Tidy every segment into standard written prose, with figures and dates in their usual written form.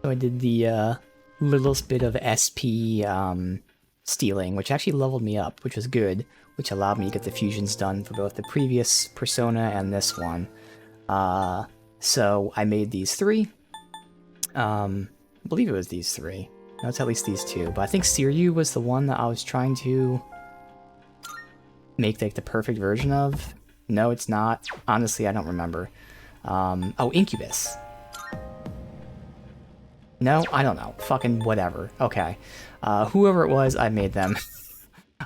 So I did the littlest bit of SP stealing, which actually leveled me up, which was good, which allowed me to get the fusions done for both the previous Persona and this one. So I made these three. I believe it was these three. No, it's at least these two. But I think Seiryu was the one that I was trying to make like the perfect version of. No, it's not. Honestly, I don't remember. Oh, Incubus. No, I don't know. Fucking whatever. Okay. Whoever it was, I made them.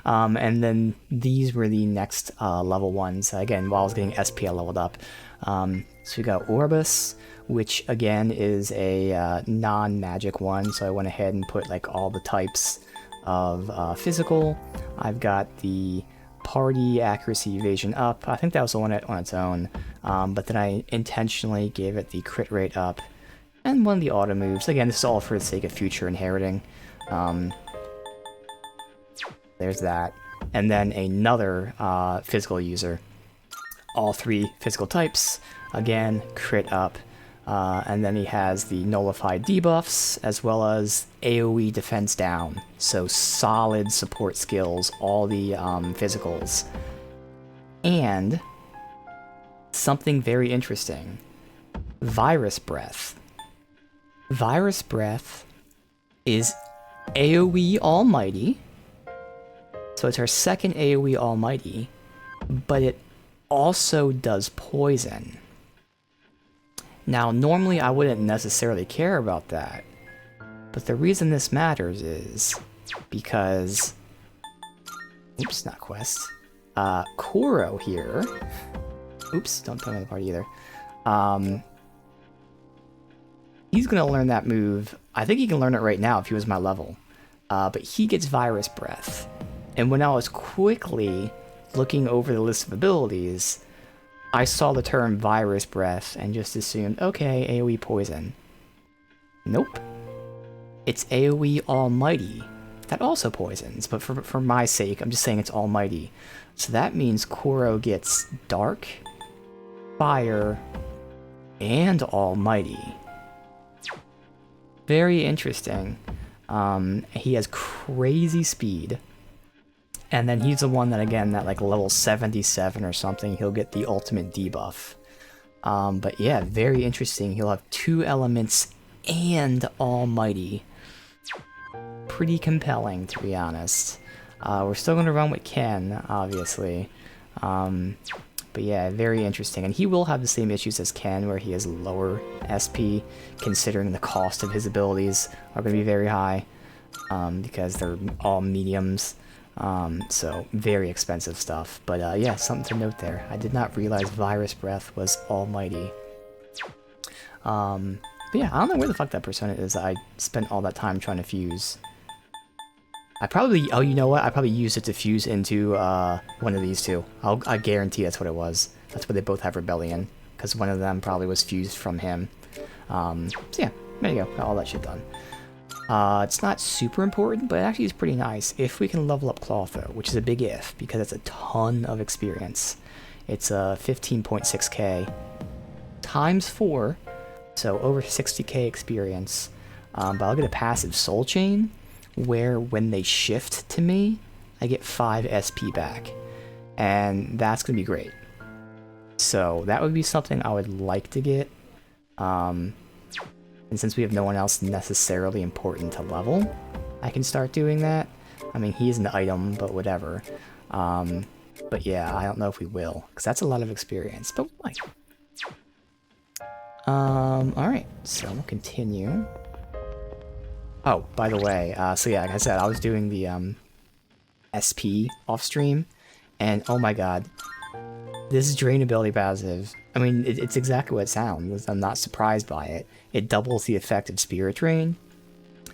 And then these were the next level ones. Again, while I was getting SP, I leveled up. So we got Orbis, which again is a non-magic one. So I went ahead and put like all the types of physical. I've got the party accuracy evasion up. I think that was the one on its own. But then I intentionally gave it the crit rate up. And one of the auto moves. Again, this is all for the sake of future inheriting. There's that. And then another physical user. All three physical types. Again, crit up. And then he has the nullified debuffs, as well as AoE defense down. So solid support skills, all the physicals. And something very interesting. Virus Breath. Virus Breath is AoE Almighty. So it's our second AoE Almighty, but it also does poison. Now, normally I wouldn't necessarily care about that, but the reason this matters is because... Oops, not quest. Kuro here... Oops, don't put him in the party either. He's gonna learn that move. I think he can learn it right now if he was my level. But he gets Virus Breath. And when I was quickly looking over the list of abilities, I saw the term Virus Breath and just assumed, okay, AoE Poison. Nope. It's AoE Almighty. That also poisons, but for my sake, I'm just saying it's Almighty. So that means Kuro gets Dark, Fire, and Almighty. Very interesting. He has crazy speed. And then he's the one that, again, that like level 77 or something, he'll get the ultimate debuff. But yeah, very interesting. He'll have 2 elements and Almighty. Pretty compelling, to be honest. We're still going to run with Ken, obviously. But yeah, very interesting. And he will have the same issues as Ken, where he has lower SP, considering the cost of his abilities are going to be very high, because they're all mediums. So very expensive stuff. But yeah, something to note there. I did not realize Virus Breath was Almighty. But yeah, I don't know where the fuck that persona is. I spent all that time trying to fuse. I probably, oh, you know what? I probably used it to fuse into one of these two. I guarantee that's what it was. That's why they both have Rebellion, because one of them probably was fused from him. So yeah, there you go. Got all that shit done. It's not super important, but it actually is pretty nice if we can level up Clotho, which is a big if, because it's a ton of experience. It's 15.6k times 4, so over 60k experience. But I'll get a passive Soul Chain, where when they shift to me, I get 5 SP back. And that's going to be great. So that would be something I would like to get. And since we have no one else necessarily important to level, I can start doing that. I mean, he is an item, but whatever. But yeah, I don't know if we will, because that's a lot of experience, but we might. Alright, so we'll continue. Oh, by the way, so yeah, like I said, I was doing the SP off stream, and oh my god, this drain ability passive, I mean, it's exactly what it sounds. I'm not surprised by it. It doubles the effect of Spirit Drain.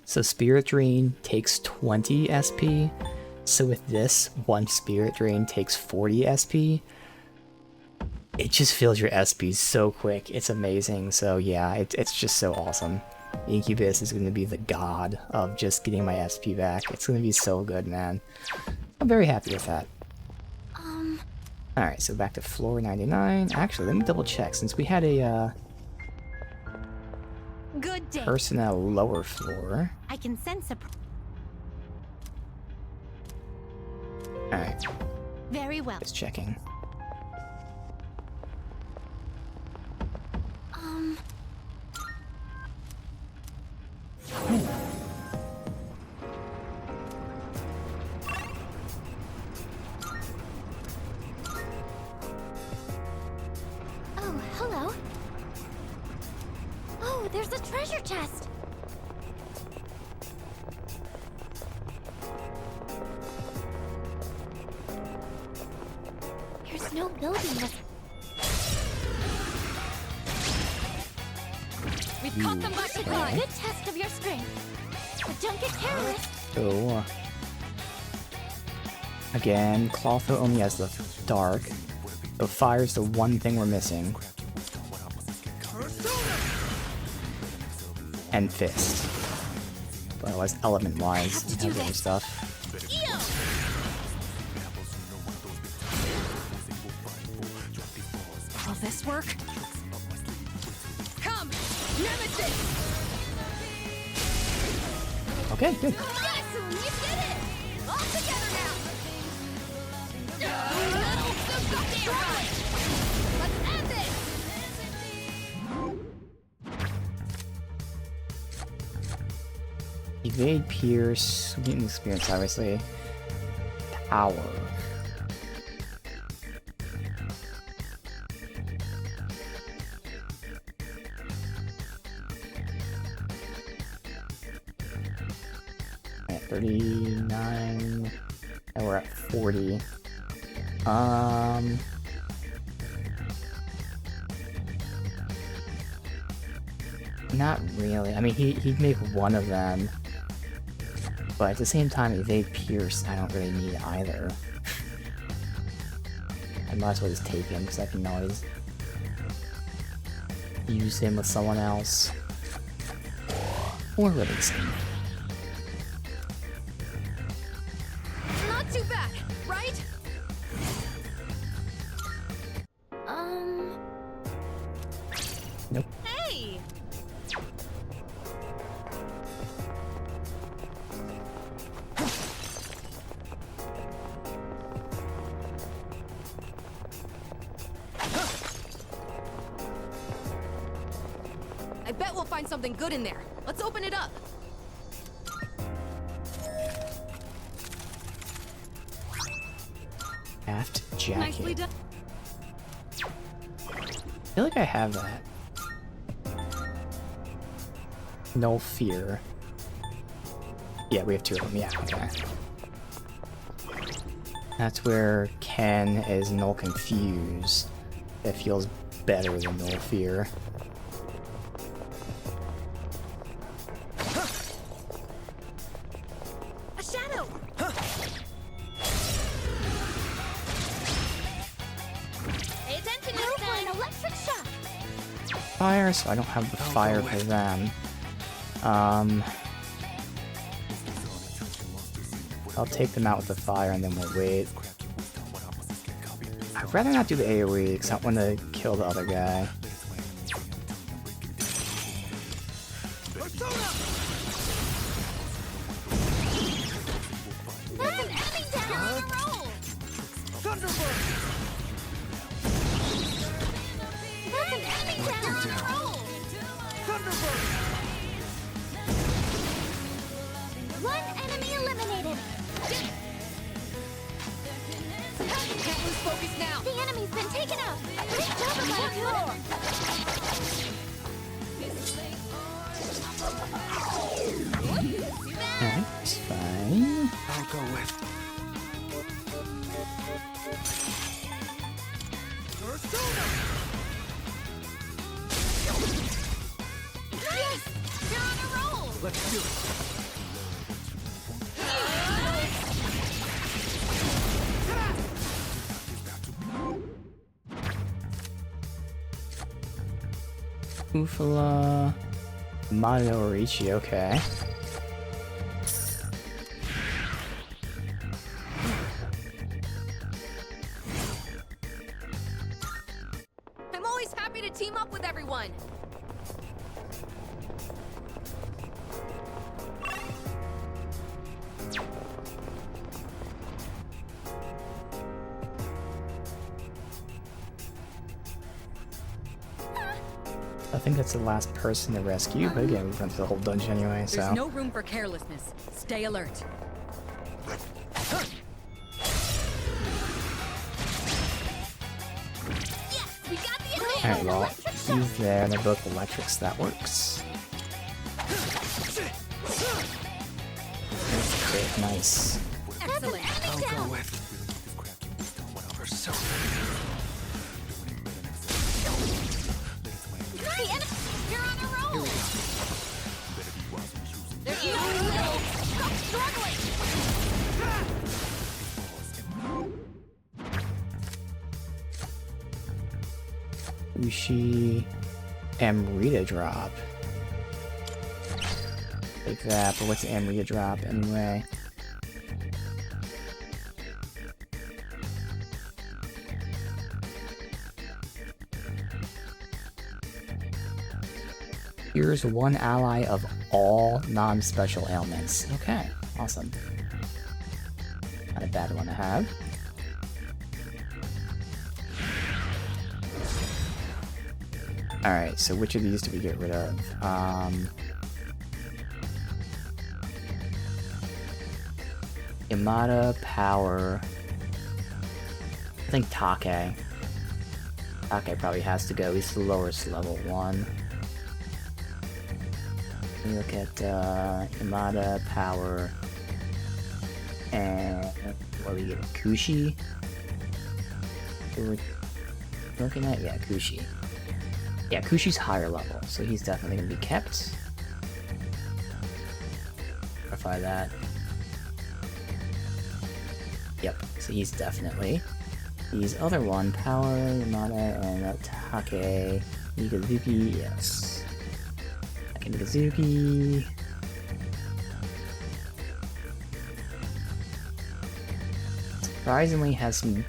So Spirit Drain takes 20 SP, so with this, 1 Spirit Drain takes 40 SP. It just fills your SP so quick, it's amazing, so yeah, it's just so awesome. Incubus is going to be the god of just getting my SP back. It's going to be so good, man. I'm very happy with that. Alright, so back to floor 99. Actually, let me double check, since we had a, Good day. Person at a lower floor. I can sense a... Alright, Very well. just checking. Oh, hello. Oh, there's a treasure chest. There's no building that's... We've caught them by surprise. Good test of your strength. But don't get careless. So, again, Clawfoot only has the dark, but fire's the one thing we're missing. And fist. But otherwise, element-wise, it has other stuff. Will this work? Come, Nemesis! Okay, good. Yes, you did it! All together now! Metal Suzuki! Let's end it! Evade, pierce, mutant experience, obviously. Power. At 39. And we're at 40. Not really. I mean, he'd make one of them. But at the same time, evade pierce, I don't really need either. I might as well just take him, because I can always use him with someone else. Or release him. Not too bad, right? Nope. Hey! I bet we'll find something good in there. Let's open it up. Aft Nicely jacket. done. I feel like I have that. No fear. Yeah, we have two of them. Yeah, okay. That's where Ken is null confused. That feels better than null fear. A shadow! Pay attention next time! An electric shock! Fire, so I don't have the fire for them. I'll take them out with the fire and then we'll wait. I'd rather not do the AoE because I want to kill the other guy. There's an enemy down on a roll! There's an enemy down on a roll! One enemy eliminated! Can't lose focus now! The enemy's been taken out! Great job of my unit! That's fine. I'll go with. Yes! You're on a roll! Let's do it. Ufala. Mario Orichi, okay. I'm always happy to team up with everyone! I think that's the last person to rescue, but again, we've run through the whole dungeon anyway, so... There's no room for carelessness. Stay alert. Yes, we got the advantage. Alright, well, he's there, and they're both electrics, that works. That's crit, nice. Excellent. Enemy down. The enemy, you're on a roll. There's no will. Stop struggling. Ushi Amrita drop. Like that, but what's Amrita drop anyway? Here's one ally of all non-special ailments. Okay, awesome. Not a bad one to have. Alright, so which of these do we get rid of? Yamada, Power... I think Take. Take probably has to go, he's the lowest level one. Look at Yamada, Power, and what do we get? Kushi? We're looking at, yeah, Kushi. Yeah, Kushi's higher level, so he's definitely gonna be kept. Verify that. Yep, so he's definitely. These other one, Power, Yamada, and Take, Mikazuki, yes. Mikazuki. Surprisingly has some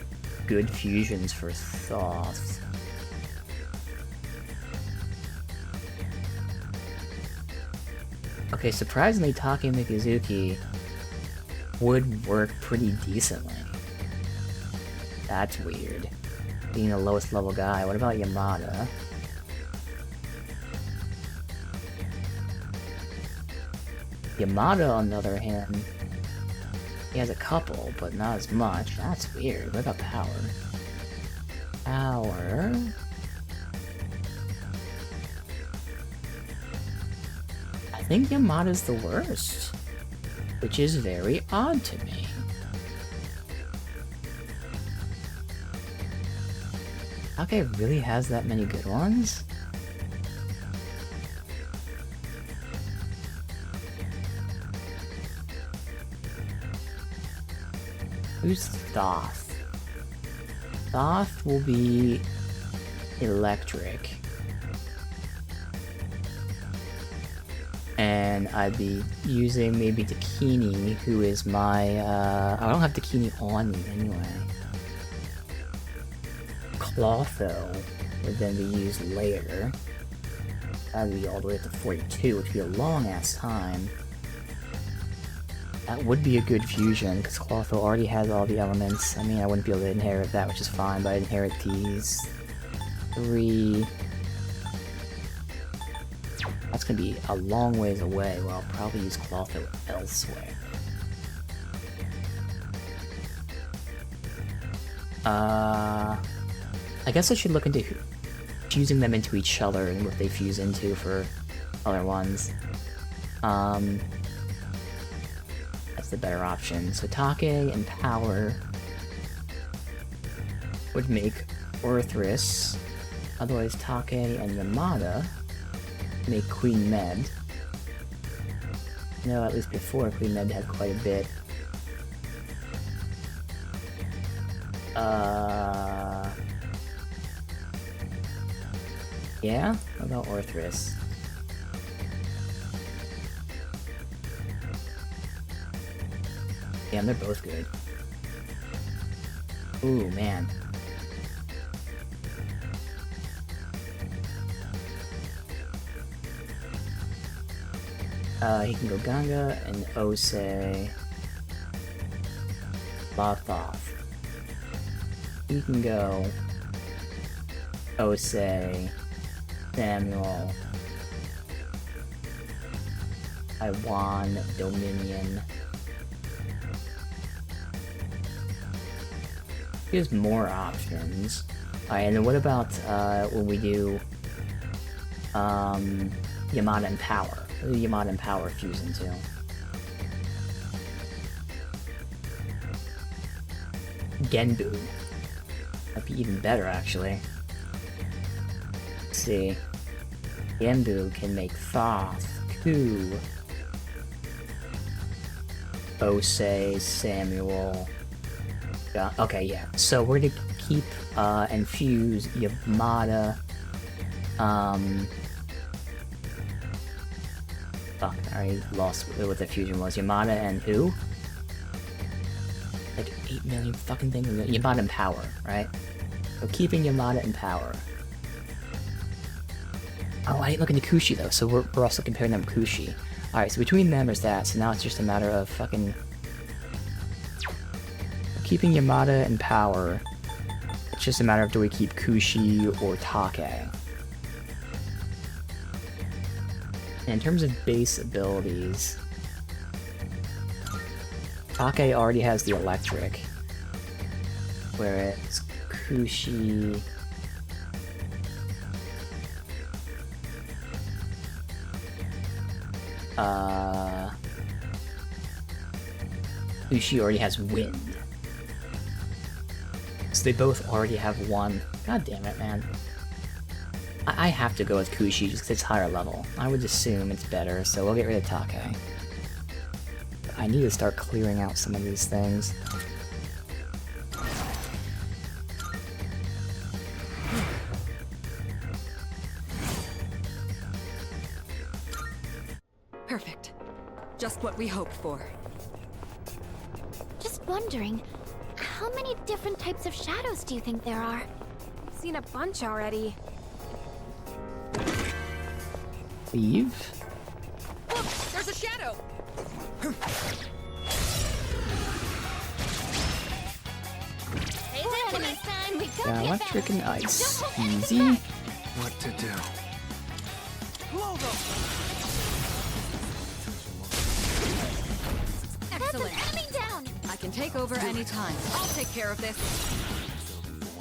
good fusions for Thoth. Okay, surprisingly Take Mikazuki would work pretty decently. That's weird. Being the lowest level guy. What about Yamada? Yamada, on the other hand, he has a couple, but not as much. That's weird. What about Power? Power... I think Yamada's the worst, which is very odd to me. Take really has that many good ones? Who's Thoth? Thoth will be electric. And I'd be using maybe Dakini, who is my, I don't have Dakini on me anyway. Clotho would then be used later. That'd be all the way up to 42, which would be a long ass time. That would be a good fusion, because Clotho already has all the elements. I mean, I wouldn't be able to inherit that, which is fine, but I'd inherit these 3. That's gonna be a long ways away, well, I'll probably use Clotho elsewhere. I guess I should look into fusing them into each other and what they fuse into for other ones. That's the better option. So Take and Power would make Orthrus. Otherwise Take and Yamada make Queen Med. No, at least before Queen Med had quite a bit. Yeah? What about Orthrus? Damn, they're both good. Ooh, man. He can go Ganga and Ose Lothoth. He can go Ose Samuel. Taiwan, Dominion. Gives more options. Alright, and then what about when we do Yamada and Power? What do Yamada and Power fuse into? Genbu. That'd be even better, actually. Let's see. Genbu can make Thoth, Ku, Osei, Samuel. Okay, yeah. So we're gonna keep and fuse Yamada. Fuck, I already lost what the fusion was. Yamada and who? Like 8 million fucking things. Yamada and Power, right? So keeping Yamada and Power. Oh, I didn't look into Kushi though, so we're also comparing them to Kushi. Alright, so between them is that, so now it's just a matter of fucking keeping Yamada and Power. It's just a matter of do we keep Kushi or Take. And in terms of base abilities, Take already has the electric, whereas Kushi... Kushi already has wind. So they both already have one. God damn it, man. I have to go with Kushi just because it's higher level. I would assume it's better, so we'll get rid of Take. I need to start clearing out some of these things. Perfect. Just what we hoped for. Just wondering, how many different types of shadows do you think there are? Seen a bunch already. Leave? Look, there's a shadow. It's enemy time. We go Yeah, get electric them. and ice. Don't let Easy. What to do? That's an Excellent. enemy down. I can take over anytime. I'll take care of this.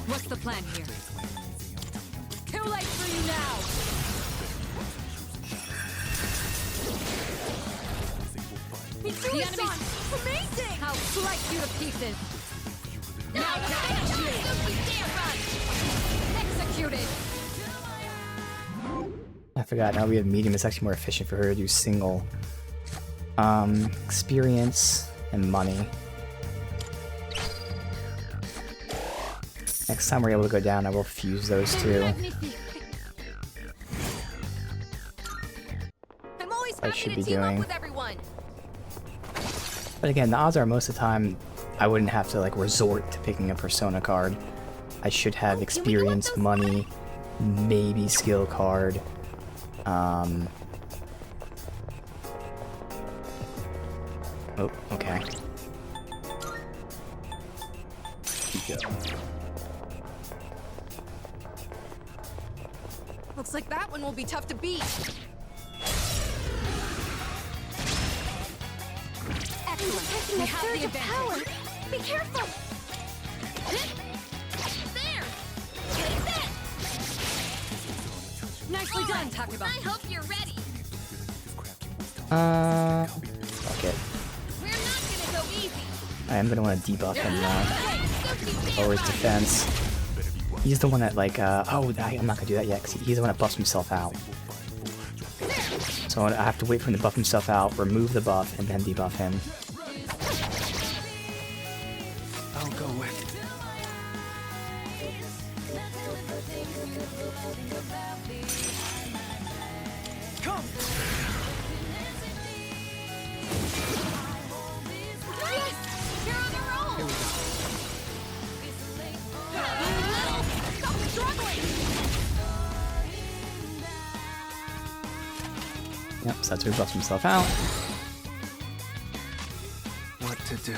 What's the plan here? Too late for you now. The enemy. Amazing! I'll slice you to pieces. No, Executed. I forgot, now we have medium, it's actually more efficient for her to do single. Experience and money. Next time we're able to go down, I will fuse those two. I'm always I happy should to be team doing. up with everyone. But again, the odds are most of the time I wouldn't have to like resort to picking a Persona card. I should have experience, those money, maybe skill card. Oh, okay. Here we go. Looks like that one will be tough to beat. Excellent. Taking We a have surge the of power. advantage. Be careful. There. Place it. Nicely done, Takeba. I hope you're ready. Fuck it. We're not gonna go easy. I am gonna want to debuff him now. Suki, Lower his defense. He's the one that like, oh, I'm not gonna do that yet, because he's the one that buffs himself out. So I have to wait for him to buff himself out, remove the buff, and then debuff him. I'll go with. Come! Yes! You're on a roll! Stop struggling! Yep, so that's where he buffs himself out. What to do?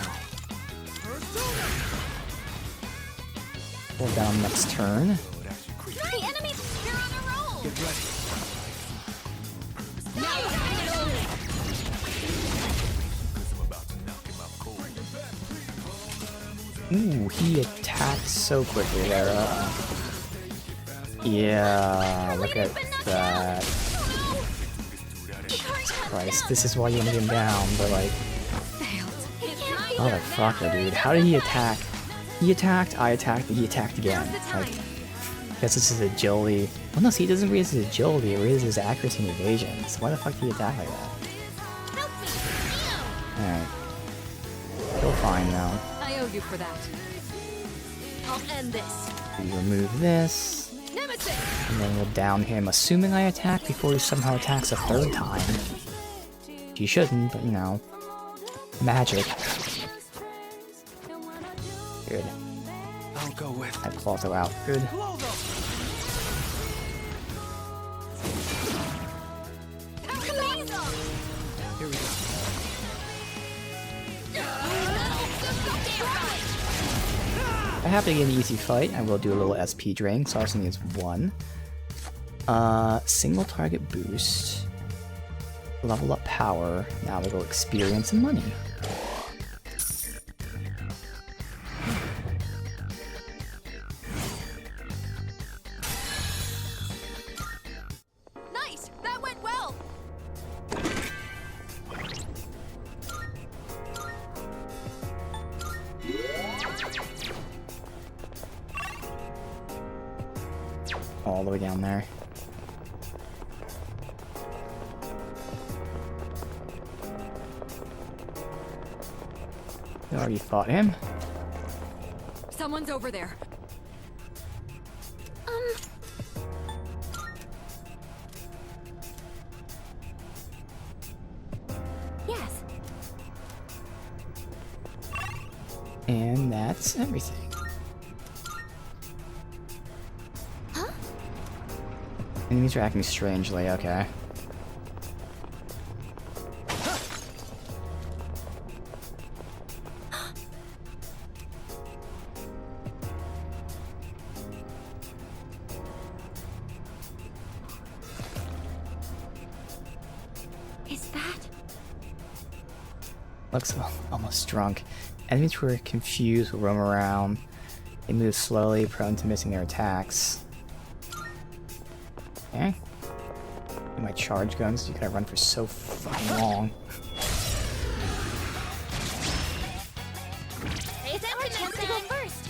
Pull down next turn. The enemies! You're on a roll! Get ready. Ooh, he attacked so quickly there. Yeah, look at that. Christ, this is why you want to get him down, but like... Motherfucker, dude. How did he attack? He attacked, I attacked, and he attacked again. Like, I guess this is agility. Well, no, see, he doesn't raise his agility, it raises his accuracy and evasion. So why the fuck did he attack like that? Alright. He'll fine now. I owe you for that. I'll end this. We remove this, and then we'll down him, assuming I attack before he somehow attacks a third time. He shouldn't, but you know. Magic. Good. I'll go with. I Plauto out. Good. Here we go. If I happen to get an easy fight, I will do a little SP drain, so I also needs 1. Single target boost. Level up power. Now we go experience and money. Nice! That went well! All the way down there. You already fought him. Someone's over there. Yes. And that's everything. Huh? Enemies are acting strangely, okay. Is that? Looks almost drunk. Enemies who are confused will roam around. They move slowly, prone to missing their attacks. Okay. And my charge guns, you gotta run for so fucking long. Pay attention to go first.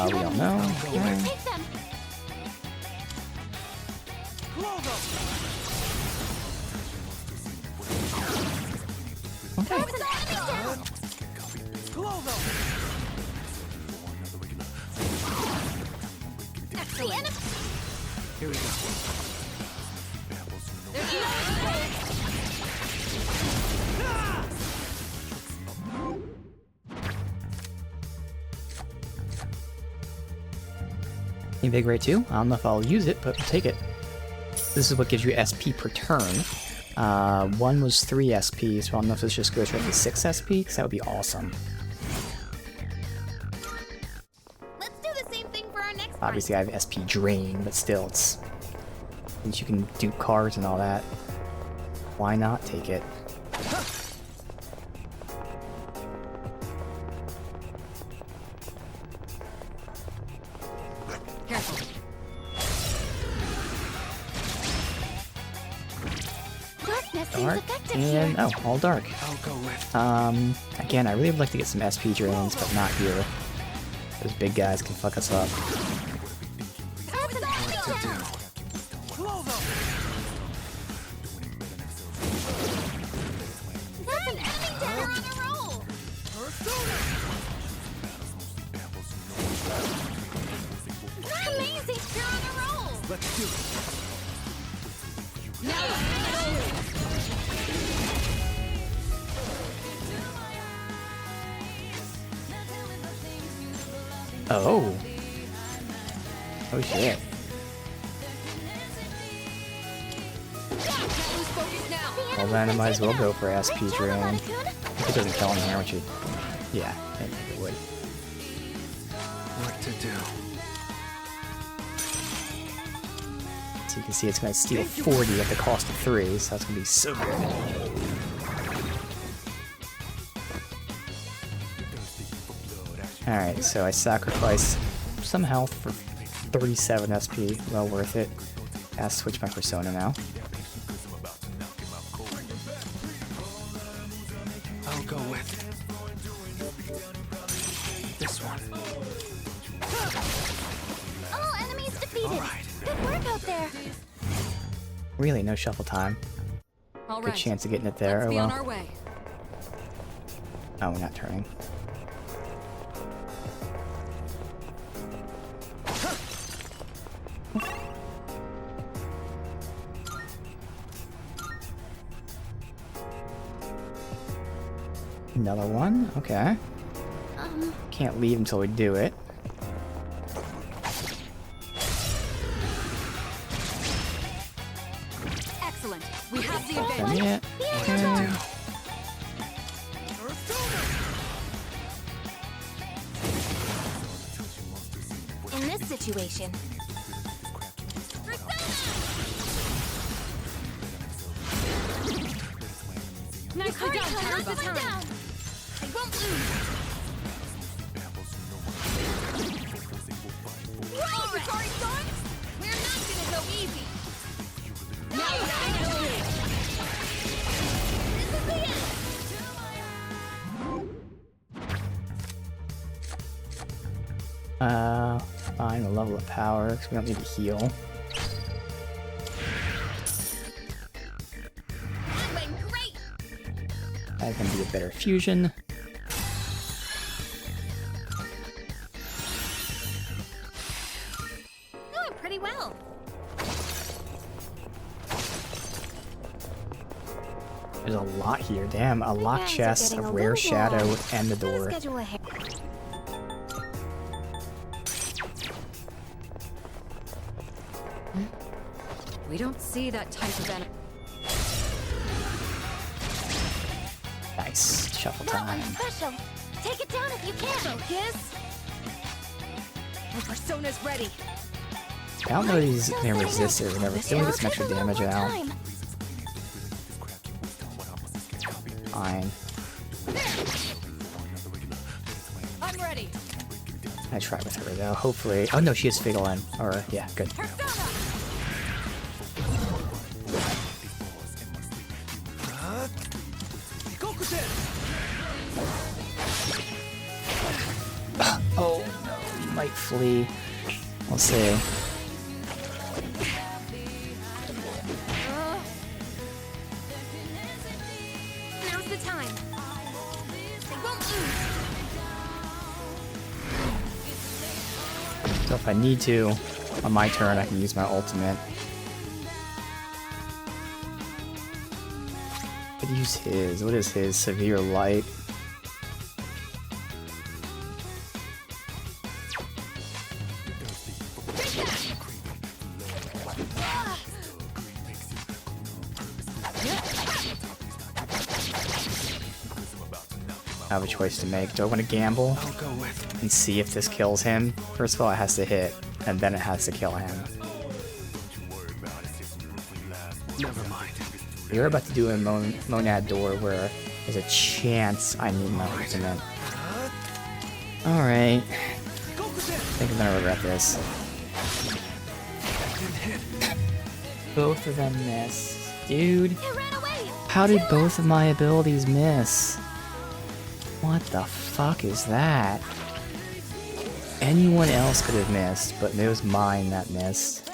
We don't know. You Okay. must take them. Okay. That's an enemy down. The enemy. Here we go. Invigorate 2. I don't know if I'll use it, but I'll take it. This is what gives you SP per turn. 1 was 3 SP, so I don't know if this just goes right to 6 SP, because that would be awesome. Let's do the same thing for our next Obviously I have SP drain, but still, it's... Since you can do cards and all that, why not take it? Careful. Darkness seems Dark, effective and... here. oh, all dark. I'll go with. Again, I really would like to get some SP drains, but not here. Those big guys can fuck us up. That's an enemy What to down. do? That's an enemy down. You're on a roll. Amazing. You're on a roll. Let's do it. Oh! Oh shit. Well then, I might as well go for SP drain. If it doesn't kill him here, which it... yeah, I think it would. What to do? So you can see it's going to steal 40 at the cost of 3, so that's going to be so good. Alright, so I sacrificed some health for 37 SP. Well worth it. Gotta switch my persona now. I'll go with this one. All enemies defeated. All right. Good work out there. Really, no shuffle time. All Good right. chance of getting it there. Let's Oh be on well. our way. Oh, we're not turning. Another one? Okay. Can't leave until we do it. Excellent. We have the Done advantage. yet? Okay. In this situation, Nicely done, now's the Terra. time. I won't lose. Right, it's already done? We're not gonna go easy. No, This is the end. Fine, we'll level up power because we don't need to heal. That went great. That can be a better fusion. Doing pretty well. There's a lot here. Damn, a lock guys are chest, a getting a rare little shadow, long. and the Gotta door. schedule ahead. we don't see that type of enemy. Nice. Shuffle That time. one's special. Take it down if you can. Focus. My persona's ready. I don't know if he's Still gonna setting resist up. it or whatever. This Still will gets some take extra a little damage more out. time. Fine. I'm ready. I try with her though. Hopefully. Oh no, she has Figgle in. Or yeah, good. Persona. Oh no, he might flee. We'll see. Now's the time. They won't lose. So if I need to, on my turn, I can use my ultimate. Could use his. What is his? Severe Light. I have a choice to make. Do I want to gamble I'll go with and see if this kills him? First of all, it has to hit, and then it has to kill him. never mind. You're about to do a Monad door where there's a chance I need my ultimate. Alright. I think I'm gonna regret this. Both of them miss. Dude, It ran away. how did both of my abilities miss? What the fuck is that? Anyone else could have missed, but it was mine that missed.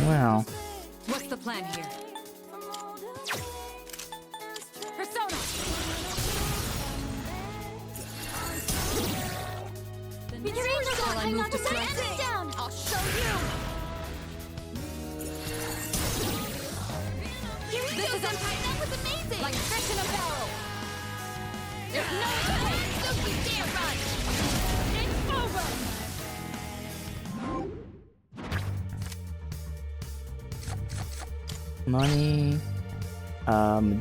Well, What's the plan here? Persona. Your angels Shall are I hanging move on to to set strike? enemies down. I'll show you. This is that was amazing. Like fish in a barrel. There's no escape. So you can't run. It's over. money.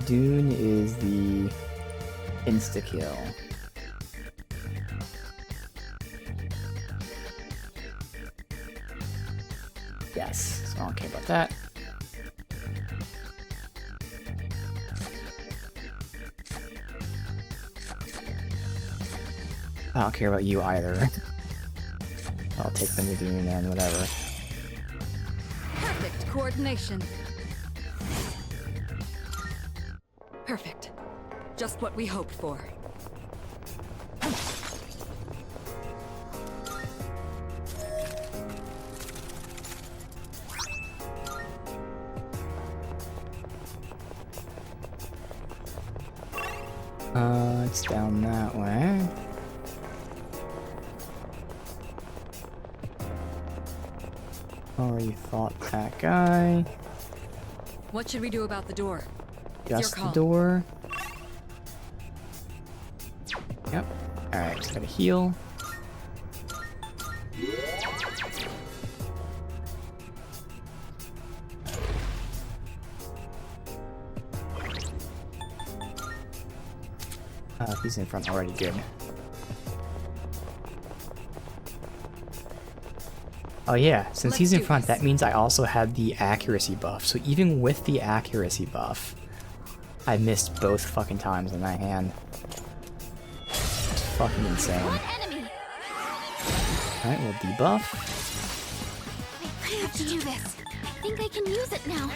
Dune is the insta-kill. Yes, so I don't care about that. I don't care about you either. I'll take the Nadine and whatever. Perfect coordination. Perfect. Just what we hoped for. It's down that way. Already fought that guy. What should we do about the door? Just your the call. door. Yep. Alright, just gotta heal. He's in front already, good. Oh yeah, since Let's he's in do front, this. that means I also have the accuracy buff. So even with the accuracy buff, I missed both fucking times in that hand. It's fucking insane. One enemy. Alright, we'll debuff. I have to do this. I think I can use it now.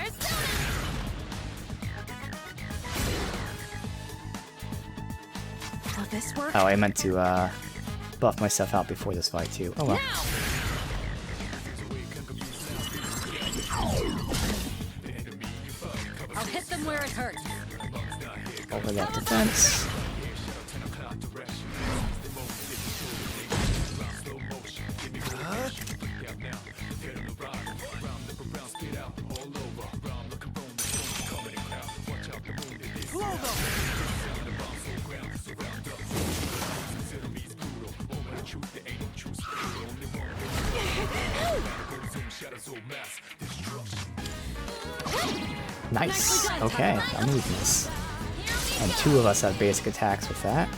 Will this work? Oh, I meant to buff myself out before this fight too. Oh well. I'll hit them where it hurts. Over that defense. Nice. Okay, I'm moving this. And two of us have basic attacks with that.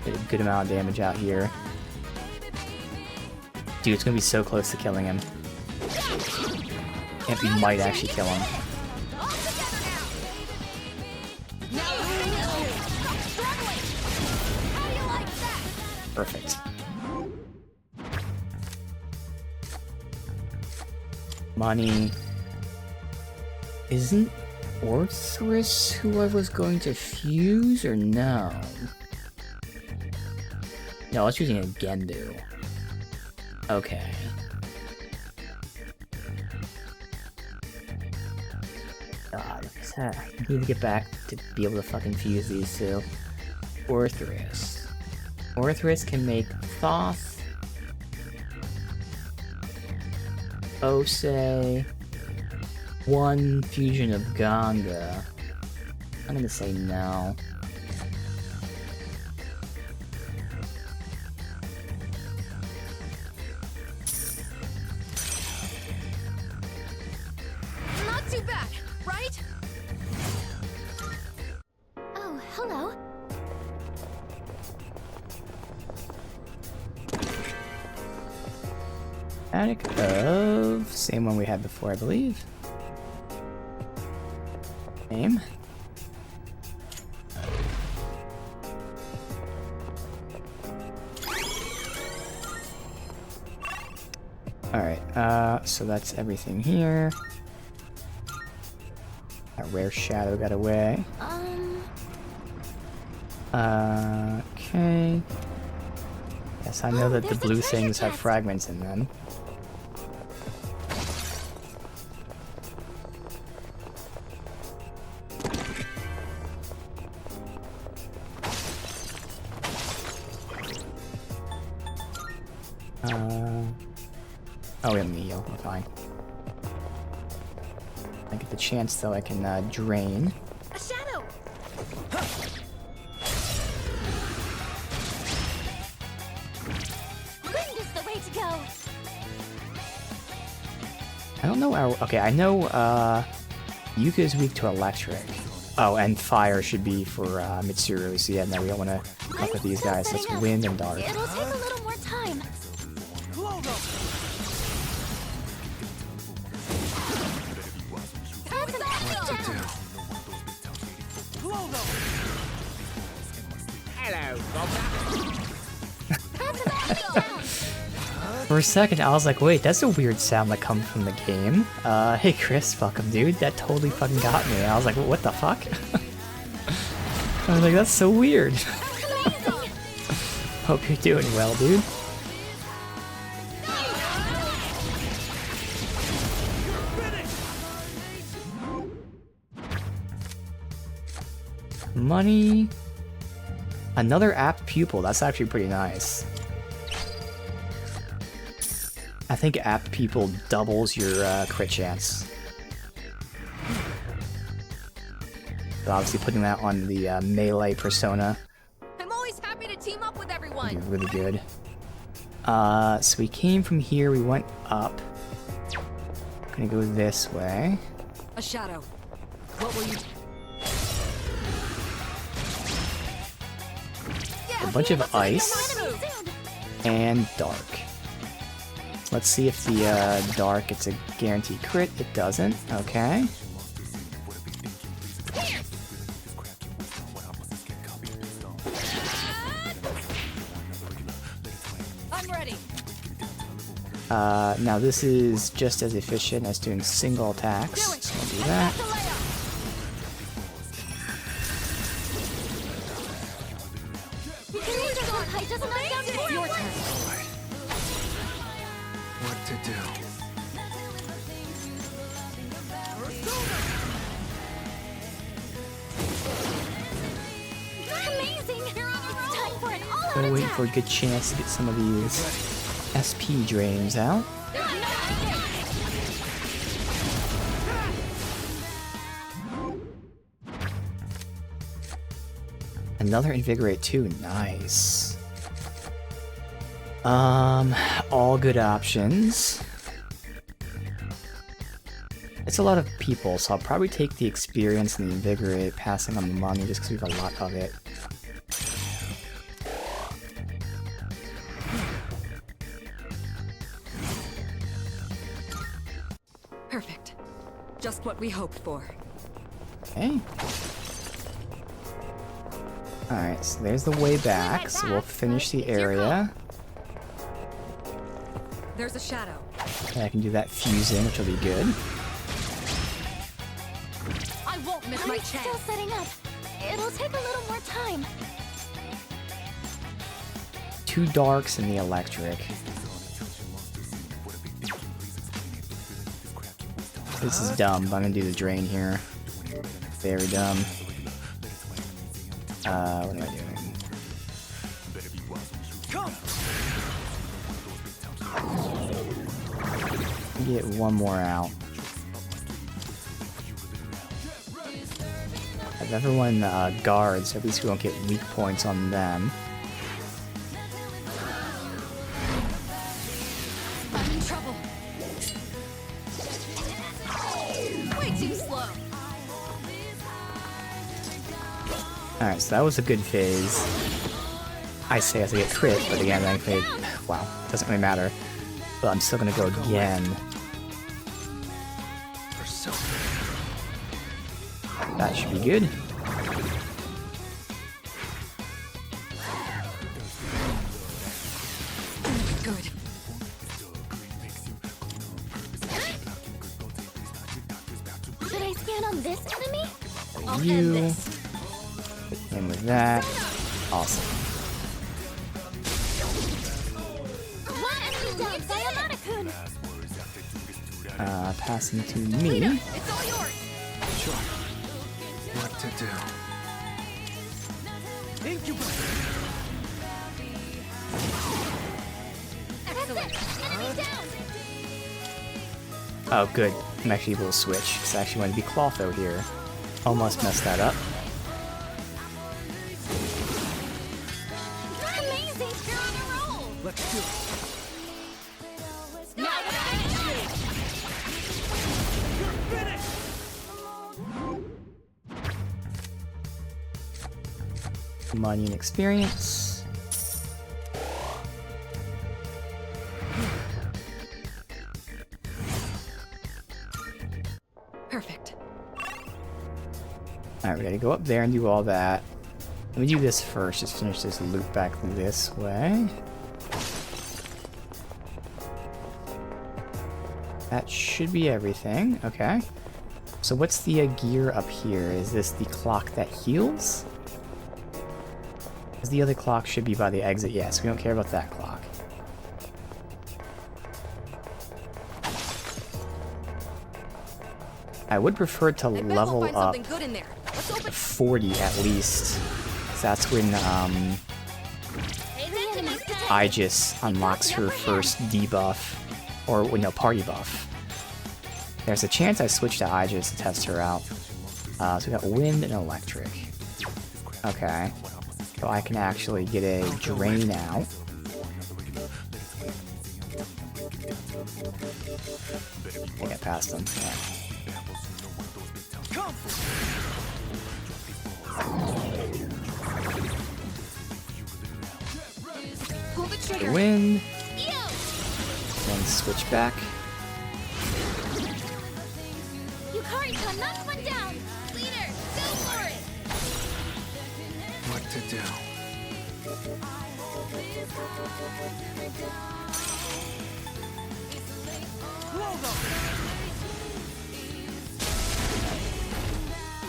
Get a good amount of damage out here. Dude, it's gonna be so close to killing him. And we might actually kill him. Perfect. Money. Isn't Orthrus who I was going to fuse, or no? No, I was using a Gendu. Okay. God, I need to get back to be able to fucking fuse these two. Orthrus. Orthrus can make Thoth. Ose. One fusion of Ganga. I'm gonna say no. Not too bad, right? Oh, hello. Attic of... Same one we had before, I believe. Name. Alright, so that's everything here. That rare shadow got away. Okay. Yes, I know Oh, that the there's a blue treasure things have chest. fragments in them. Oh, we have Neo. We're fine. I get the chance, though, I can drain. A shadow. Wind is the way to go. I don't know our... Okay, I know Yuka is weak to electric. Oh, and fire should be for Mitsuru, so yeah, no, we don't want to fuck with these guys. Let's wind and dark. It'll take a little more time. For a second, I was like, wait, that's a weird sound that comes from the game. Hey Chris, welcome, dude. That totally fucking got me. I was like, what the fuck? I was like, that's so weird. Hope you're doing well, dude. Money. Another apt pupil. That's actually pretty nice. I think apt pupil doubles your crit chance. But obviously putting that on the melee persona I'm always happy to team up with would everyone. be really good. So we came from here, we went up. Gonna go this way. A shadow. What will you? A bunch of ice and dark. Let's see if the dark gets a guaranteed crit. It doesn't. Okay. I'm ready. Now this is just as efficient as doing single attacks. So I'll do that. Your turn. What to do? Amazing! It's time for an all-out We're waiting attack! for a good chance to get some of these SP drains out. Another Invigorate 2, nice. All good options. It's a lot of people, so I'll probably take the experience and the Invigorate, passing on the money just because we have a lot of it. Perfect. Just what we hoped for. Okay. Alright, so there's the way back, so we'll finish the area. There's a shadow. And I can do that fusing, which will be good. I won't miss my I'm still chance. setting up. It'll take a little more time. 2 darks and the electric. This is dumb, but I'm gonna do the drain here. Very dumb. What am I doing? Get one more out. Have everyone guards, so at least we won't get weak points on them. I'm in trouble. Way too slow. Alright, so that was a good phase. I say as I get crit, but again, I think, wow, it doesn't really matter. But I'm still gonna go again. That should be good. Good. Should I scan on this enemy? I'll end You this. in with that. Awesome. One enemy down, Sayonara-kun! Passing to me. It's all yours. Sure. What to do? Excellent! Enemy down! Oh, good. I'm actually able to switch, because I actually want to be Clotho here. Almost messed that up. Amazing! You're on a roll! Let's do it. Now finish! Money and experience. Perfect. Alright, we gotta go up there and do all that. Let me do this first, just finish this loop back this way. That should be everything, okay. So what's the gear up here? Is this the clock that heals? Because the other clock should be by the exit, yes, we don't care about that clock. I would prefer to I bet we'll level find up something good in there. Let's open. 40 at least. 'Cause that's when Aegis unlocks her first debuff, or well, no, party buff. There's a chance I switch to Aegis to test her out. So we got wind and electric. Okay, so I can actually get a drain out. I get past them. Yeah. Pull the trigger. Wind. Then switch back. Yukari-chan knocked one down! Leader, go for it! What to do?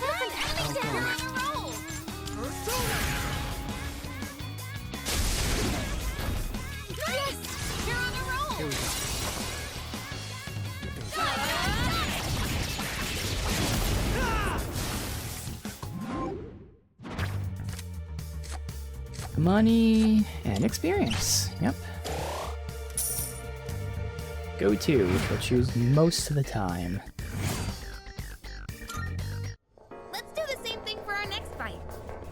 That's an enemy down! On a roll! Yes! You're on a roll! Here we go. Money and experience. Yep. Go to, which we'll choose most of the time. Let's do the same thing for our next fight.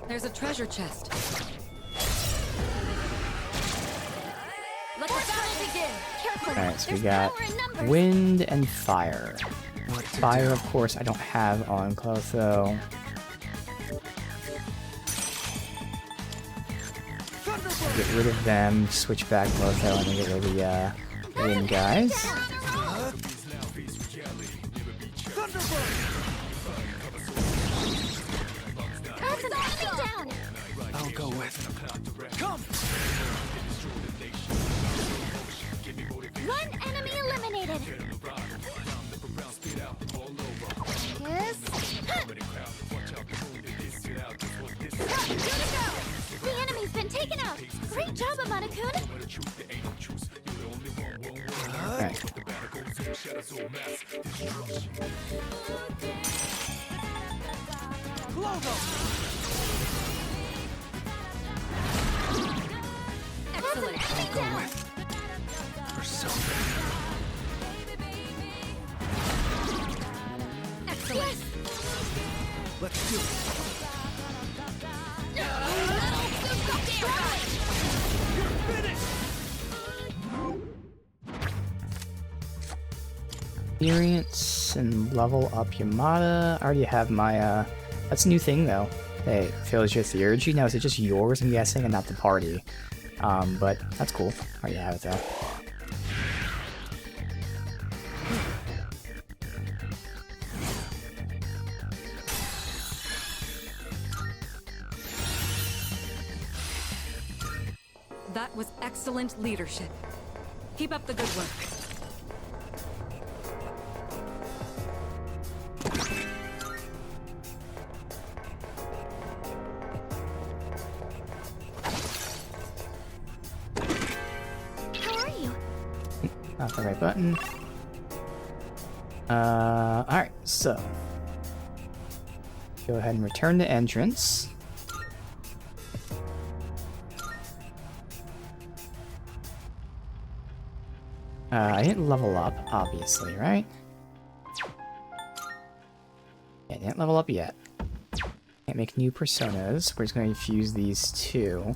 There's a treasure chest. Let the battle begin. Careful, Alright, so we there's got power in numbers. wind and fire. What to Fire, do? of course, I don't have on Clotho. Get rid of them, switch back Clotho, and then get rid of the wind guys. That's an enemy down! I'll go with. One enemy eliminated! Yes. The enemy's been taken out! Great job, Amada-kun! Alright. Excellent. I'll go with. Persona. Excellent. Let's do it. Experience and level up Yamada. I already have my, that's a new thing though. Hey, fills your theurgy. Now, is it just yours, I'm guessing, and not the party? But that's cool. I already have it though. That was excellent leadership. Keep up the good work. How are you? Not the right button. Alright, so. Go ahead and return to entrance. I didn't level up, obviously, right? Yeah, didn't level up yet. Can't make new personas. We're just going to fuse these two.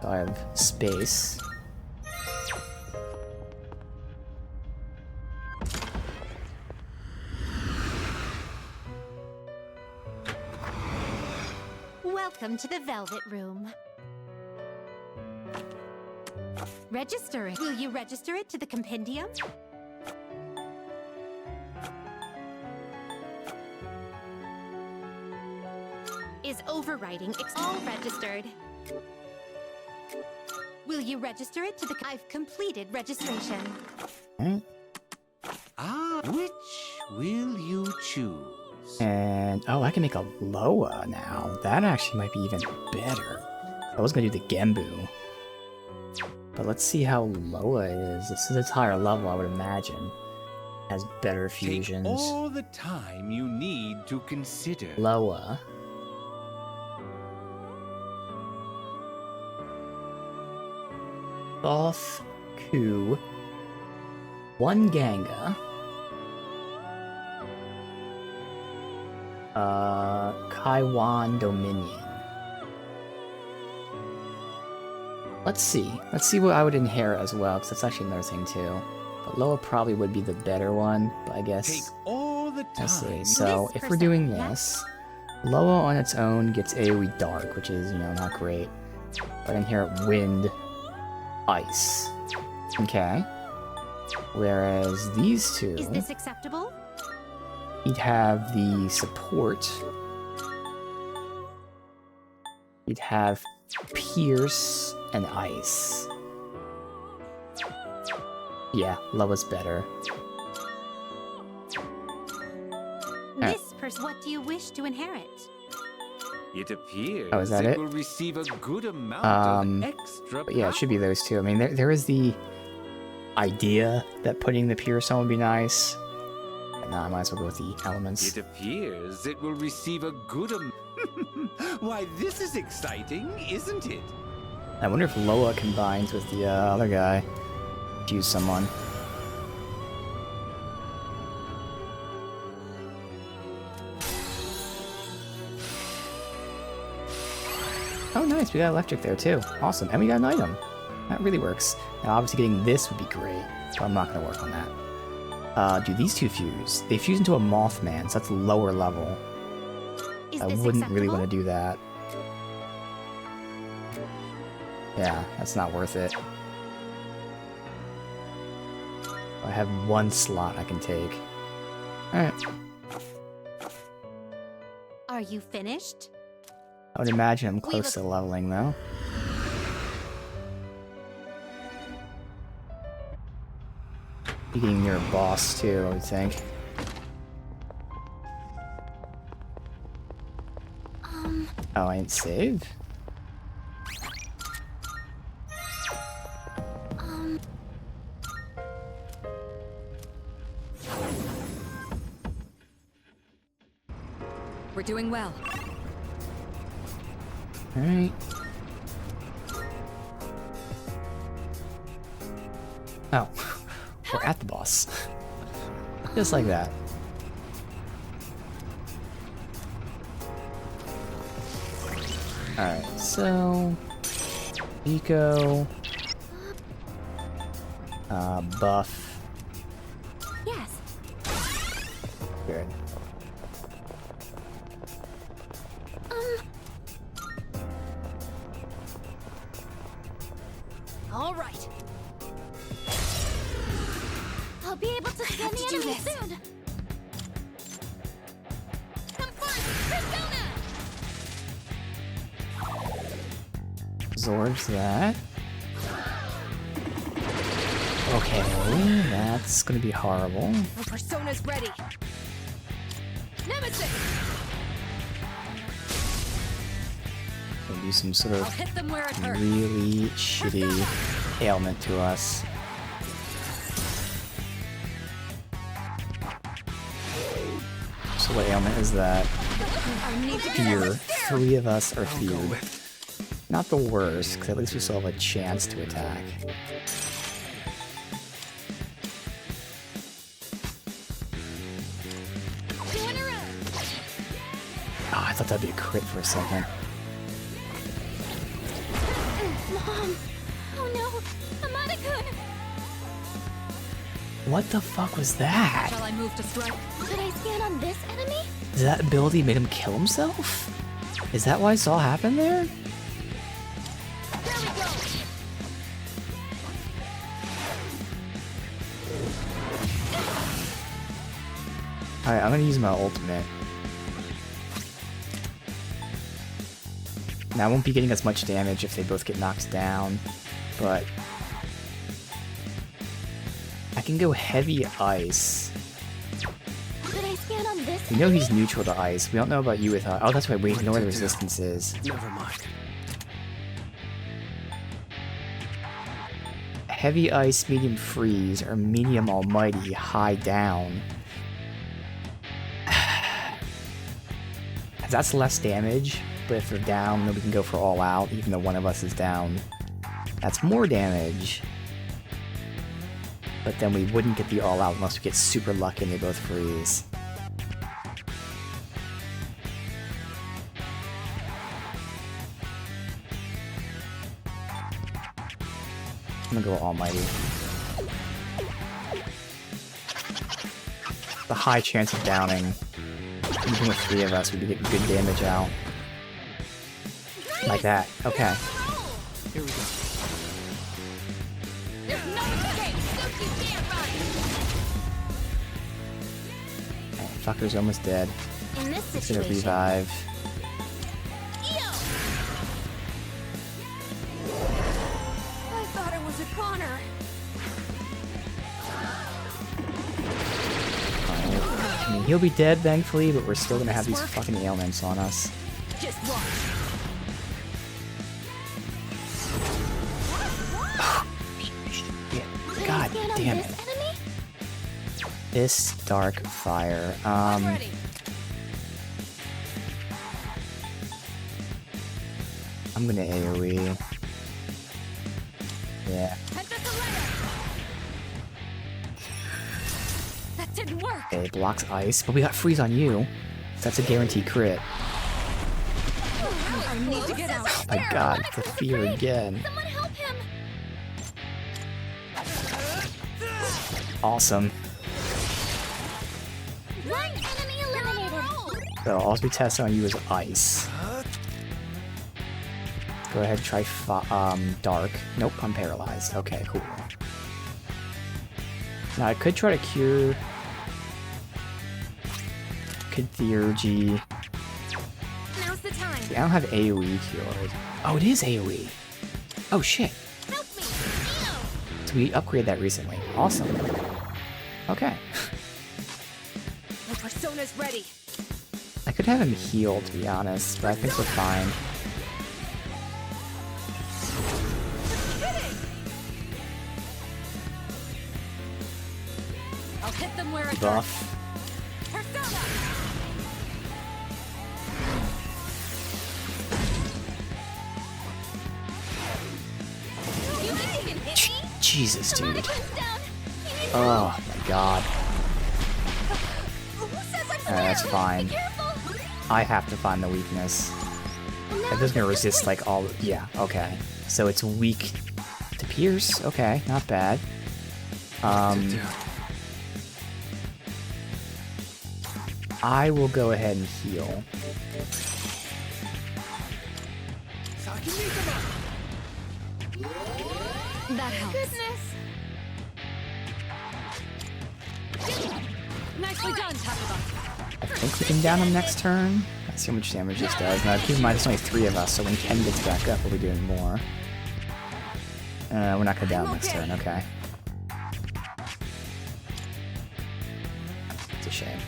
So I have space. Welcome to the Velvet Room. Register it. Will you register it to the compendium? is overriding all registered. Will you register it to the... I've completed registration. Alright. Which will you choose? And, oh, I can make a Loa now. That actually might be even better. I was gonna do the Gembu. But let's see how Loa is. Since it's higher level, I would imagine. Has better fusions. Take all the time you need to consider. Loa. Thoth, Ku, 1 Ganga, Kaiwan Dominion. Let's see. Let's see what I would inherit as well, because that's actually another thing too. But Loa probably would be the better one, but I guess... Take all the Let's see. time. So, if we're doing this, Loa on its own gets AoE Dark, which is, you know, not great. But I inherit Wind, Ice. Okay. Whereas these two, Is this acceptable? he'd have the support. He'd have Pierce and Ice. Yeah, Loa's better. This person, what do you wish to inherit? It appears Oh, is that it? will receive a good amount Um, of extra But yeah, it should be power. those two. I mean, there is the idea that putting the Pierce on would be nice. But nah, I might as well go with the elements. It appears it will receive a good Why, this is exciting, isn't it? I wonder if Loa combines with the other guy. Choose someone. Oh nice, we got electric there too. Awesome, and we got an item. That really works. Now obviously getting this would be great, but I'm not going to work on that. Do these two fuse? They fuse into a Mothman, so that's lower level. Is I this wouldn't really acceptable? want to do that. Yeah, that's not worth it. I have 1 slot I can take. Alright. Are you finished? I would imagine I'm close to leveling though. Be getting near a boss too, I would think. Oh, I ain't saved? We're doing well. Alright. Oh, we're at the boss. Just like that. Alright, so... Eco... buff. Yes. Good. All right. I'll be able to scan the enemy soon. Come forth, Persona! Absorbs that. Okay, that's gonna be horrible. Our persona's ready. Nemesis! Gonna do some sort I'll of hit them where it hurts. really shitty ailment to us. So what ailment is that? I need to Fear. 3 of us are I'll go feared. with. Not the worst, because at least we still have a chance to attack. Two in a row. Oh, I thought that'd be a crit for a second. Mom. Oh no. Amada-kun. What the fuck was that? Shall I move to strike? Should I scan on this enemy? Is that ability made him kill himself? Is that why Saw happened there? There we go. Alright, I'm gonna use my ultimate. Now I won't be getting as much damage if they both get knocked down, but I can go heavy ice. Should I stand on this? We know he's neutral to ice. We don't know about you with oh, that's right, we ignore the resistances. Never mind. Heavy ice, medium freeze, or medium almighty, high down. That's less damage, but if they're down, then we can go for all out, even though one of us is down. That's more damage. But then we wouldn't get the all out unless we get super lucky and they both freeze. I'm gonna go almighty. The high chance of downing. Even with 3 of us, we could get good damage out. Like that. Okay. Here we go. There's no escape. Suki can't run. Okay, fucker's almost dead. In this He's gonna situation, revive. I thought it was a Connor. I mean, he'll be dead, thankfully, but we're still gonna have these fucking ailments on us. Just watch. Yeah. should God I stand on damn this it. enemy? This dark fire. Ready. I'm gonna AoE. Yeah. Head to the ladder. That didn't work. Okay, it blocks ice, but we got freeze on you. That's a guaranteed crit. I need to get out. Oh my god, the fear again. Someone help him! Awesome. One enemy eliminated! So all we test on you is ice. Go ahead, try dark. Nope, I'm paralyzed. Okay, cool. Now I could try to cure. Could Theurgy. Now's the time. I don't have AoE cured. Oh, it is AoE. Oh shit. Help me! So we upgraded that recently. Awesome. Okay. My persona's ready. I could have him heal, to be honest, but I think we're fine. I'll hit them where it hurts. Buff. Persona. You think you can hit me? Jesus, dude. Harlequin's down! He needs Oh my god. Who says I'm That's scared? fine. Be careful! I have to find the weakness. It doesn't resist like all. Yeah, okay. So it's weak to pierce. Okay, not bad. I will go ahead and heal. That helps. Goodness! Nicely done, Takaba. I think we can down him next turn. Let's see how much damage this does. Now keep in mind, there's only 3 of us, so when Ken gets back up, we'll be doing more. We're not gonna down him next turn. Okay. It's a shame.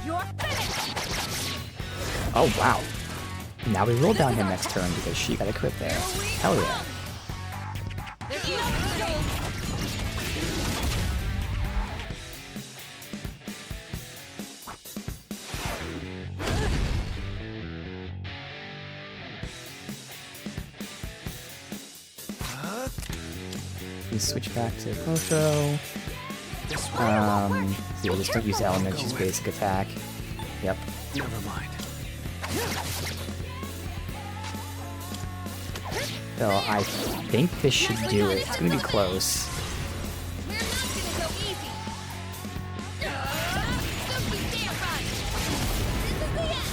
You're finished. Oh wow. Now we roll down him next turn because she got a crit there. Hell yeah. There's no escape. We switch back to Kosho. Yeah, just don't use element, use basic attack. Yep. Never mind. So I think this should do it. It's gonna be close. We're not gonna go easy! Suki can't run! This is the end!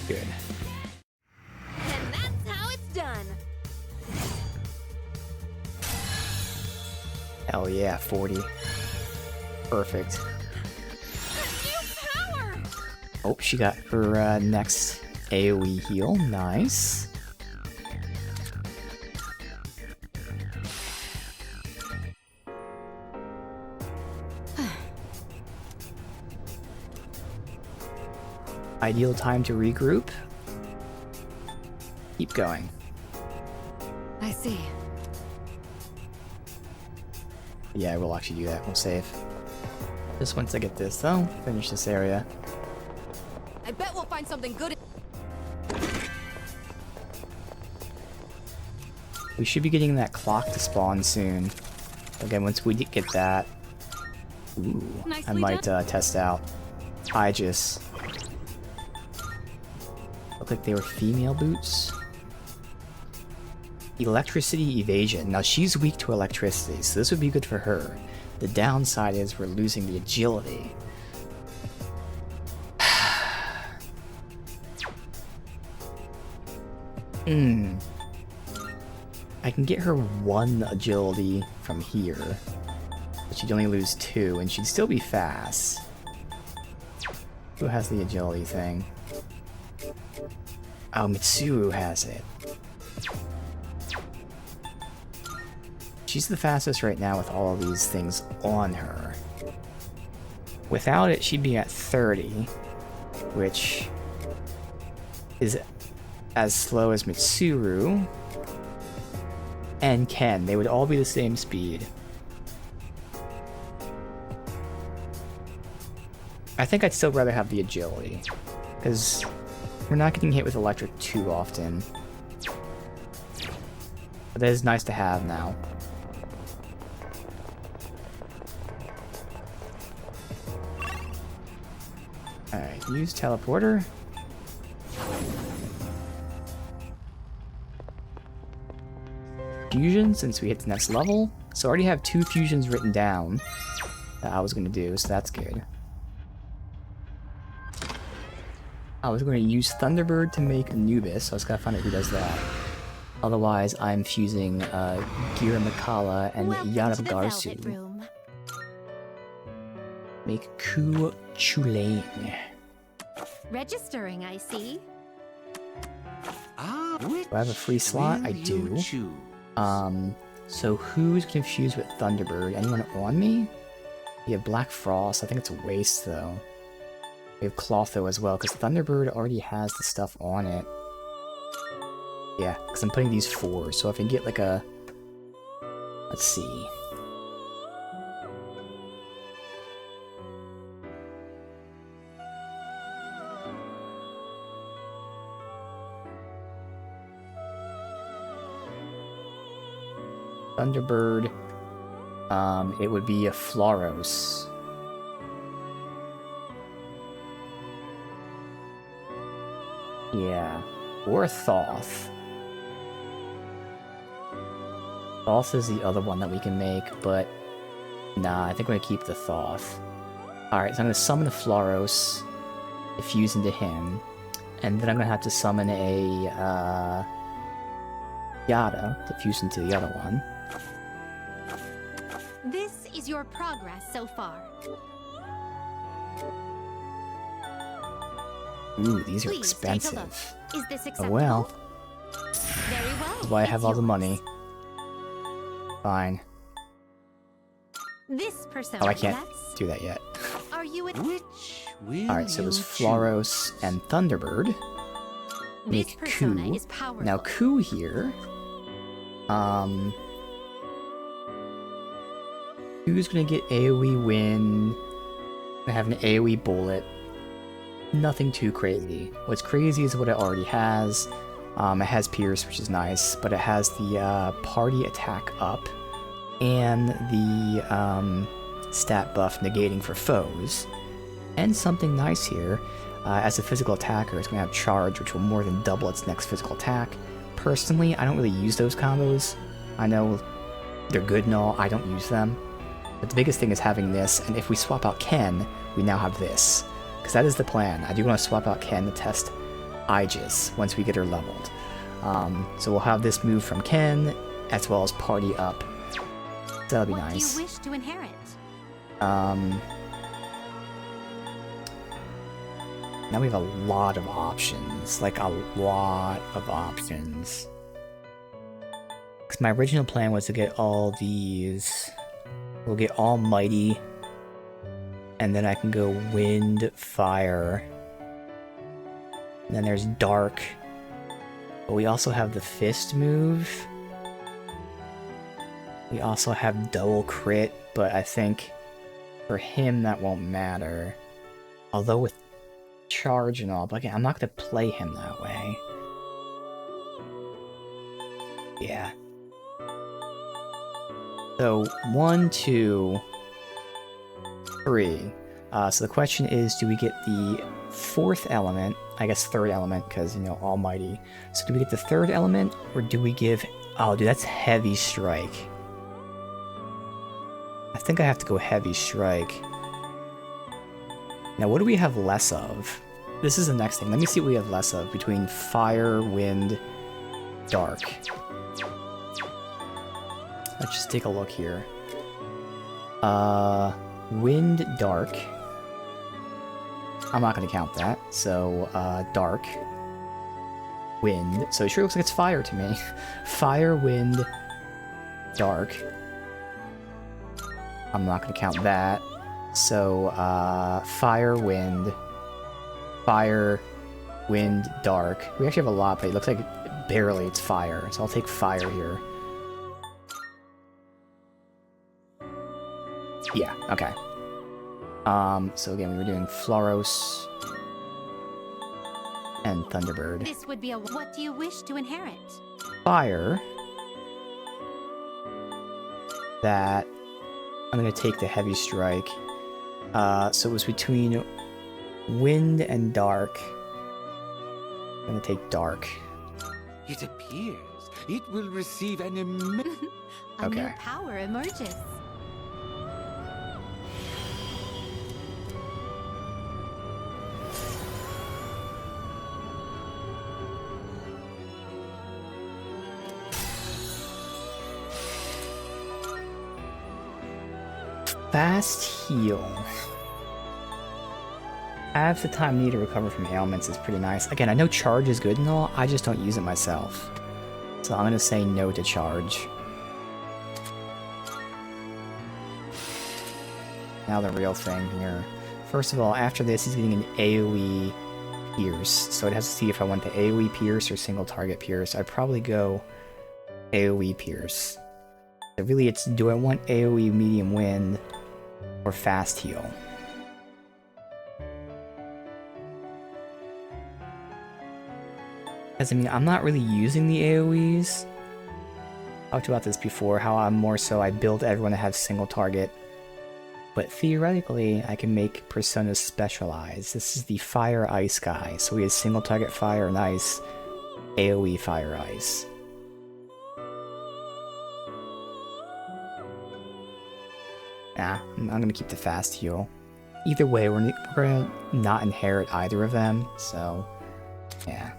Good. And that's how it's done! Hell yeah, 40. Perfect. New power! Oh, she got her next AoE heal. Nice. Ideal time to regroup. Keep going. I see. Yeah, we'll actually do that. We'll save. Just once I get this, though, finish this area. I bet we'll find something good. We should be getting that clock to spawn soon. Again, once we get that, ooh, I Nicely might test out Aegis. Look like they were female boots. Electricity evasion. Now she's weak to electricity, so this would be good for her. The downside is we're losing the agility. I can get her 1 agility from here, but she'd only lose 2, and she'd still be fast. Who has the agility thing? Oh, Mitsuru has it. She's the fastest right now with all of these things on her. Without it, she'd be at 30, which is as slow as Mitsuru and Ken. They would all be the same speed. I think I'd still rather have the agility, because we're not getting hit with electric too often. But that is nice to have now. Alright, use teleporter. Fusion, since we hit the next level. So I already have 2 fusions written down that I was going to do, so that's good. I was going to use Thunderbird to make Anubis, so I just gotta find out who does that. Otherwise, I'm fusing Gira Makala and Welcome Yara to the Velvet Garsu. Room. Make Ku Chulain. Registering, I see. Ah, which Do I have a free slot? will I do. you choose? So who's confused with Thunderbird? Anyone on me? We have Black Frost. I think it's a waste, though. We have Clotho as well, because Thunderbird already has the stuff on it. Yeah, because I'm putting these 4, so if I can get like a... Let's see. Thunderbird, it would be a Floros. Yeah, or a Thoth. Thoth is the other one that we can make, but nah, I think I'm gonna keep the Thoth. Alright, so I'm gonna summon a Floros to fuse into him, and then I'm gonna have to summon a Yada to fuse into the other one. This is your progress so far. Ooh, these are Please take a look. expensive. Is this Oh acceptable? well, Very well. that's why I have it's all the yours. money. Fine. This persona, Oh, I can't yes? do that yet. Are you a... Which will Alright, so it was you Floros choose? and Thunderbird. This Make persona Ku. is powerful. Now Ku here. Ku's gonna get AoE win. Gonna have an AoE bullet. Nothing too crazy. What's crazy is what it already has. It has Pierce, which is nice, but it has the party attack up and the stat buff negating for foes. And something nice here, as a physical attacker, it's going to have charge, which will more than double its next physical attack. Personally, I don't really use those combos. I know they're good and all, I don't use them. But the biggest thing is having this, and if we swap out Ken, we now have this. Because that is the plan. I do want to swap out Ken to test Aegis once we get her leveled. So we'll have this move from Ken, as well as party up. So that'll be What nice. do you wish to inherit? Now we have a lot of options. Like, a lot of options. Because my original plan was to get all these. We'll get Almighty. And then I can go Wind, Fire. And then there's Dark. But we also have the Fist move. We also have double crit, but I think for him that won't matter. Although with charge and all, but again, I'm not going to play him that way. Yeah. So, 1, 2, 3. So the question is, do we get the 4th element? I guess 3rd element, because, you know, Almighty. So do we get the 3rd element, or do we give... Oh, dude, that's Heavy Strike. I think I have to go Heavy Strike. Now, what do we have less of? This is the next thing. Let me see what we have less of between Fire, Wind, Dark. Let's just take a look here. Wind, Dark. I'm not going to count that. So, Dark. Wind. So it sure looks like it's Fire to me. Fire, Wind, Dark. I'm not going to count that. So, Fire, Wind, Dark. We actually have a lot, but it looks like barely it's Fire. So I'll take Fire here. Yeah, okay. So again, we were doing Floros and Thunderbird. This would be a what do you wish to inherit? Fire. That... I'm gonna take the Heavy Strike. So it was between Wind and Dark. I'm gonna take Dark. It appears it will receive an immense... A new Okay. power emerges. Fast Heal. Half the time needed to recover from ailments is pretty nice. Again, I know Charge is good and all, I just don't use it myself. So I'm gonna say no to Charge. Now the real thing here. First of all, after this, he's getting an AoE Pierce. So it has to see if I want the AoE Pierce or single target Pierce. I'd probably go AoE Pierce. So really, it's do I want AoE Medium Wind or Fast Heal? Because, I mean, I'm not really using the AoEs. I talked about this before, how I'm more so I build everyone to have single target. But theoretically, I can make personas specialize. This is the Fire Ice guy, so he has single target Fire and Ice, AoE Fire Ice. Nah, I'm gonna keep the Fast Heal. Either way, we're gonna not inherit either of them, so yeah.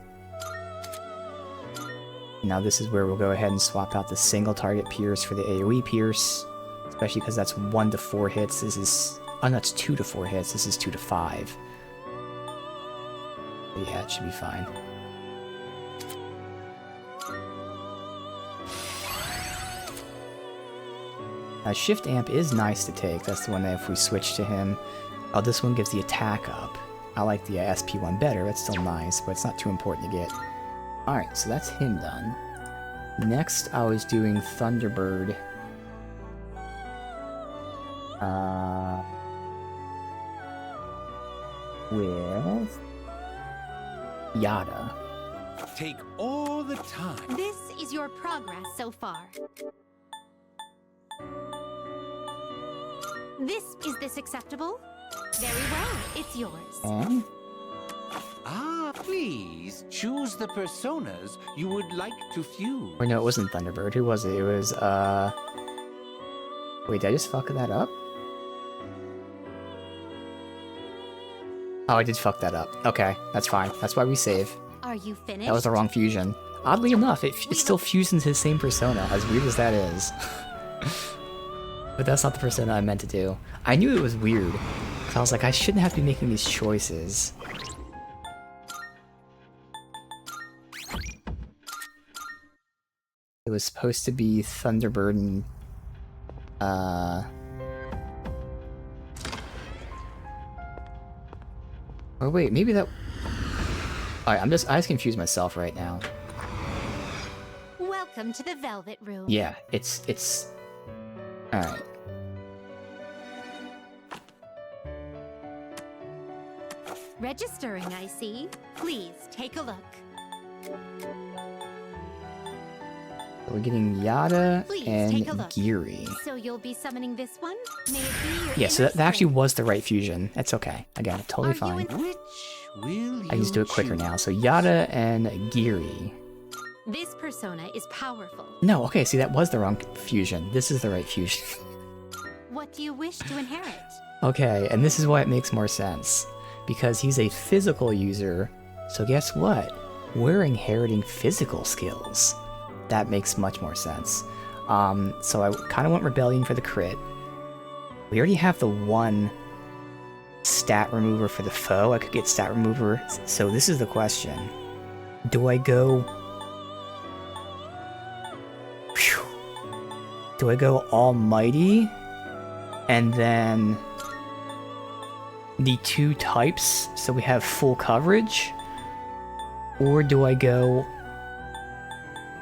Now this is where we'll go ahead and swap out the single target Pierce for the AoE Pierce, especially because that's 1 to 4 hits. This is... oh, no, it's 2 to 4 hits. This is 2 to 5. But yeah, it should be fine. Shift Amp is nice to take. That's the one that if we switch to him... oh, this one gives the attack up. I like the SP one better. It's still nice, but it's not too important to get. Alright, so that's him done. Next, I was doing Thunderbird. With... Yada. Take all the time. This is your progress so far. Is this acceptable? Very well, it's yours. And... Ah, please choose the personas you would like to fuse. or no, it wasn't Thunderbird. Who was it? It was, wait, did I just fuck that up? Oh, I did fuck that up. Okay, that's fine. That's why we save. Are you finished? That was the wrong fusion. Oddly enough, it still fusions his same persona, as weird as that is. But that's not the persona I meant to do. I knew it was weird. 'Cause I was like, I shouldn't have to be making these choices. was supposed to be Thunderbird and oh wait, maybe that. Alright, I just confused myself right now. Welcome to the Velvet Room. Yeah, it's. Alright. Registering, I see. Please take a look. We're getting Yada Please and take a look. Giri. So you'll be summoning this one? May it be your Yeah, so inner that actually strength. was the right fusion. That's okay. I got it. Totally Are you fine. in- Which will I just do it quicker now. So Yada and Giri. This persona is powerful. No, okay, see, that was the wrong fusion. This is the right fusion. What do you wish to inherit? Okay, and this is why it makes more sense. Because he's a physical user, so guess what? We're inheriting physical skills. That makes much more sense. So I kind of want Rebellion for the crit. We already have the one stat remover for the foe. I could get stat remover. So this is the question. Do I go... Phew. Do I go Almighty? And then... the two types, so we have full coverage? Or do I go...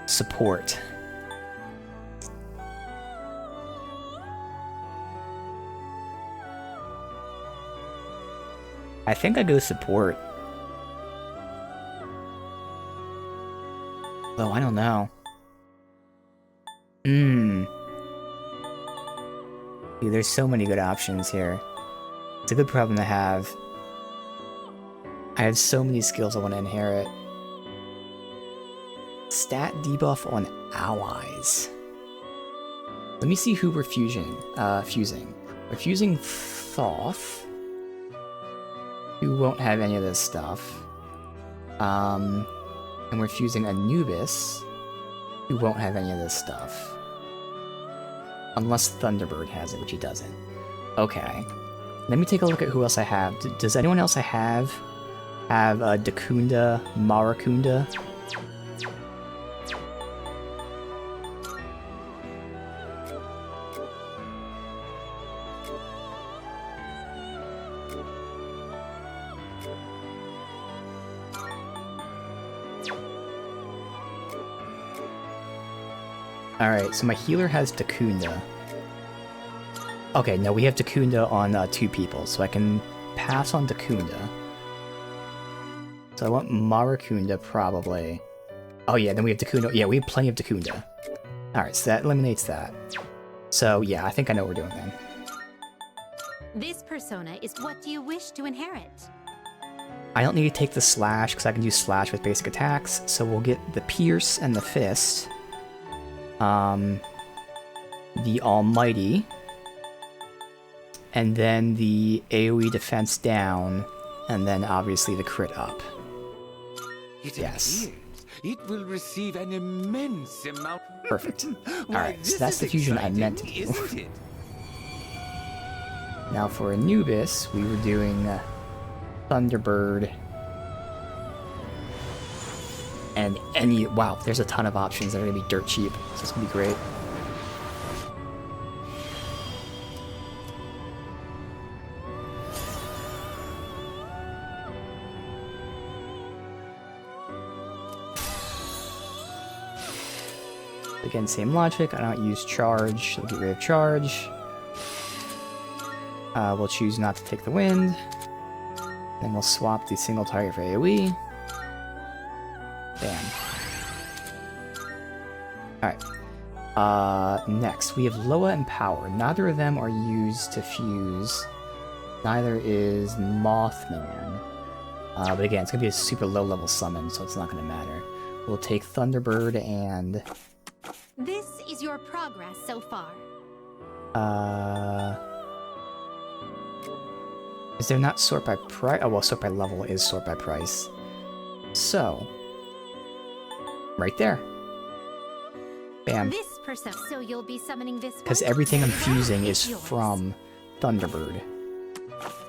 support? I think I go support. Though I don't know. Dude, there's so many good options here. It's a good problem to have. I have so many skills I want to inherit. Stat debuff on allies. Let me see who we're fusing. We're fusing Thoth, who won't have any of this stuff. And we're fusing Anubis, who won't have any of this stuff. Unless Thunderbird has it, which he doesn't. Okay. Let me take a look at who else I have. Does anyone else I have Dakunda, Marakunda? Alright, so my healer has Dakunda. Okay, no, we have Dakunda on 2 people, so I can pass on Dakunda. So I want Marakunda, probably. Oh yeah, then we have Dakunda. Yeah, we have plenty of Dakunda. Alright, so that eliminates that. So yeah, I think I know what we're doing then. This persona is what do you wish to inherit? I don't need to take the Slash, because I can do Slash with basic attacks, so we'll get the Pierce and the Fist. The Almighty. And then the AoE defense down, and then obviously the crit up. It Yes. appears it will receive an immense amount. Perfect. Why, Alright, so this that's is the fusion I meant to exciting, do. isn't it? Now for Anubis, we were doing Thunderbird. And any... Wow, there's a ton of options that are going to be dirt cheap. So it's going to be great. Again, same logic. I don't use charge. So get rid of charge. We'll choose not to take the wind. Then we'll swap the single target for AoE. Bam. Alright. Next, we have Loa and Power. Neither of them are used to fuse. Neither is Mothman. But again, it's going to be a super low level summon, so it's not going to matter. We'll take Thunderbird and... This is your progress so far. Is there not sort by price? Oh, well, sort by level is sort by price. So, right there. Bam. This persona, so you'll be summoning this one? Because everything I'm That fusing is yours. from Thunderbird.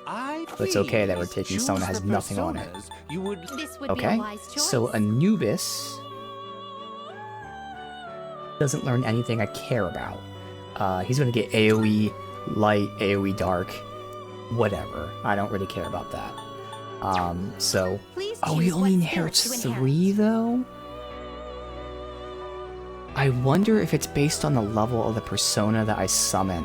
I So it's okay that we're please taking someone that choose has the nothing on it. personas You would This would be Okay, a wise choice. so Anubis. doesn't learn anything I care about. He's gonna get AoE light, AoE dark, whatever. I don't really care about that. So... Please Oh, he choose only what inherits skills to inherit. 3, though? I wonder if it's based on the level of the persona that I summon.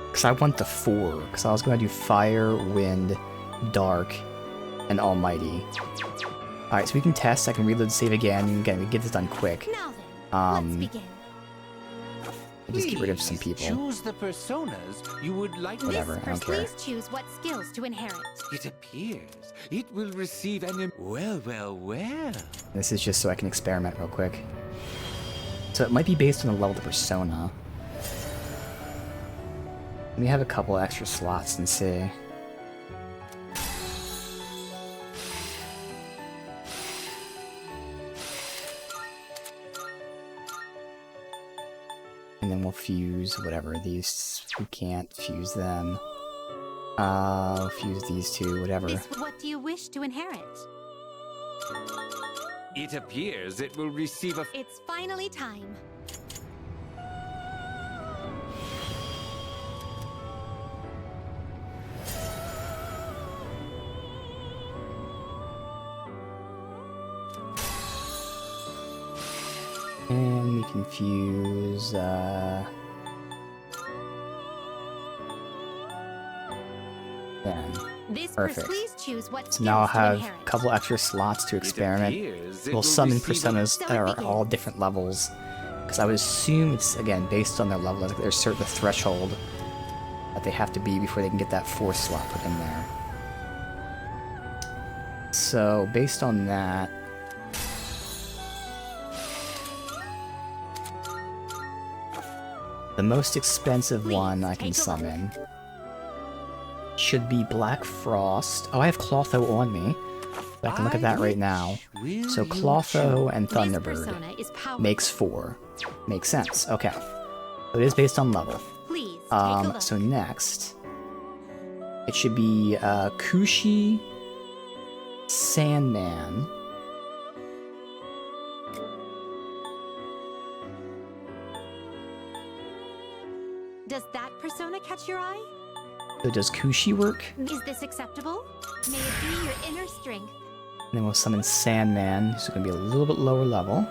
Because I want the 4, because I was going to do Fire, Wind, Dark, and Almighty. Alright, so we can test, I can reload the save again, and again, we get this done quick. Now then, let's begin. Just get rid of some Please people. Choose the personas you would like to... Whatever, I don't care. Please choose what skills to inherit. It appears it will receive an... Well, well, well. This is just so I can experiment real quick. So it might be based on the level of the persona. Let me have a couple extra slots and see. And then we'll fuse whatever. These, we can't fuse them. We'll fuse these two, whatever. What do you wish to inherit? It appears it will receive a... It's finally time. And we can fuse, then. Perfect. Please choose what So now I'll skills to have inherit. a couple extra slots to experiment. appears it We'll will summon receive a- personas So that it are begins. all different levels. Because I would assume it's, again, based on their level. Like there's certain threshold that they have to be before they can get that 4th slot put in there. So, based on that... The most expensive Please, one I can take a look. summon should be Black Frost. Oh, I have Clotho on me. So I can look at that right now. Will So you Clotho and This Thunderbird persona is powerful. makes 4. Makes sense. Okay. So it is based on level. Please take a look. So next, it should be Kushi, Sandman, Does that persona catch your eye? so does Kushi work? Is this acceptable? May it be your inner strength. And then we'll summon Sandman, who's going to be a little bit lower level.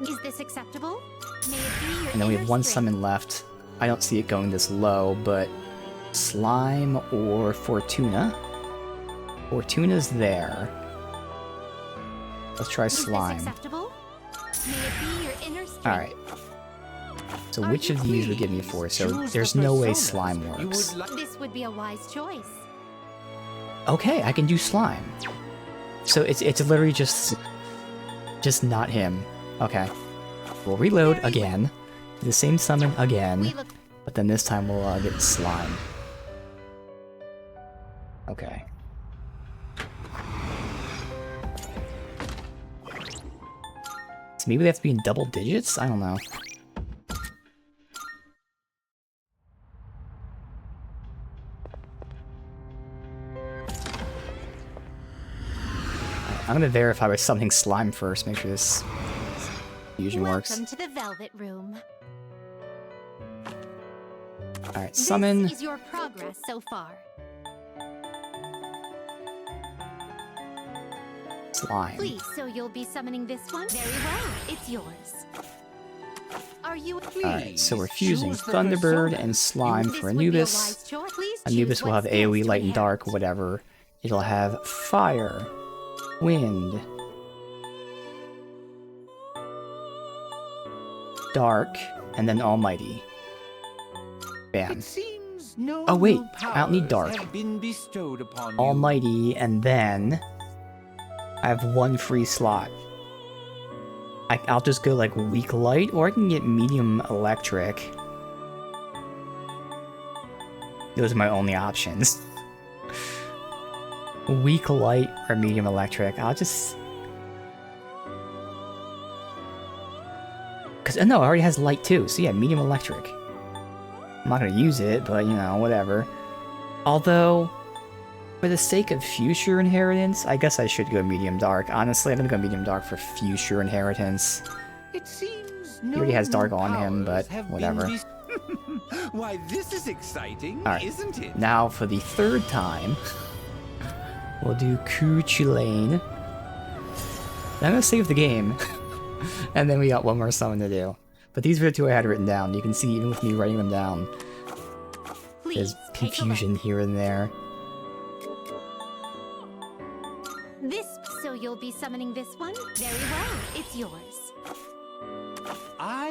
Is this acceptable? May it be your And then we inner have one strength. summon left. I don't see it going this low, but Slime or Fortuna. Fortuna's there. Let's try Is this Slime. acceptable? May it be your inner strength. Alright. So Are which you of these would give me Please 4? So choose there's the no way personas Slime you works. would like- This would be a wise choice. Okay, I can do Slime. So it's literally just not him. Okay. We'll reload Very again. Do the same summon We again, look but then this time we'll get Slime. Okay. So maybe they have to be in double digits? I don't know. I'm gonna verify with something Slime first, make sure this fusion works. welcome to the Velvet Room. Alright, summon. This is your progress so far. Slime. Please, so you'll be summoning this one? Very well, it's yours. Are you Alright, so we're Please fusing choose the Thunderbird persona and Slime This for would be a Anubis. wise choice. Please Anubis choose will what have skills AoE to Light and Dark, inherit. whatever. It'll have Fire, Wind, Dark, and then Almighty. Bam. It seems no Oh, wait, new I don't need powers dark. have been bestowed upon you. Almighty, and then I have 1 free slot. I'll just go like Weak Light, or I can get Medium Electric. Those are my only options. Weak Light or Medium Electric. I'll just... Because, no, it already has Light too, so yeah, Medium Electric. I'm not gonna use it, but, you know, whatever. Although, For the sake of future inheritance, I guess I should go medium dark. Honestly, I'm gonna go medium dark for future inheritance. It seems He already has dark on him, powers but have been whatever. Why, this is exciting, Alright. isn't it? Now for the third time, we'll do Cuchulainn. I'm gonna save the game, and then we got one more summon to do. But these are the two I had written down. You can see even with me writing them down, there's Please take a confusion here and there. look. This, so you'll be summoning this one? Very well, it's yours.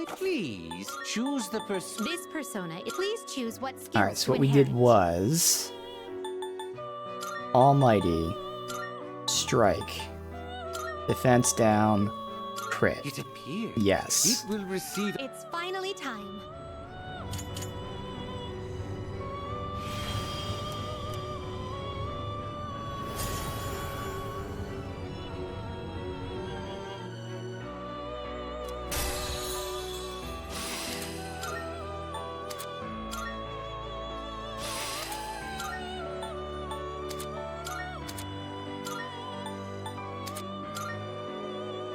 Please choose the person. This persona, please choose what skills Alright, so to what we did inherit. was Almighty, Strike, Defense down, Crit. It appears Yes. it will receive. It's finally time.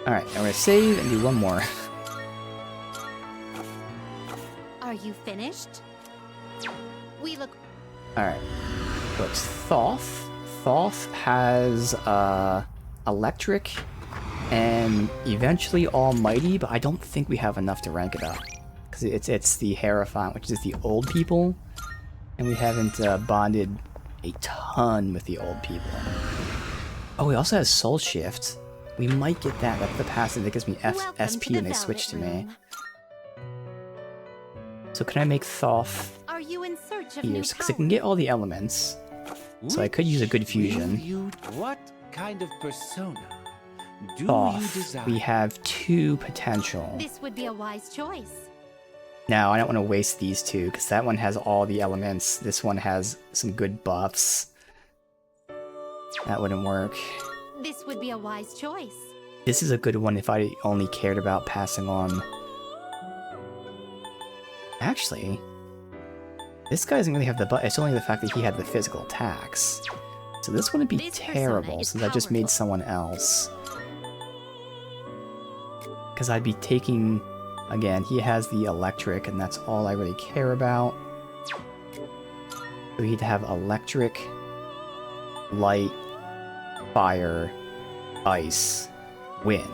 Alright, I'm gonna save and do one more. Are you finished? We look. Alright. So it's Thoth. Thoth has Electric and eventually Almighty, but I don't think we have enough to rank it up. Because it's the Hierophant, which is the old people. And we haven't bonded a ton with the old people. Oh, he also has Soul Shift. We might get that. That's the passive that gives me Welcome SP to the when they Velvet switch to me. Room. So can I make Thoth Are you in search of here? new Because I can get all the elements. So I could use a good Which fusion. will you- what kind of persona do you Thoth. desire? We have 2 potential. This would be a wise choice. Now, I don't want to waste these 2, because that one has all the elements. This one has some good buffs. That wouldn't work. This would be a wise choice. This is a good one if I only cared about passing on. Actually, this guy doesn't really have the buff. It's only the fact that he had the physical attacks. So this wouldn't be This persona terrible, is since I just made powerful. someone else. Because I'd be taking... Again, he has the electric, and that's all I really care about. So he'd have electric, light, fire, ice, wind.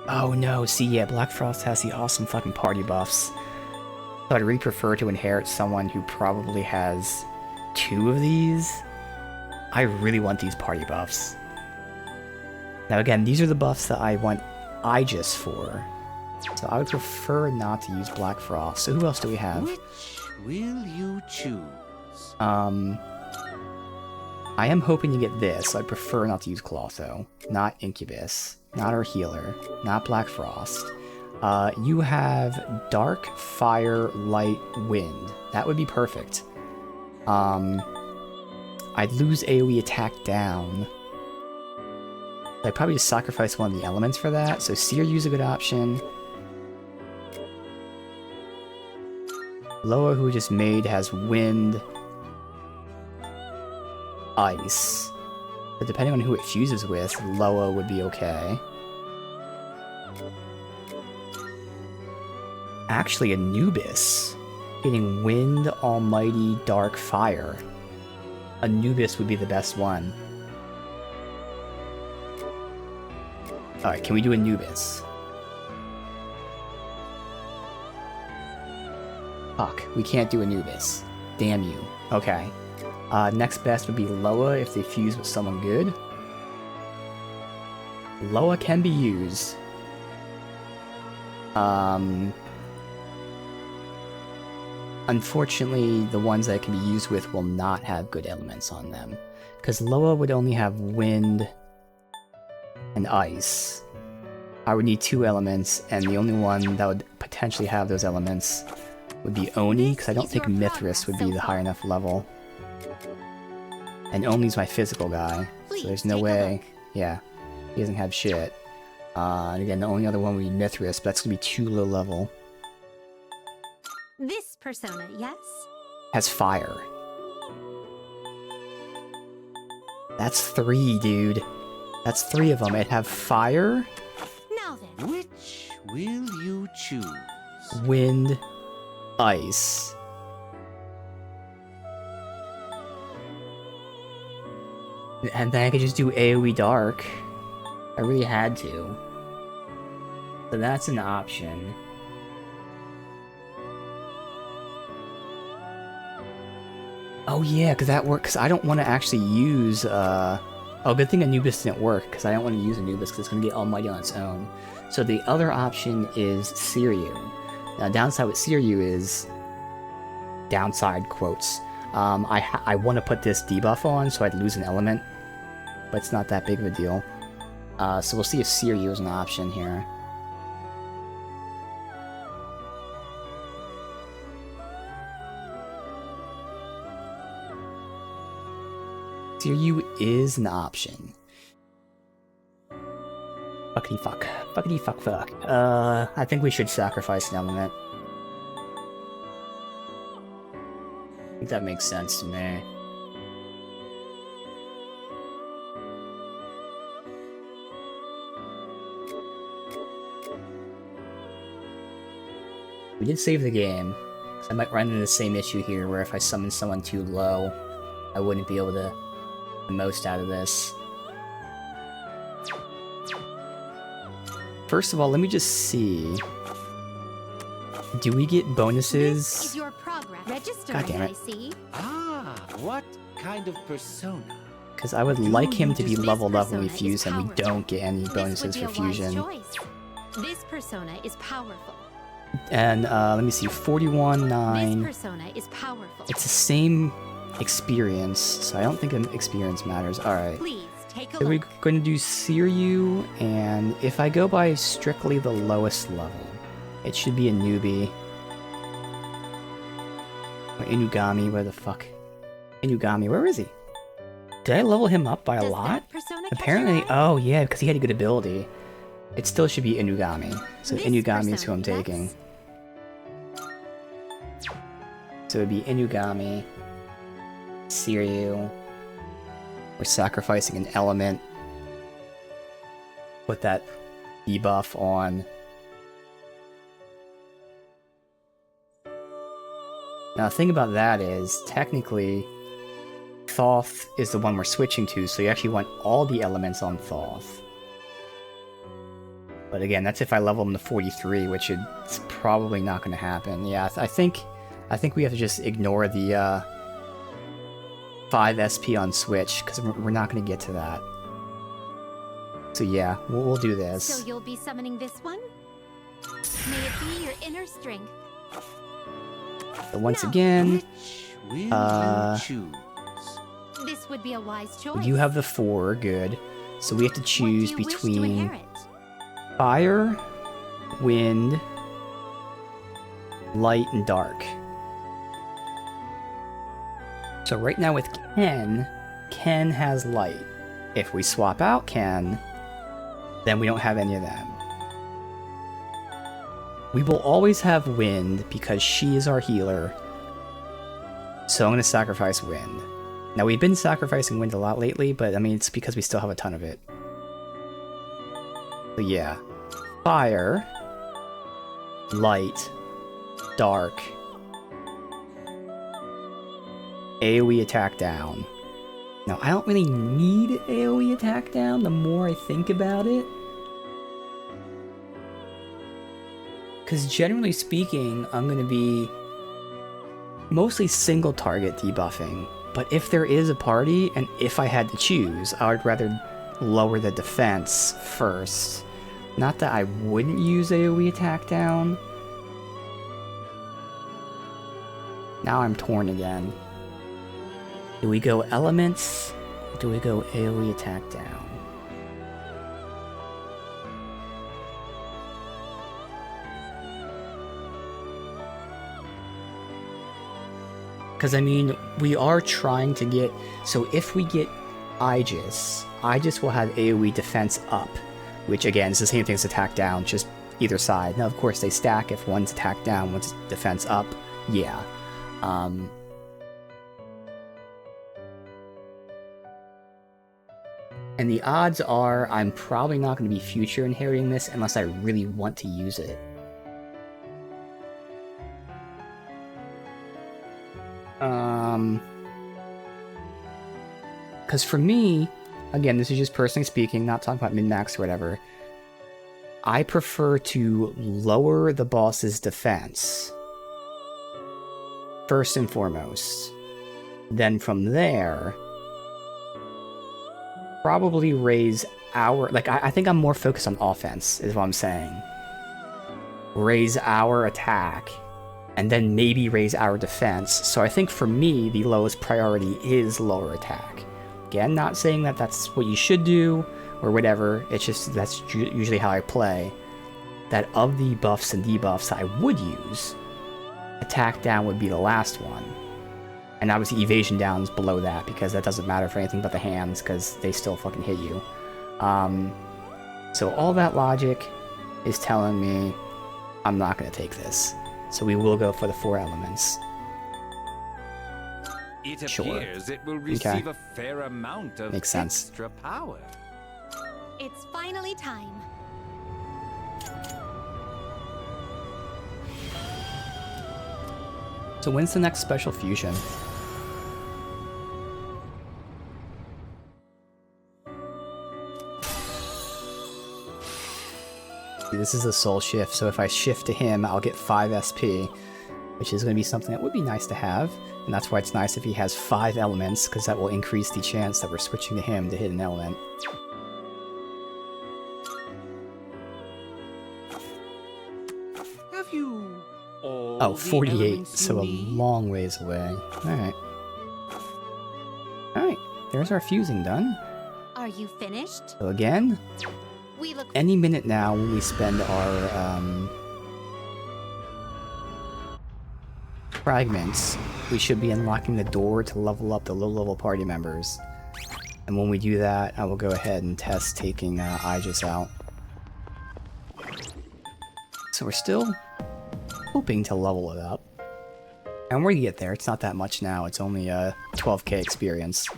Oh no, see, yeah, Black Frost has the awesome fucking party buffs. So I'd really prefer to inherit someone who probably has 2 of these. I really want these party buffs. Now again, these are the buffs that I want Aegis for. So I would prefer not to use Black Frost. So who else do we have? Which will you choose? I am hoping to get this, so I'd prefer not to use Clotho. Not Incubus. Not our healer. Not Black Frost. You have Dark, Fire, Light, Wind. That would be perfect. I'd lose AoE attack down. I'd probably just sacrifice one of the elements for that, so Seeryu's a good option. Loa, who we just made, has Wind, Ice. But depending on who it fuses with, Loa would be okay. Actually, Anubis. Getting Wind, Almighty, Dark, Fire. Anubis would be the best one. Alright, can we do Anubis? Fuck, we can't do Anubis. Damn you. Okay. Next best would be Loa if they fuse with someone good. Loa can be used. Unfortunately, the ones that it can be used with will not have good elements on them. Because Loa would only have wind and ice. I would need 2 elements, and the only one that would potentially have those elements would be Oni, because I don't think Mithras would be the high enough level. And Oni's my physical guy, so there's no way. Yeah, he doesn't have shit. And again, the only other one would be Mithras, but that's gonna be too low level. This persona, yes? Has fire. That's 3, dude. That's 3 of them. It have fire, Now then. Which will you choose? wind, ice. And then I could just do AoE Dark. I really had to. So that's an option. Oh yeah, because that works. Because I don't want to actually use. Oh, good thing Anubis didn't work, because I don't want to use Anubis because it's going to get almighty on its own. So the other option is Siryu. Now, downside with Siryu is downside quotes. I want to put this debuff on, so I'd lose an element, but it's not that big of a deal. So we'll see if Siryu is an option here. Siryu is an option. Fuckity fuck. Fuckity fuck fuck. I think we should sacrifice an element. I think that makes sense to me. We did save the game, because I might run into the same issue here where if I summon someone too low, I wouldn't be able to the most out of this. First of all, let me just see. Do we get This bonuses? is your progress. Register, God damn it. I see. Ah, what kind of persona? Because I would like him to be This leveled up when we persona fuse is him. We powerful. don't get any This bonuses would for be a wise fusion. choice. This persona is powerful. And let me see, 41, This 9. persona is powerful. It's the same experience, so I don't think an experience matters. Alright. Please take a So we're look. going to do Siryu, and if I go by strictly the lowest level, it should be a newbie. Or Inugami, where the fuck? Inugami, where is he? Did I level him up by a Does lot? that persona catch Apparently, your eye? oh yeah, because he had a good ability. It still should be Inugami. So This Inugami is who I'm persona, taking. yes? So it'd be Inugami, Siryu. We're sacrificing an element. Put that debuff on. Now the thing about that is, technically, Thoth is the one we're switching to, so you actually want all the elements on Thoth. But again, that's if I level him to 43, which is probably not going to happen. Yeah, I think we have to just ignore the 5 SP on Switch, because we're not going to get to that. So yeah, we'll do this. So you'll be summoning this one? May it be your inner strength. So once No. again, Which will you choose? This would be a wise choice. you have the 4, good. So we have to What do choose you wish to between inherit? fire, wind, light, and dark. So right now with Ken has light. If we swap out Ken, then we don't have any of them. We will always have wind because she is our healer. So I'm going to sacrifice wind. Now we've been sacrificing wind a lot lately, but I mean it's because we still have a ton of it. So yeah. Fire, light, dark, AoE attack down. Now I don't really need AoE attack down the more I think about it. Because generally speaking, I'm going to be mostly single target debuffing. But if there is a party, and if I had to choose, I would rather lower the defense first. Not that I wouldn't use AoE attack down. Now I'm torn again. Do we go elements? Or do we go AoE attack down? Because, I mean, we are trying to get... So if we get Aegis, Aegis will have AoE defense up. Which, again, is the same thing as attack down, just either side. Now, of course, they stack if one's attack down, one's defense up. Yeah. And the odds are I'm probably not going to be future inheriting this unless I really want to use it. Because for me, again, this is just personally speaking, not talking about min-max or whatever, I prefer to lower the boss's defense first and foremost. Then from there, probably raise our... Like, I think I'm more focused on offense, is what I'm saying. Raise our attack, and then maybe raise our defense. So I think for me, the lowest priority is lower attack. Again, not saying that that's what you should do, or whatever, it's just that's usually how I play. That of the buffs and debuffs I would use, attack down would be the last one. And obviously evasion down is below that, because that doesn't matter for anything but the hands, because they still fucking hit you. So all that logic is telling me I'm not going to take this. So we will go for the 4 elements. It Sure. appears it will receive a fair amount of Makes sense. extra power. It's finally time. So when's the next special fusion? This is a soul shift, so if I shift to him, I'll get 5 SP, which is going to be something that would be nice to have, and that's why it's nice if he has 5 elements, because that will increase the chance that we're switching to him to hit an element. Have you all Oh, the 48, elements so you a need? long ways away. Alright. Alright, there's our fusing done. Are you finished? So again, We look any minute now when we spend our fragments, we should be unlocking the door to level up the low-level party members. And when we do that, I will go ahead and test taking Aegis out. So we're still hoping to level it up. And we're gonna get there. It's not that much now. It's only 12k experience.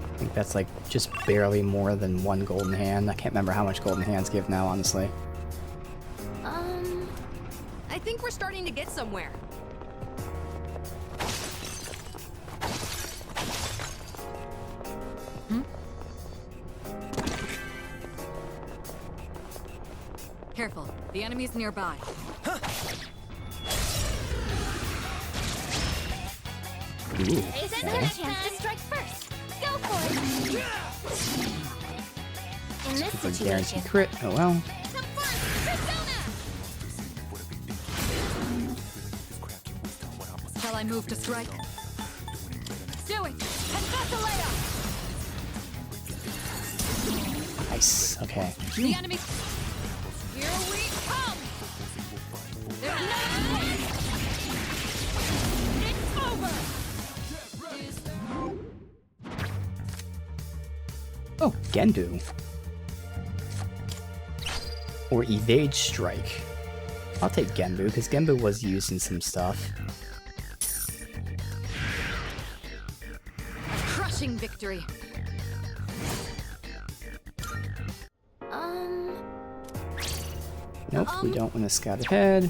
I think that's like just barely more than 1 golden hand. I can't remember how much golden hands give now, honestly. I think we're starting to get somewhere. Careful, the enemy's nearby. Ooh, Isn't okay. there a chance to strike first? Go for it! In this For situation, guaranteed crit. Oh well. have fun! Persona! Shall I move to strike? Do it! And Vassilea! Nice. Okay. The enemy... Here we come! There's no... It's over! Oh, Genbu. Or Evade Strike. I'll take Genbu, because Genbu was used in some stuff. A crushing victory. Nope, we don't want to scout ahead.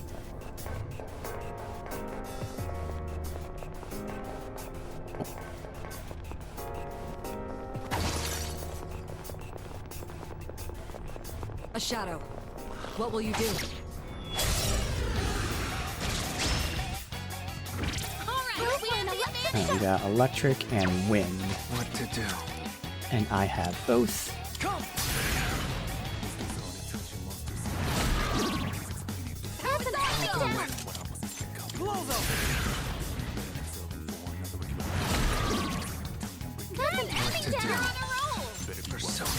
A shadow. What will you do? Alright, we have the Alright, we got Electric and Wind. What to do? And I have both. Come! That's an enemy down! Blow them! That's an enemy down! On a roll! Persona.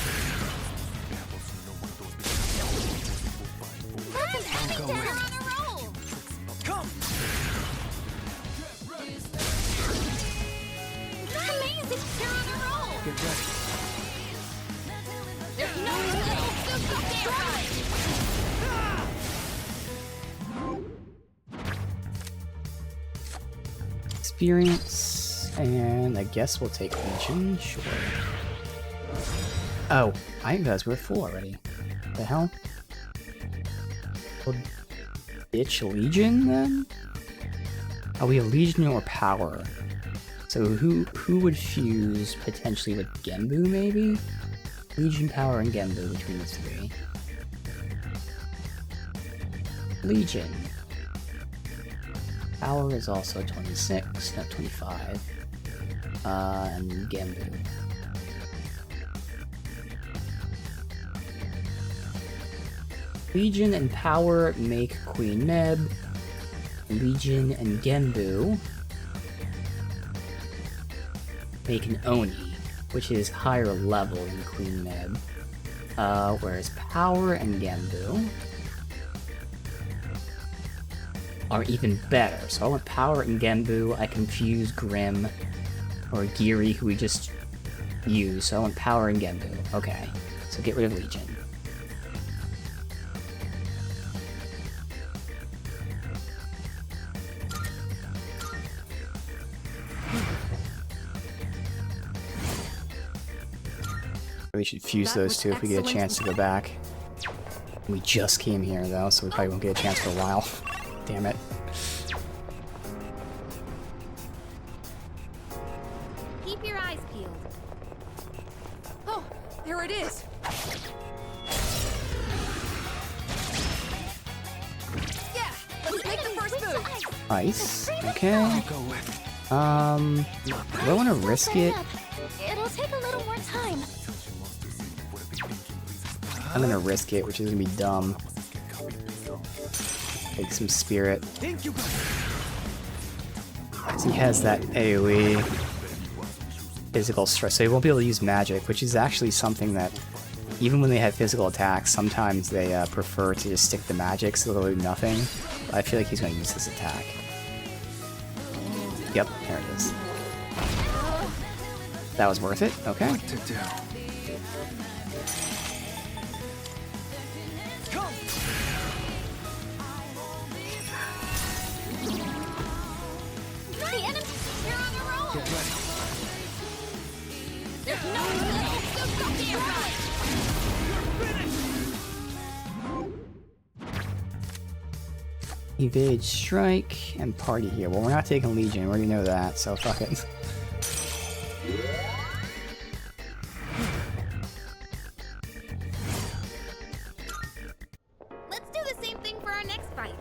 That's an enemy down! On a roll! Come! That's amazing! You're on a roll! Get ready. Experience, and I guess we'll take Legion, sure. Oh, I didn't realize we were full already. The hell? We'll ditch Legion then? Oh, we have Legion or Power. So who would fuse potentially with Genbu maybe? Legion, Power, and Genbu between the three. Legion. Power is also 26, not 25. And Genbu. Legion and Power make Queen Meb. Legion and Genbu make an Oni, which is higher level than Queen Meb. Whereas Power and Genbu are even better. So I want Power and Genbu. I can fuse Grim or Giri, who we just used. So I want Power and Genbu. Okay, so get rid of Legion. We should fuse those two if we get a chance to go back. We just came here though, so we probably won't get a chance for a while. Damn it. Keep your eyes peeled. Oh, there it is. Yeah, let's make the first move. Ice. Okay. Go with. Do I want to risk it? It'll take a little more time. I'm gonna risk it, which is gonna be dumb. Take some spirit. So he has that AoE physical stress, so he won't be able to use magic, which is actually something that, even when they have physical attacks, sometimes they prefer to just stick to magic, so they'll do nothing. But I feel like he's gonna use this attack. Yep, there it is. That was worth it. Okay. What to do? The enemy, you're on a roll. Get ready. There's no so goddamn right. Evade, strike, and party here. Well, we're not taking Legion. We already know that, so fuck it. Let's do the same thing for our next fight.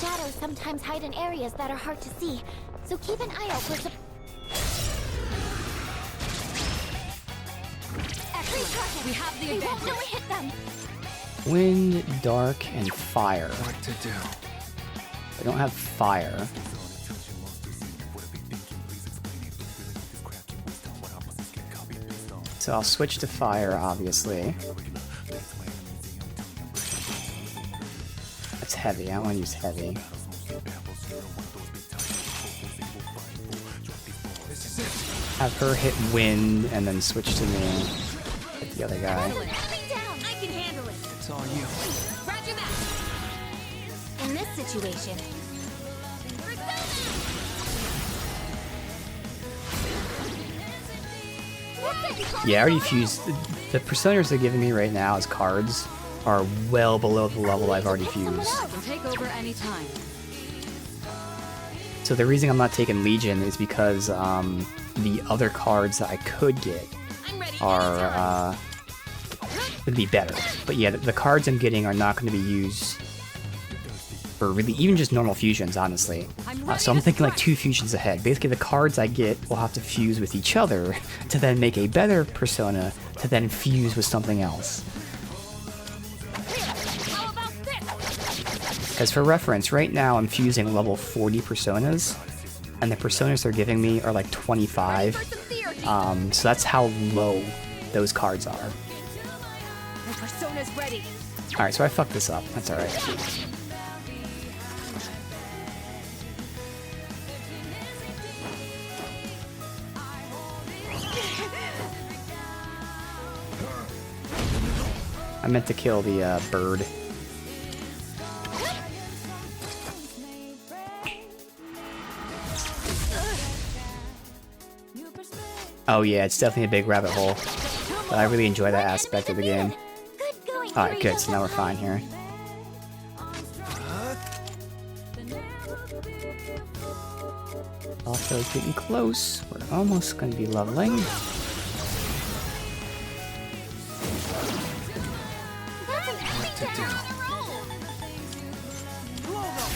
Shadows sometimes hide in areas that are hard to see, so keep an eye out for some. Excellent. We have the They won't know advantage. it hit them. Wind, dark, and fire. What to do? I don't have fire. So I'll switch to fire, obviously. That's heavy. I don't want to use heavy. Have her hit wind and then switch to me. Hit the other guy. Enemy down. I can handle it. It's all you. Roger that. In this situation. Yeah, I already fused. The personas they're giving me right now as cards are well below the level I've already fused. Can take over any time. So the reason I'm not taking Legion is because the other cards that I could get I'm ready. are would be better. But yeah, the cards I'm getting are not going to be used for really even just normal fusions, honestly. So I'm thinking like 2 fusions ahead. Basically, the cards I get will have to fuse with each other to then make a better persona to then fuse with something else. How about this? Because for reference, right now I'm fusing level 40 personas, and the personas they're giving me are like 25. For some theurgy. So that's how low those cards are. My persona's ready. Alright, so I fucked this up. That's alright. I meant to kill the bird. Oh yeah, it's definitely a big rabbit hole. But I really enjoy that aspect of the game. Good going. Alright, good, so now we're fine here. Also getting close. We're almost gonna be leveling. That's an empty to do? down in a row. Blow them!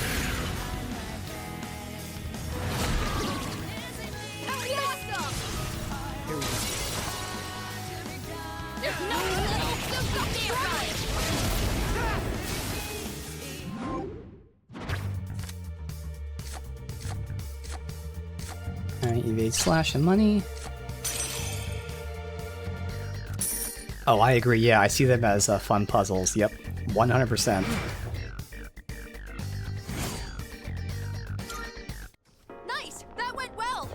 Here we go. There's no little so right. Alright, evade slash and money. Oh, I agree. Yeah, I see them as fun puzzles. Yep, 100%. Nice! That went well!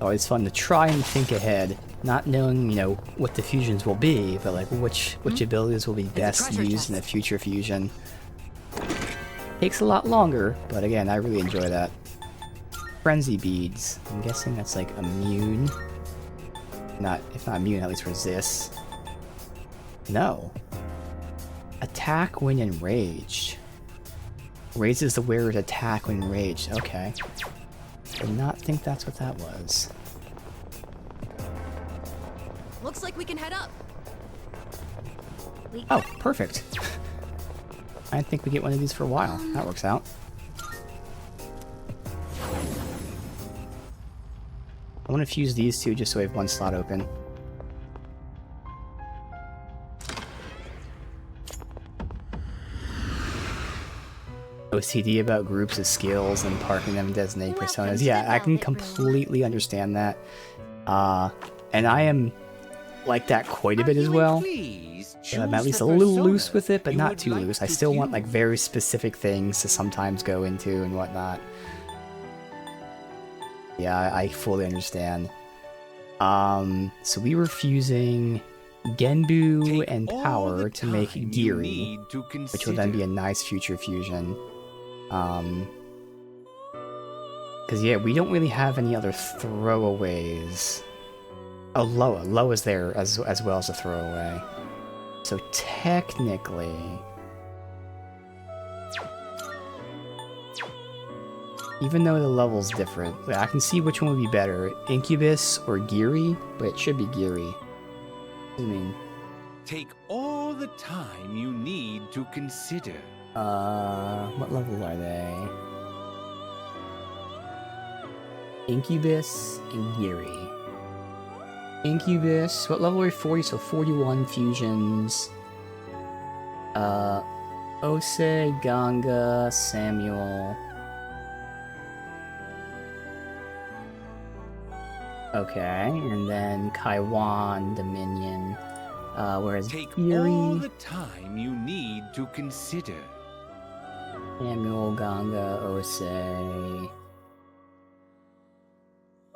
Always fun to try and think ahead, not knowing, you know, what the fusions will be, but like which abilities will be best treasure used in a chest. future fusion. Takes a lot longer, but again, I really enjoy that. Frenzy beads. I'm guessing that's like immune. Not, if not immune, at least resists. No. Attack when enraged. Raises the wearer's attack when enraged. Okay. Did not think that's what that was. Looks like we can head up. Oh, perfect. I think we get one of these for a while. That works out. I want to fuse these two just so we have one slot open. OCD about groups of skills and parking them in designated personas. Yeah, I can completely understand that. And I am like that quite a bit as well. I'm at least a little loose with it, but not too loose. I still want like very specific things to sometimes go into and whatnot. Yeah, I fully understand. So we were fusing Genbu and Power to make Giri, which will then be a nice future fusion. Because yeah, we don't really have any other throwaways. Oh, Loa. Loa's there as well as a throwaway. So technically... even though the level's different, I can see which one would be better, Incubus or Giri, but it should be Giri. I mean... Take all the time you need to consider. what level are they? Incubus and Giri. Incubus, what level are we? 40, so 41 fusions. Ose, Ganga, Samuel. Okay, and then Kaiwan, Dominion. Whereas Take Giri, all the time you need to consider. Samuel, Ganga, Ose.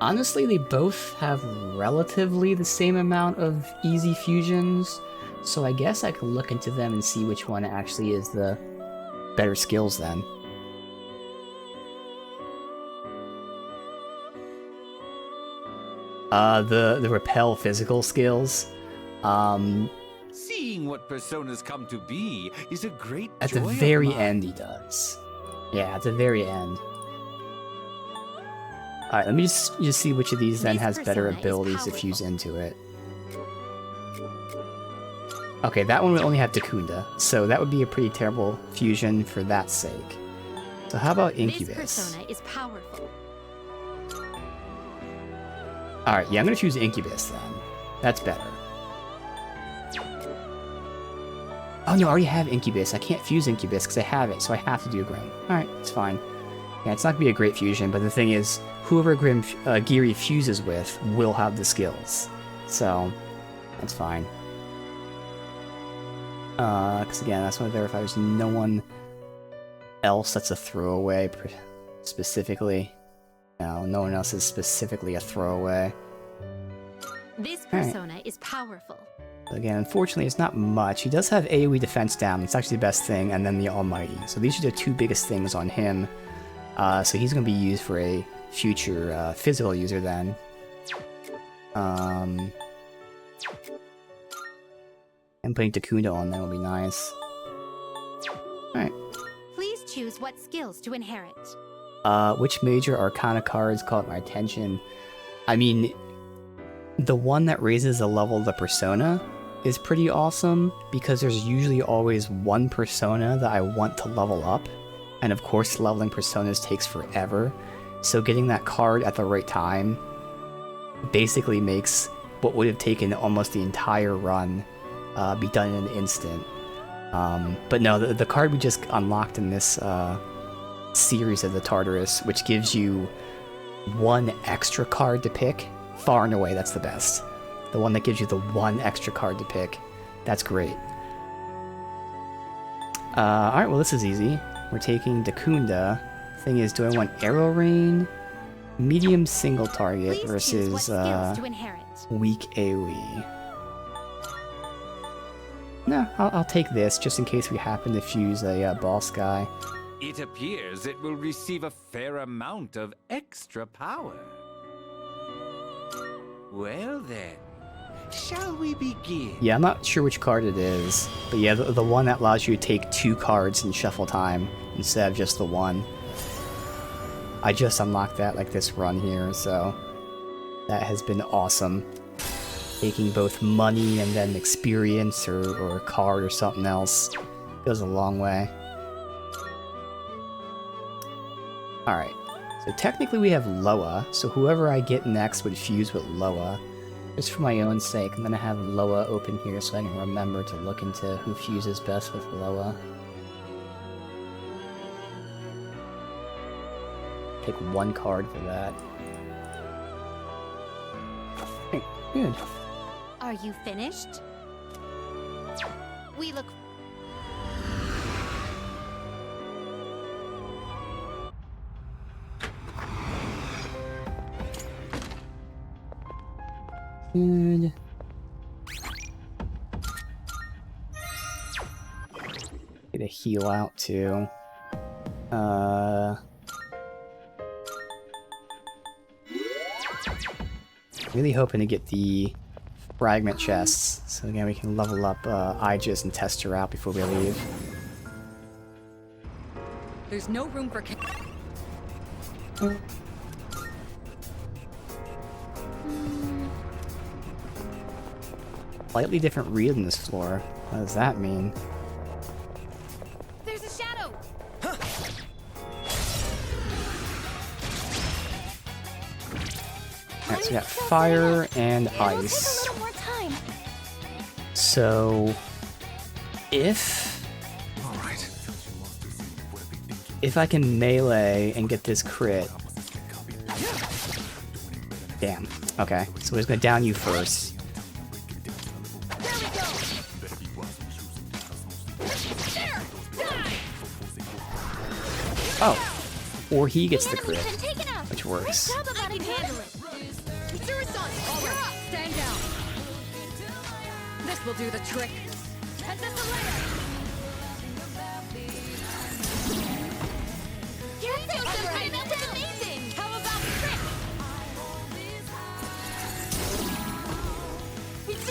Honestly, they both have relatively the same amount of easy fusions, so I guess I could look into them and see which one actually is the better skills then. The repel physical skills. Seeing what personas come to be is a great At the joy of very mine. end he does. Yeah, at the very end. Alright, let me just see which of these then This has better persona is abilities to fuse powerful. into it. Okay, that one would only have Takunda, so that would be a pretty terrible fusion for that sake. So how about Incubus? This persona is powerful. Alright, yeah, I'm gonna choose Incubus then. That's better. Oh no, I already have Incubus. I can't fuse Incubus because I have it, so I have to do Grim. Alright, it's fine. Yeah, it's not gonna be a great fusion, but the thing is, whoever Giri fuses with will have the skills. So, that's fine. Because again, that's want to verify there's no one else that's a throwaway specifically. No, no one else is specifically a throwaway. This Alright. persona is powerful. Again, unfortunately, it's not much. He does have AoE defense down. It's actually the best thing, and then the Almighty. So these are the two biggest things on him. So he's going to be used for a future physical user then. And putting Takunda on there will be nice. Alright. Please choose what skills to inherit. Which major Arcana cards caught my attention? I mean, the one that raises the level of the persona is pretty awesome, because there's usually always one persona that I want to level up, and of course leveling personas takes forever, so getting that card at the right time basically makes what would have taken almost the entire run be done in an instant. But no, the card we just unlocked in this series of the Tartarus, which gives you one extra card to pick, far and away that's the best. The one that gives you the one extra card to pick, that's great. Alright, well this is easy. We're taking Takunda. Thing is, do I want Arrow Rain, medium single target Please choose what versus skills to inherit. weak AoE? No, I'll take this just in case we happen to fuse a boss guy. It appears it will receive a fair amount of extra power. Well then, shall we begin? Yeah, I'm not sure which card it is, but yeah, the one that allows you to take 2 cards in shuffle time instead of just the one. I just unlocked that like this run here, so that has been awesome. Taking both money and then experience or a card or something else goes a long way. Alright, so technically we have Loa, so whoever I get next would fuse with Loa. Just for my own sake, I'm gonna have Loa open here so I can remember to look into who fuses best with Loa. Take 1 card for that. Hey, good. Are you finished? We look. Good. Get a heal out too. Really hoping to get the fragment chests, so again we can level up Aegis and test her out before we leave. There's no room for. Slightly different read on this floor. What does that mean? There's a shadow. Alright, so we got fire and It'll take a ice. little more time. So if I can melee and get this crit. Damn. Okay, so we're just gonna down you first. Oh, or he gets the crit, Enemy's been taken out. which works. Grab about I can handle it. All right, stand down. This will do the trick. Your things are amazing. How about trick?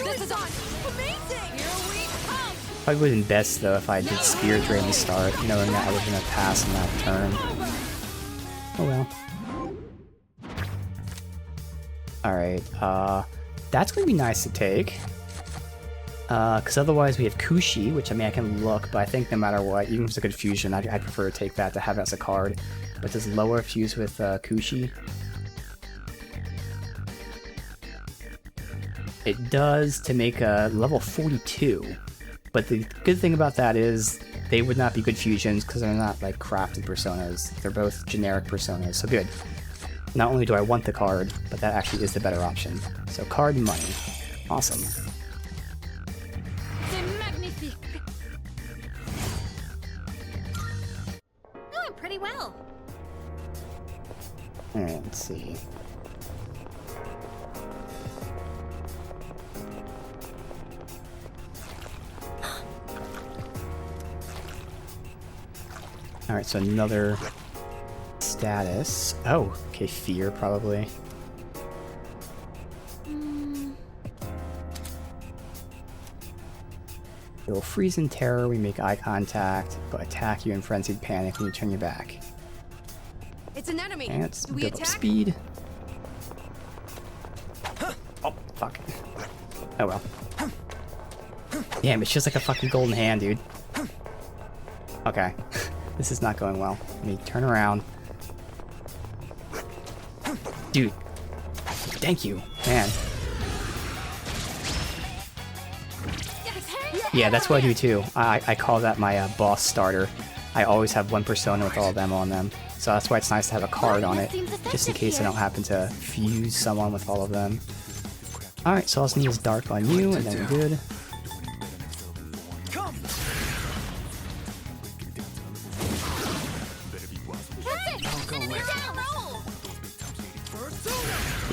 This is on. Amazing. Here we come. Probably would have been best though if I did Spear Drain to start, knowing that I was gonna pass on that turn. Oh well. Alright, that's gonna be nice to take. Because otherwise we have Kushi, which I mean I can look, but I think no matter what, even if it's a good fusion, I'd prefer to take that to have it as a card. But does Loa fuse with Kushi? It does to make a level 42. But the good thing about that is they would not be good fusions because they're not like crafted personas. They're both generic personas, so good. Not only do I want the card, but that actually is the better option. So card and money. Awesome. C'est magnifique. Doing pretty well. Alright, let's see. Alright, so another status. Oh, okay, fear probably. It will freeze in terror when you make eye contact, but attack you in frenzied panic when you turn your back. It's an enemy. And it's Do we build up attack? speed. Oh, fuck. Oh well. Damn, it's just like a fucking golden hand, dude. Okay. This is not going well. Let me turn around. Dude. Thank you, man. Yeah, that's what I do too. I call that my boss starter. I always have one persona with all of them on them. So that's why it's nice to have a card on it, just in case I don't happen to fuse someone with all of them. Alright, so all I need is dark on you, and then we're good.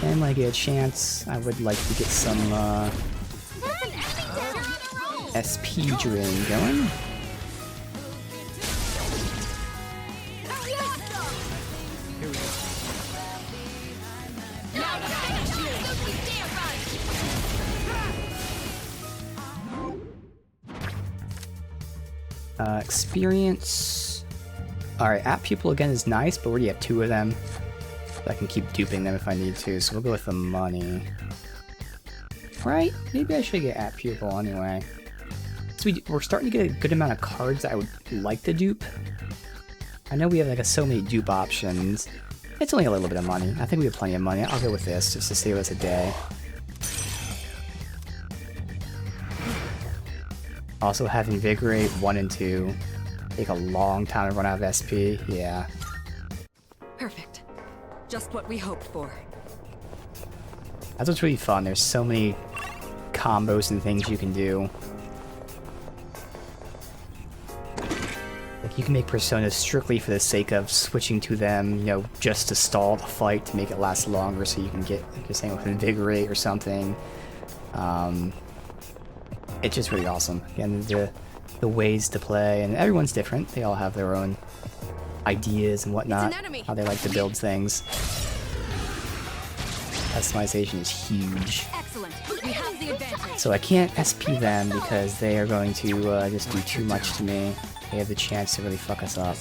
And when I get a chance, I would like to get some SP drain going. Experience. Alright, app pupil again is nice, but we already have 2 of them. I can keep duping them if I need to, so we'll go with the money. Right? Maybe I should get app pupil anyway. So we're starting to get a good amount of cards that I would like to dupe. I know we have like so many dupe options. It's only a little bit of money. I think we have plenty of money. I'll go with this just to save us a day. Also have Invigorate 1 and 2. Take a long time to run out of SP. Yeah. Perfect. Just what we hoped for. That's what's really fun. There's so many combos and things you can do. Like you can make personas strictly for the sake of switching to them, you know, just to stall the fight to make it last longer so you can get, like you're saying, with Invigorate or something. It's just really awesome. Again, the ways to play, and everyone's different. They all have their own ideas and whatnot, how they like to build things. Customization is huge. Excellent. We have the advantage. So I can't SP them because they are going to just do too much to me. They have the chance to really fuck us up.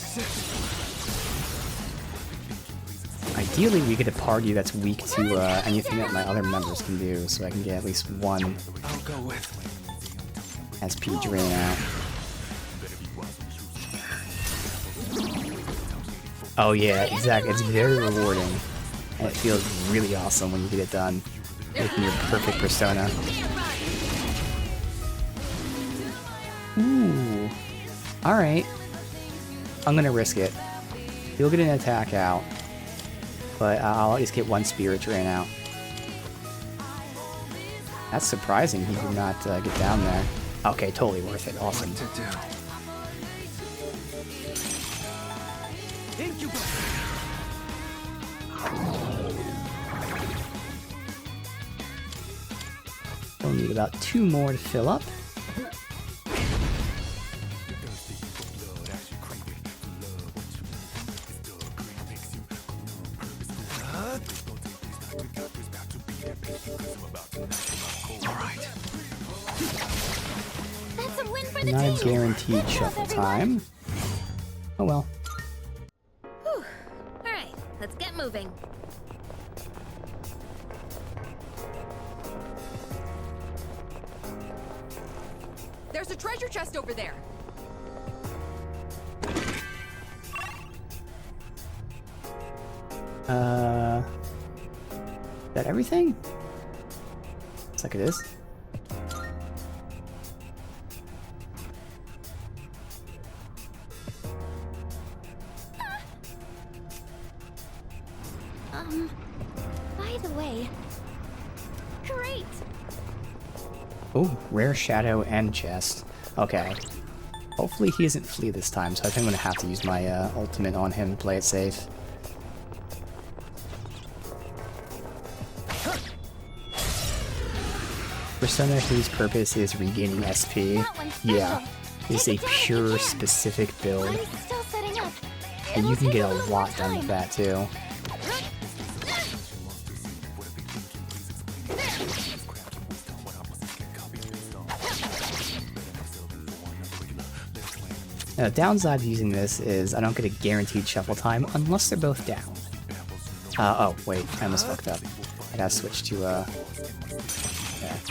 Ideally, we get a party that's weak to anything that my other members can do, so I can get at least one SP drain out. Oh yeah, exactly. It's very rewarding, and it feels really awesome when you get it done, making your perfect persona. Ooh. Alright. I'm gonna risk it. You'll get an attack out, but I'll at least get 1 spirit drain out. That's surprising he did not get down there. Okay, totally worth it. Awesome. We'll need about 2 more to fill up. That's a win for the Not a team. guaranteed Good shuffle job, everyone. time. Oh well. Whew. All right, let's get moving. There's a treasure chest over there. Is that everything? Looks like it is. By the way, great. Oh, rare shadow and chest. Okay. Hopefully he doesn't flee this time, so I think I'm gonna have to use my ultimate on him to play it safe. Persona whose purpose is regaining SP. That one's special. Yeah. It's a Take it down if you pure can. specific build. I'm still setting up. And you It'll can take get a a little more lot done with time. that too. Now, the downside of using this is I don't get a guaranteed shuffle time unless they're both down. Oh, wait, I almost fucked up. I gotta switch to, yeah.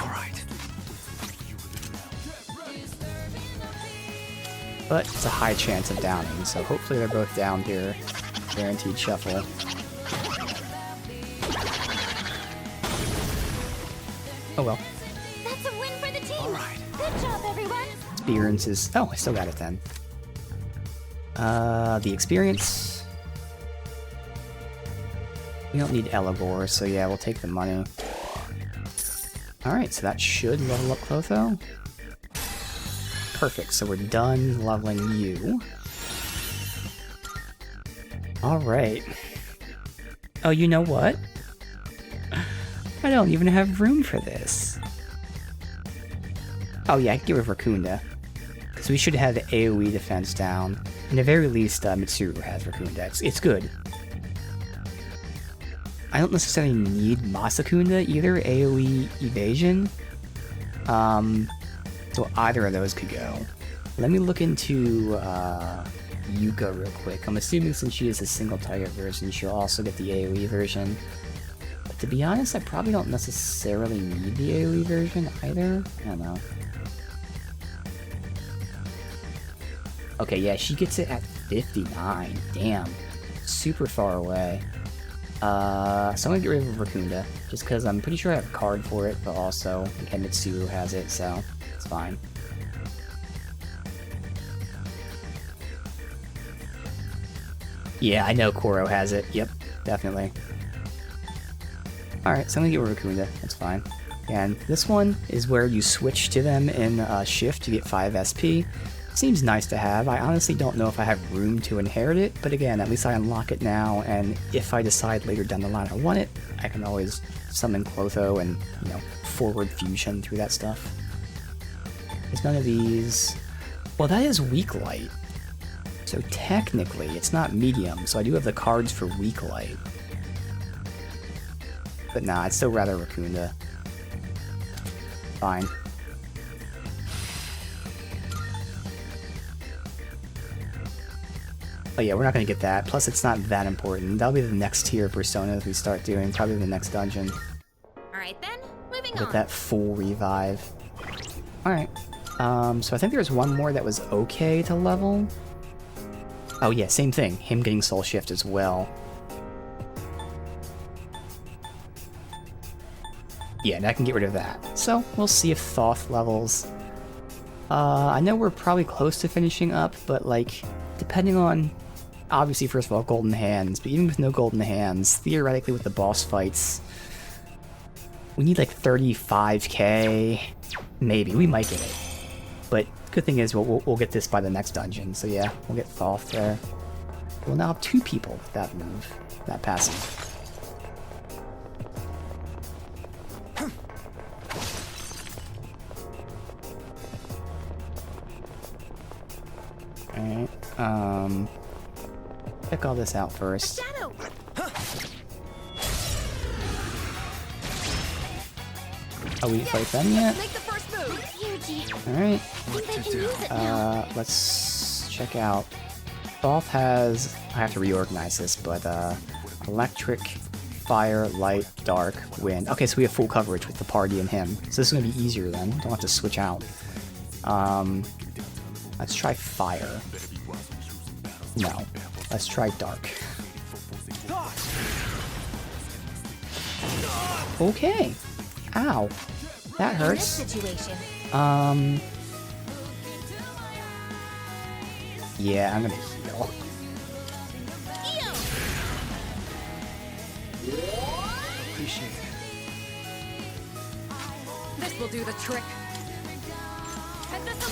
Alright. But it's a high chance of downing, so hopefully they're both down here. Guaranteed shuffle. Oh well. That's a win for the team. All right. Good job, everyone. Experience is... Oh, I still got it then. The experience... We don't need Elibor, so yeah, we'll take the money. Alright, so that should level up Clotho. Perfect, so we're done leveling you. Alright. Oh, you know what? I don't even have room for this. Oh yeah, I can get rid of Raccoonda. Because we should have the AoE defense down. In the very least, Mitsuru has Raccoonda. It's good. I don't necessarily need Masakunda either, AoE evasion. So either of those could go. Let me look into Yuka real quick. I'm assuming since she is a single target version, she'll also get the AoE version. But to be honest, I probably don't necessarily need the AoE version either. I don't know. Okay, yeah, she gets it at 59. Damn. Super far away. So I'm gonna get rid of Raccoonda, just because I'm pretty sure I have a card for it, but also, again, Mitsuru has it, so it's fine. Yeah, I know Koro has it. Yep, definitely. Alright, so I'm gonna get rid of Raccoonda, that's fine. And this one is where you switch to them in Shift to get 5 SP. Seems nice to have. I honestly don't know if I have room to inherit it, but again, at least I unlock it now, and if I decide later down the line I want it, I can always summon Clotho and, you know, forward fusion through that stuff. There's none of these... Well, that is Weak Light. So technically, it's not medium, so I do have the cards for Weak Light. But nah, I'd still rather Raccoonda. Fine. Oh yeah, we're not gonna get that. Plus, it's not that important. That'll be the next tier of personas we start doing. Probably the next dungeon. Alright then, moving Get on. that full revive. Alright. So I think there's one more that was okay to level. Oh yeah, same thing. Him getting Soul Shift as well. Yeah, and I can get rid of that. So, we'll see if Thoth levels. I know we're probably close to finishing up, but like, depending on... Obviously, first of all, Golden Hands, but even with no Golden Hands, theoretically with the boss fights, we need like 35k. Maybe, we might get it. But good thing is we'll get this by the next dungeon, so yeah, we'll get Thoth there. We'll now have 2 people with that move, that passive. Alright, check all this out first. Shadow! Oh, we fight them yet? Make the first move. Yuji, Alright, I think they can use it now. let's check out. Thoth has... I have to reorganize this, but electric, fire, light, dark, wind. Okay, so we have full coverage with the party and him. So this is going to be easier then. Don't have to switch out. Let's try fire. No. Let's try dark. Okay. Ow. That In this hurts. situation, Yeah, I'm gonna heal. Appreciate it. This will do the trick. And this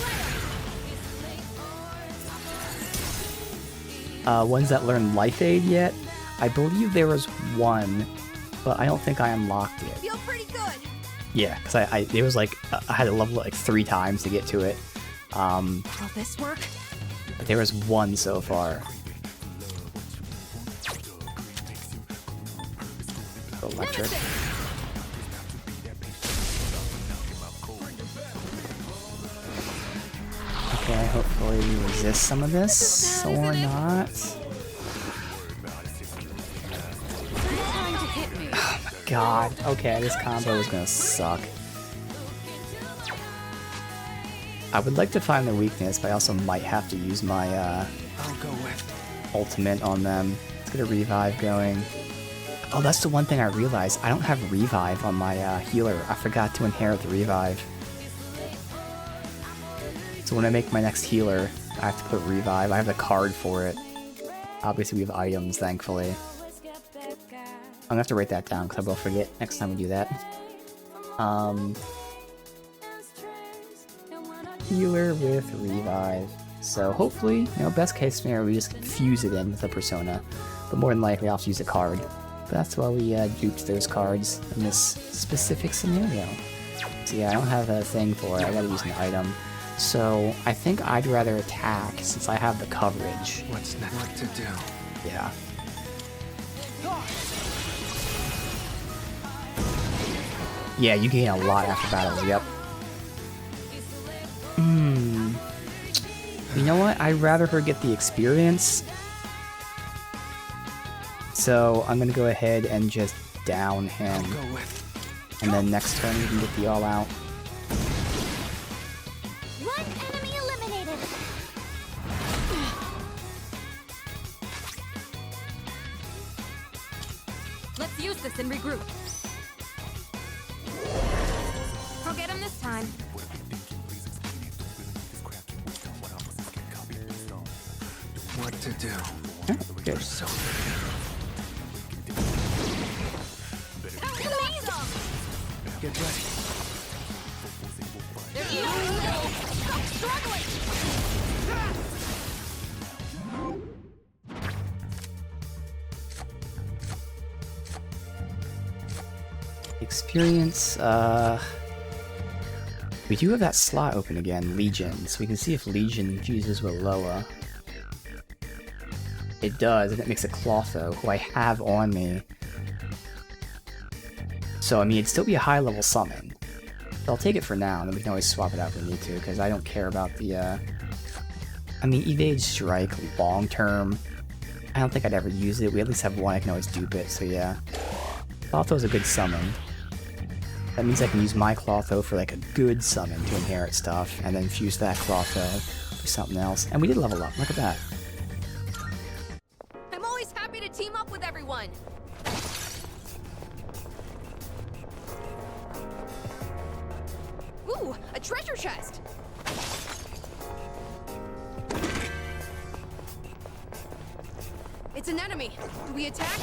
Ones that learn Life Aid yet? I believe there was one, but I don't think I unlocked it. Feel pretty good. Yeah, because it was like, I had to level it like 3 times to get to it. Will this work? But there was one so far. go electric. Okay, hopefully we resist some of this, or not. Trying to hit me. God, okay, this combo is gonna suck. I would like to find their weakness, but I also might have to use my I'll go with. ultimate on them. Let's get a revive going. Oh, that's the one thing I realized. I don't have revive on my healer. I forgot to inherit the revive. So when I make my next healer, I have to put revive. I have the card for it. Obviously, we have items, thankfully. I'm gonna have to write that down because I will forget next time we do that. Healer with revive. So hopefully, you know, best case scenario, we just fuse it in with a persona. But more than likely, I'll have to use a card. But that's why we duped those cards in this specific scenario. So yeah, I don't have a thing for it. I gotta use an item. So I think I'd rather attack since I have the coverage. What's next? What to do? Yeah. Yeah, you gain a lot after battles, yep. You know what? I'd rather her get the experience. So I'm gonna go ahead and just down him. Go with. And then next turn we can get the all out. One enemy eliminated. Let's use this and regroup. I'll get him this time. What to do? Good. So get ready. Stop struggling. Experience, we do have that slot open again, Legion, so we can see if Legion fuses with Loa. It does, and it makes a Clotho, who I have on me. So, I mean, it'd still be a high-level summon. So I'll take it for now, and then we can always swap it out if we need to, because I don't care about the, I mean, Evade Strike, long-term, I don't think I'd ever use it. We at least have one, I can always dupe it, so yeah. Clotho's a good summon. That means I can use my Clotho for like a good summon to inherit stuff, and then fuse that Clotho for something else. And we did level up, look at that. I'm always happy to team up with everyone. Ooh, a treasure chest. It's an enemy. Do we attack?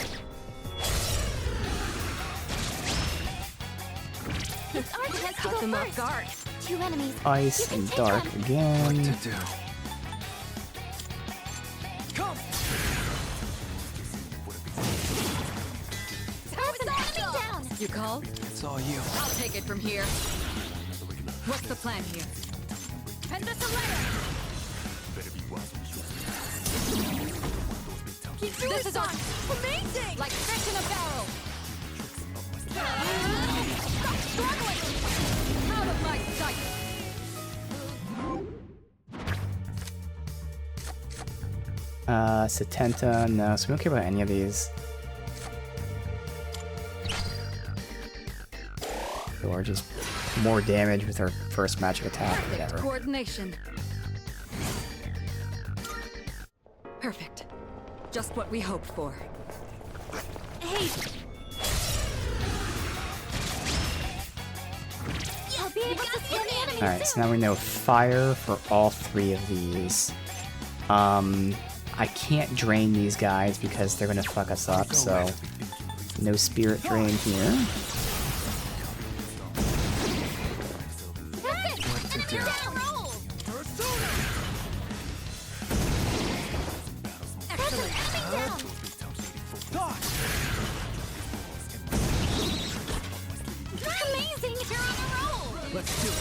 It's our chance to Caught go them off first. guard. 2 enemies. Ice You can and take dark them. What again. to do? That's an enemy down. You call? It's all you. I'll take it from here. What's the plan here? Send us a letter. This is our Amazing. like fish in a barrel. Stop struggling. Out of my sight. Satenta, no, so we don't care about any of these. Or just more damage with our first magic attack, whatever. Coordination. Perfect. Just what we hoped for. Hey. I'll be able to skin the enemies. Alright, so now we know fire for all 3 of these. I can't drain these guys because they're gonna fuck us up, so no spirit drain here. That's it. What to do? Down. Roll. That's an enemy down. Amazing. You're on a roll. Let's do it.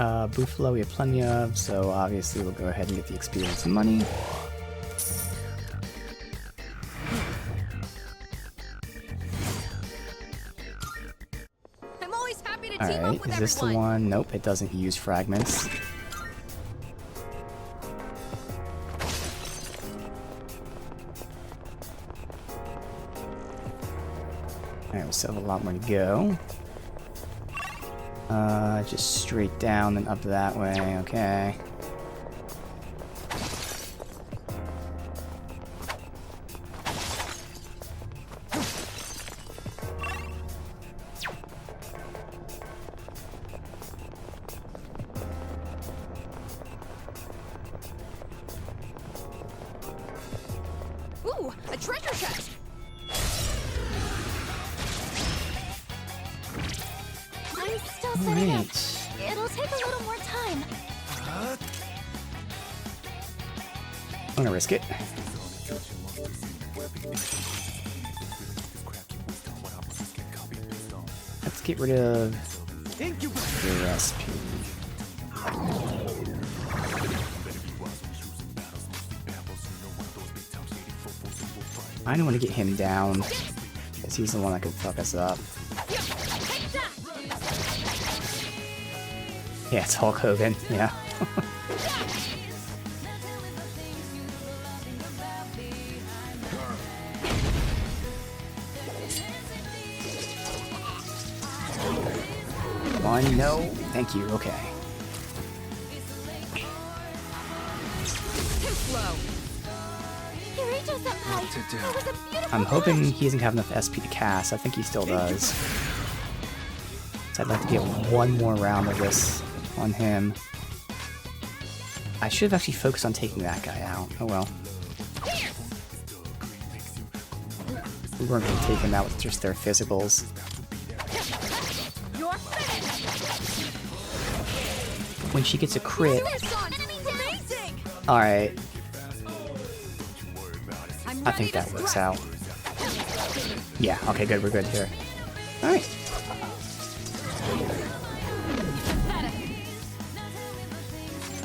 Buffalo we have plenty of, so obviously we'll go ahead and get the experience and money. I'm always happy to team up Alright, with is this the everyone. one? Nope, it doesn't use fragments. Alright, we still have a lot more to go. Just straight down and up that way, okay. Ooh, a treasure chest. I'm still setting up. Alright. It'll take a little more time. I'm gonna risk it. Let's get rid of your recipe. I don't want to get him down, because he's the one that could fuck us up. Yeah, it's Hulk Hogan, yeah. One, no, thank you, okay. Too slow. Kirito-senpai, What to do? that was a beautiful I'm hoping launch. he doesn't have enough SP to cast. I think he still does. So I'd like to get one more round of this on him. I should have actually focused on taking that guy out. Oh well. We weren't going to take him out with just their physicals. You're finished. When she gets a crit... Enemies amazing. Alright, I'm I ready think to that works strike. out. Yeah, okay, good, we're good here. Alright.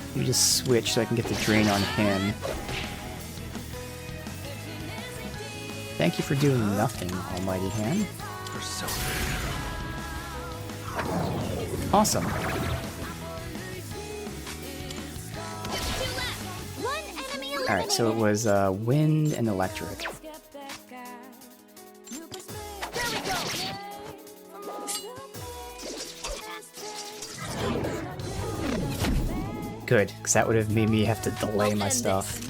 Let me just switch so I can get the drain on him. Thank you for doing nothing, Almighty Hand. Awesome. One enemy eliminated. Alright, so it was wind and electric. Good, because that would have made me have to delay my stuff.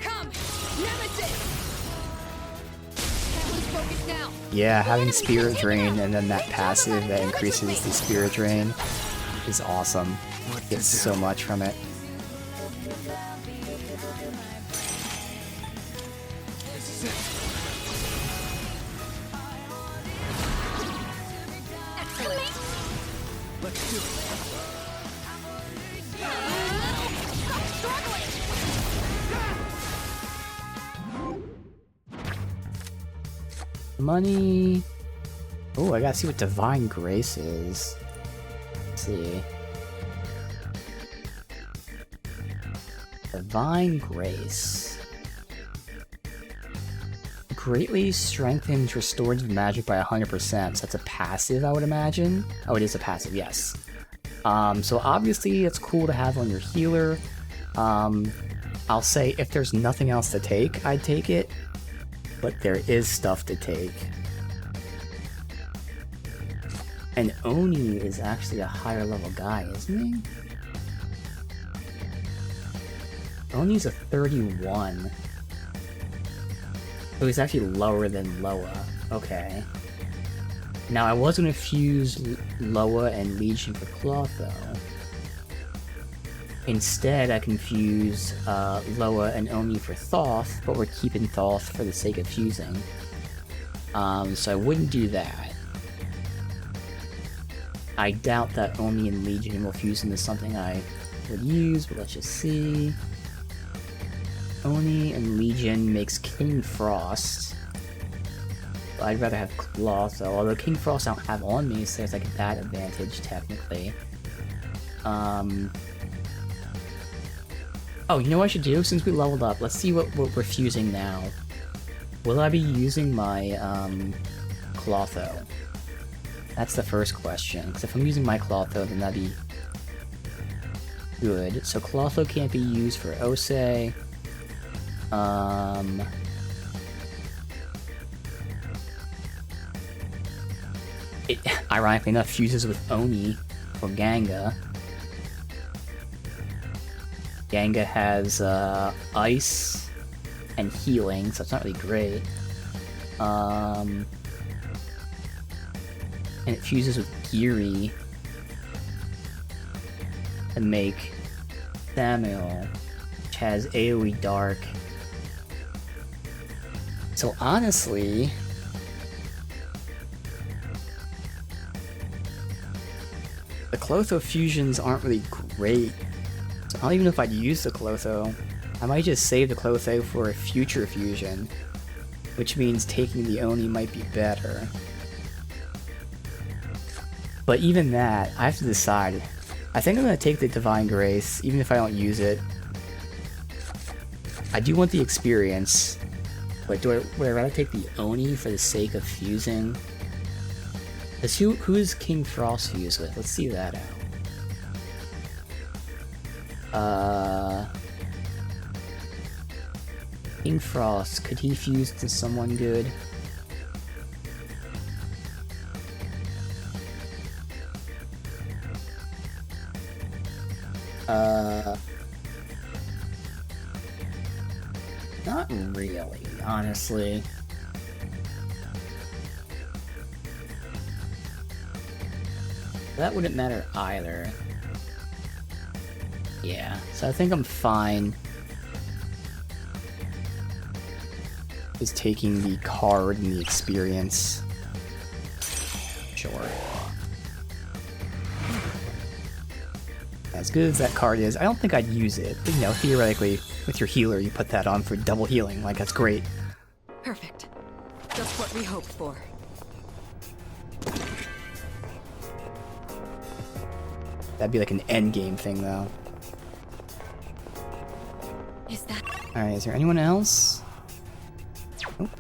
Come, Nemesis. That one's focused now. Yeah, having Spirit Drain and then that passive that increases the Spirit Drain is awesome. Get so much from it. Let's do it. Stop struggling. Money. Oh, I gotta see what Divine Grace is. Let's see. Divine Grace. Greatly strengthens restorative magic by 100%. So that's a passive, I would imagine. Oh, it is a passive, yes. So obviously it's cool to have on your healer. I'll say if there's nothing else to take, I'd take it. But there is stuff to take. And Oni is actually a higher level guy, isn't he? Oni's a 31. So he's actually lower than Loa. Okay. Now I was going to fuse Loa and Legion for Clotho. Instead, I can fuse Loa and Oni for Thoth, but we're keeping Thoth for the sake of fusing. So I wouldn't do that. I doubt that Oni and Legion will fuse into something I would use, but let's just see. Oni and Legion makes King Frost. But I'd rather have Clotho, although King Frost I don't have on me, so there's like that advantage technically. Oh, you know what I should do? Since we leveled up, let's see what we're fusing now. Will I be using my, Clotho? That's the first question, because if I'm using my Clotho, then that'd be good. So Clotho can't be used for Ose. It, ironically enough, fuses with Oni or Ganga. Ganga has ice and healing, so it's not really great. And it fuses with Giri to make Samuel, which has AoE Dark. So honestly, the Clotho fusions aren't really great. So I don't even know if I'd use the Clotho. I might just save the Clotho for a future fusion, which means taking the Oni might be better. But even that, I have to decide. I think I'm going to take the Divine Grace, even if I don't use it. I do want the experience. But would I rather take the Oni for the sake of fusing? Because who is King Frost fused with? Let's see that out. King Frost, could he fuse to someone good? Not really, honestly. That wouldn't matter either. Yeah, so I think I'm fine. Just taking the card and the experience. Sure. As good as that card is, I don't think I'd use it. But, you know, theoretically, with your healer, you put that on for double healing. Like, that's great. Perfect. Just what we hoped for. That'd be like an endgame thing, though. Is that... Alright, is there anyone else? Nope.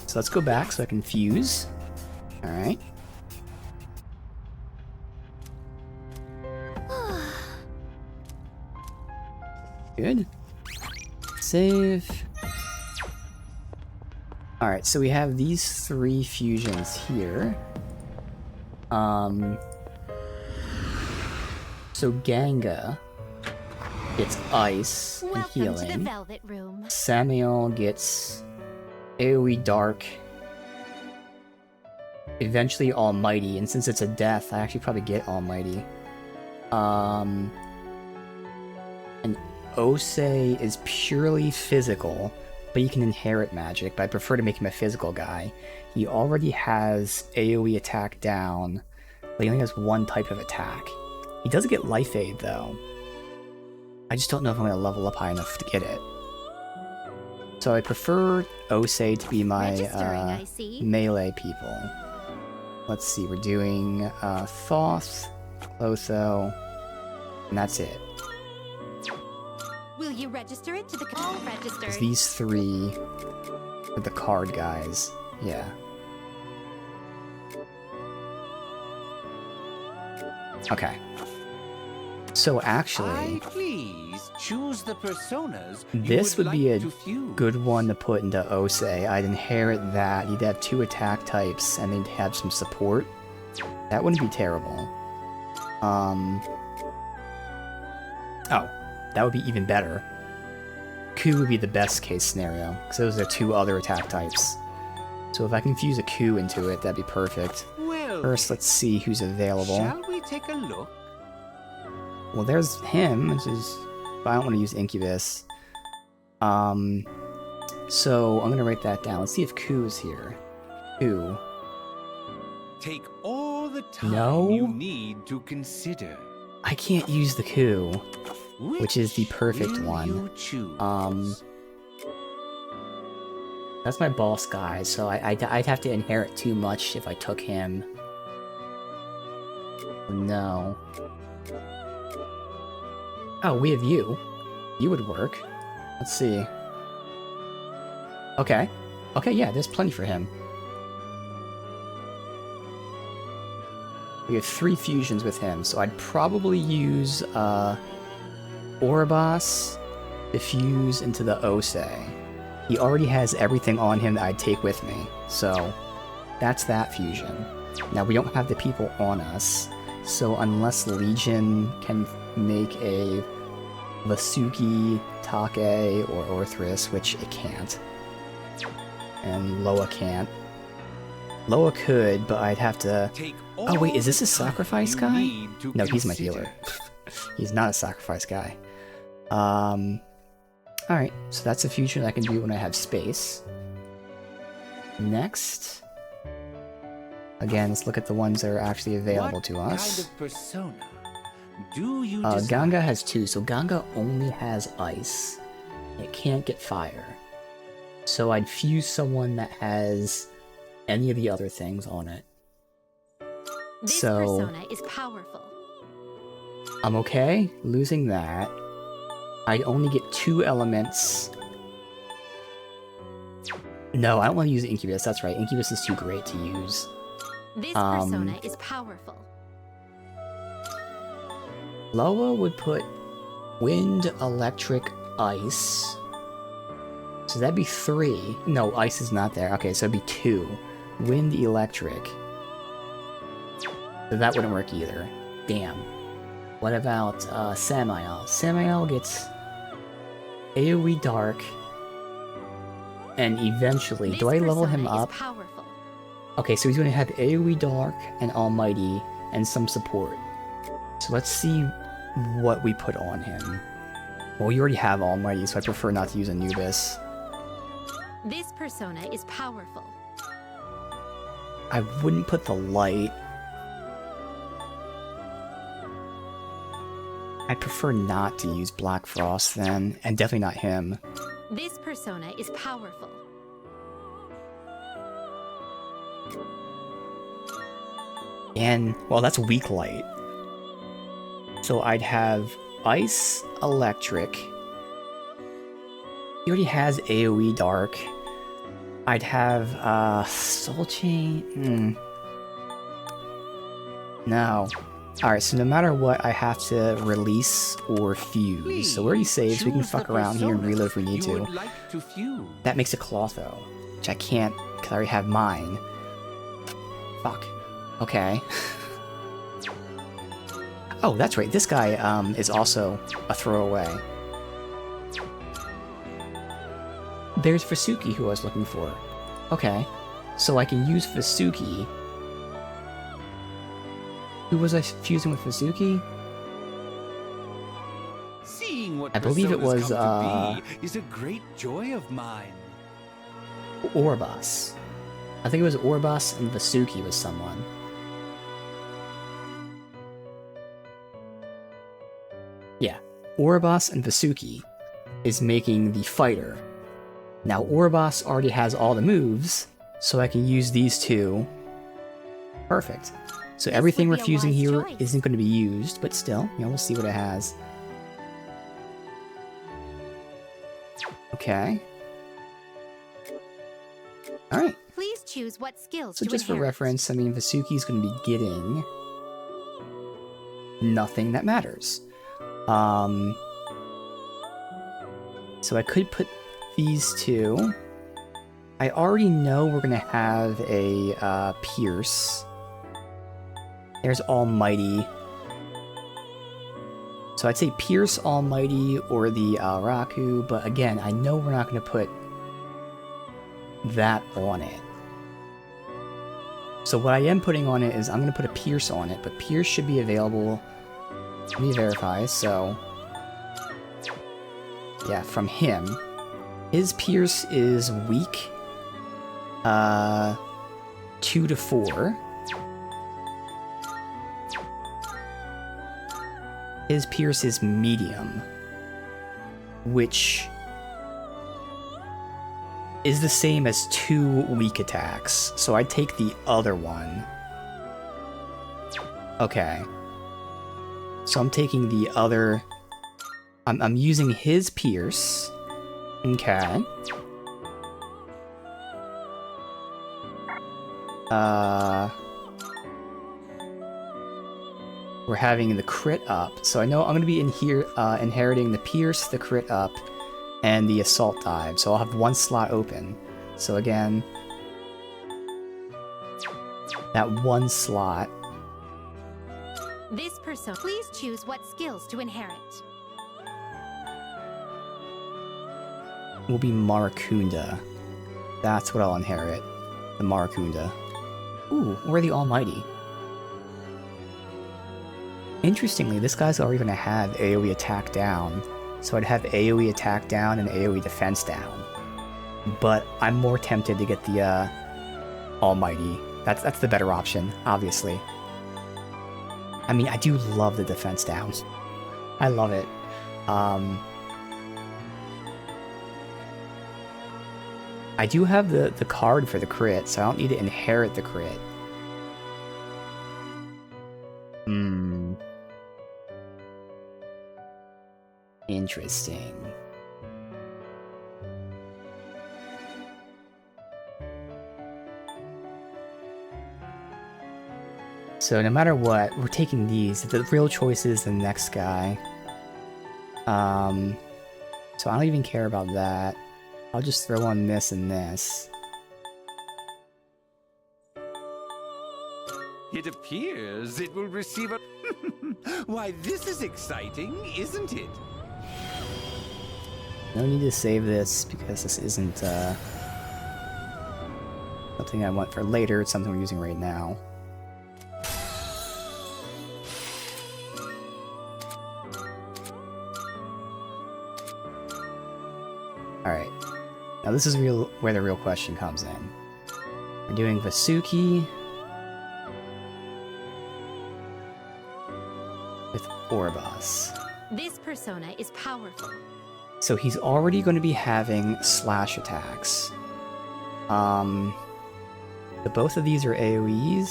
So let's go back so I can fuse. Alright. Good. Save. Alright, so we have these 3 fusions here. So Ganga gets ice and Welcome to the healing. Velvet Room. Samuel gets AoE Dark. Eventually Almighty, and since it's a death, I actually probably get Almighty. And Ose is purely physical, but he can inherit magic, but I prefer to make him a physical guy. He already has AoE attack down, but he only has 1 type of attack. He does get Life Aid, though. I just don't know if I'm going to level up high enough to get it. So I prefer Ose to be my Registering, I see. melee people. Let's see, we're doing Thoth, Clotho, and that's it. Will you register it to the all registered? These 3 are the card guys. Yeah. Okay. So actually, Please choose the personas this would be a to fuse. good one to put into Ose. I'd inherit that. He'd have 2 attack types, and they'd have some support. That wouldn't be terrible. Oh, that would be even better. Ku would be the best case scenario, because those are 2 other attack types. So if I can fuse a Ku into it, that'd be perfect. Well, First, let's see who's available. shall we take a look? Well, there's him, which is... But I don't want to use Incubus. So I'm gonna write that down. Let's see if Ku is here. Ku. Take all the time No. you need to consider. I can't use the Ku, which is the perfect will one. You choose? That's my boss guy, so I'd have to inherit too much if I took him. No. Oh, we have you. You would work. Let's see. Okay. Okay, yeah, there's plenty for him. We have 3 fusions with him, so I'd probably use Oribos to fuse into the Ose. He already has everything on him that I'd take with me, so that's that fusion. Now, we don't have the people on us, so unless Legion can make a Vasuki, Take, or Orthrus, which it can't, and Loa can't. Loa could, but I'd have to... Oh wait, is this a sacrifice guy? No, he's my healer. He's not a sacrifice guy. Alright, so that's a fusion I can do when I have space. Next... Again, let's look at the ones that are actually available to us. What kind of persona do you desire? Ganga has 2, so Ganga only has ice. It can't get fire. So I'd fuse someone that has any of the other things on it. This So- persona is powerful. I'm okay losing that. I'd only get 2 elements. No, I don't want to use Incubus, that's right. Incubus is too great to use. This persona is powerful. Loa would put Wind, Electric, Ice. So that'd be 3. No, Ice is not there. Okay, so it'd be 2. Wind, Electric. So that wouldn't work either. Damn. What about Samael? Samael gets AoE Dark. And eventually, do I This level him persona is up? powerful. Okay, so he's going to have AoE Dark and Almighty and some support. So let's see what we put on him. Well, we already have Almighty, so I prefer not to use Anubis. This persona is powerful. I wouldn't put the Light. I'd prefer not to use Black Frost then, and definitely not him. This persona is powerful. And, well, that's Weak Light. So I'd have Ice, Electric. He already has AoE Dark. I'd have, Soul Chain? No. Alright, so no matter what, I have to release or fuse. So we already saved, so we can Choose fuck the around here and persona reload if we need you to. would like to fuse. That makes a Clotho, which I can't, because I already have mine. Fuck. Okay. Oh, that's right, this guy, is also a throwaway. There's Vasuki, who I was looking for. Okay. So I can use Vasuki. Who was I fusing with Vasuki? Seeing what I believe it personas was, come to be is a great joy of mine. Oribos. I think it was Oribos and Vasuki was someone. Yeah, Oribos and Vasuki is making the fighter. Now Oribos already has all the moves, so I can use these 2. Perfect. So This everything would we're be a fusing wise here choice. isn't going to be used, but still, you know, we'll see what it has. Okay. Alright. Please choose what skills So to just for inherit. reference, I mean, Vasuki's going to be getting nothing that matters. So I could put these 2. I already know we're going to have a Pierce. There's Almighty. So I'd say Pierce, Almighty, or the Raku, but again, I know we're not going to put that on it. So what I am putting on it is I'm going to put a Pierce on it, but Pierce should be available. Let me verify, so... Yeah, from him. His Pierce is weak. 2 to 4. His Pierce is medium. Which... is the same as 2 weak attacks. So I'd take the other one. Okay. So I'm taking the other... I'm using his Pierce. Okay. We're having the crit up. So I know I'm going to be in here inheriting the Pierce, the crit up, and the Assault Dive. So I'll have 1 slot open. So again, that 1 slot. This person, please choose what skills to inherit. Will be Maracunda. That's what I'll inherit. The Maracunda. Ooh, we're the Almighty. Interestingly, this guy's already going to have AoE attack down. So I'd have AoE attack down and AoE defense down. But I'm more tempted to get the Almighty. That's the better option, obviously. I mean, I do love the defense down. I love it. I do have the card for the crit, so I don't need to inherit the crit. Interesting. So no matter what, we're taking these. The real choice is the next guy. So I don't even care about that. I'll just throw on this and this. It appears it will receive a... Why, this is exciting, isn't it? No need to save this because this isn't something I want for later. It's something we're using right now. Alright. Now this is where the real question comes in. We're doing Vasuki with Oribos. This persona is powerful. So he's already going to be having slash attacks. Both of these are AoEs.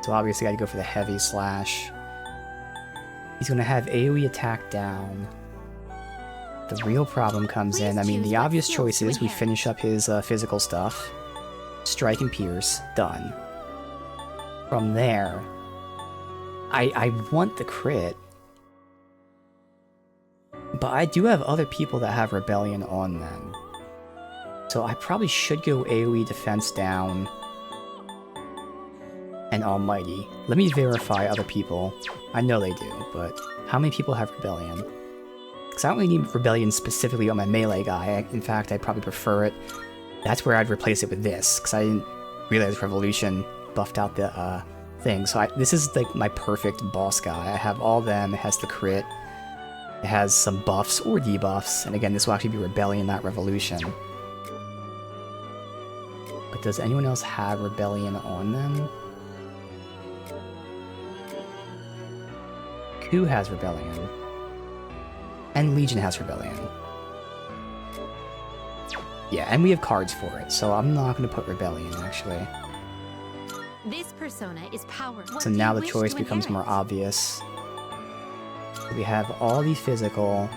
So obviously I gotta go for the heavy slash. He's going to have AoE attack down. The real problem comes in, I mean, the obvious choice is we finish up his physical stuff. Strike and Pierce, done. From there, I want the crit. But I do have other people that have Rebellion on them. So I probably should go AoE defense down and Almighty. Let me verify other people. I know they do, but how many people have Rebellion? Because I don't really need Rebellion specifically on my melee guy. In fact, I'd probably prefer it. That's where I'd replace it with this, because I didn't realize Revolution buffed out the thing. So this is like my perfect boss guy. I have all them, it has the crit. It has some buffs or debuffs, and again, this will actually be Rebellion, not Revolution. But does anyone else have Rebellion on them? Who has Rebellion? And Legion has Rebellion. Yeah, and we have cards for it, so I'm not going to put Rebellion, actually. This persona is powerful. So now the choice becomes more obvious. We have all the physical,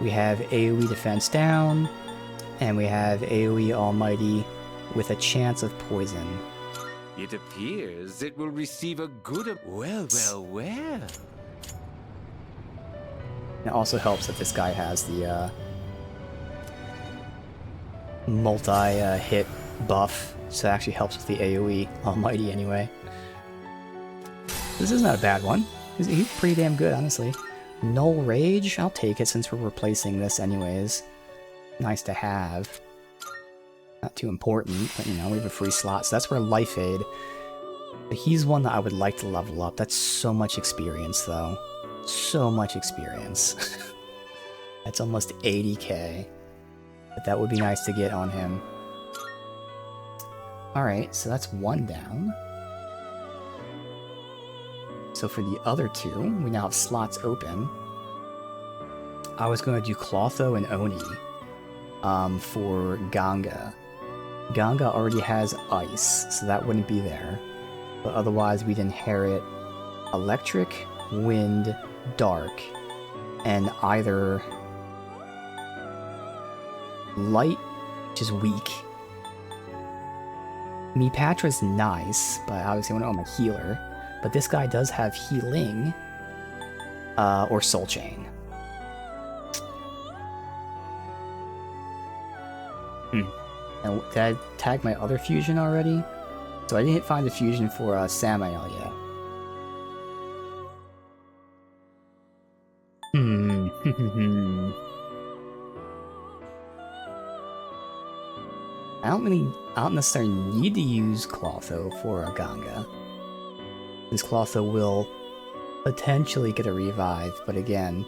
we have AoE defense down, and we have AoE Almighty with a chance of poison. It appears it will receive a good... Well. It also helps that this guy has the multi-hit buff, so it actually helps with the AoE Almighty anyway. This is not a bad one. He's pretty damn good, honestly. Null Rage? I'll take it since we're replacing this anyways. Nice to have. Not too important, but you know, we have a free slot, so that's where Life Aid. But he's one that I would like to level up. That's so much experience, though. So much experience. That's almost 80k. But that would be nice to get on him. Alright, so that's one down. So for the other two, we now have slots open. I was going to do Clotho and Oni. for Ganga. Ganga already has ice, so that wouldn't be there. But otherwise, we'd inherit electric, wind, dark, and either light, which is weak. Meepatra's nice, but obviously I want to own a healer. But this guy does have healing, or Soul Chain. And did I tag my other fusion already? So I didn't find the fusion for Samael yet. I don't necessarily need to use Clotho for a Ganga. This Clotho will potentially get a revive, but again,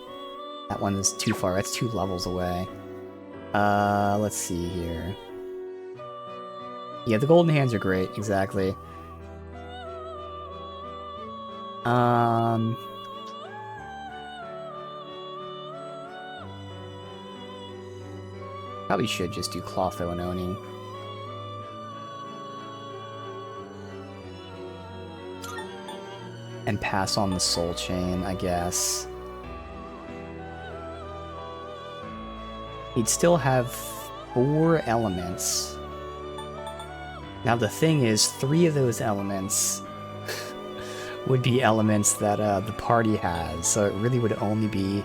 that one is too far. That's 2 levels away. Let's see here. Yeah, the golden hands are great, exactly. Probably should just do Clotho and Oni. And pass on the Soul Chain, I guess. He'd still have 4 elements. Now the thing is, 3 of those elements would be elements that the party has, so it really would only be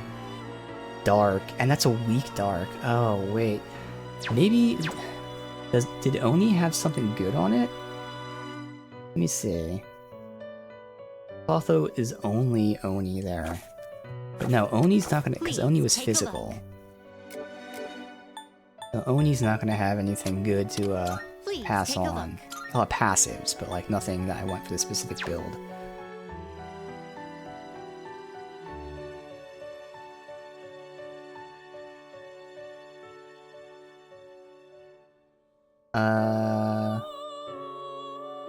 dark, and that's a weak dark. Oh wait, maybe did Oni have something good on it? Let me see. Clotho is only Oni there, but no, Oni's not gonna, because Oni was physical. So Oni's not gonna have anything good to pass on. I'll have passives, but like nothing that I want for this specific build.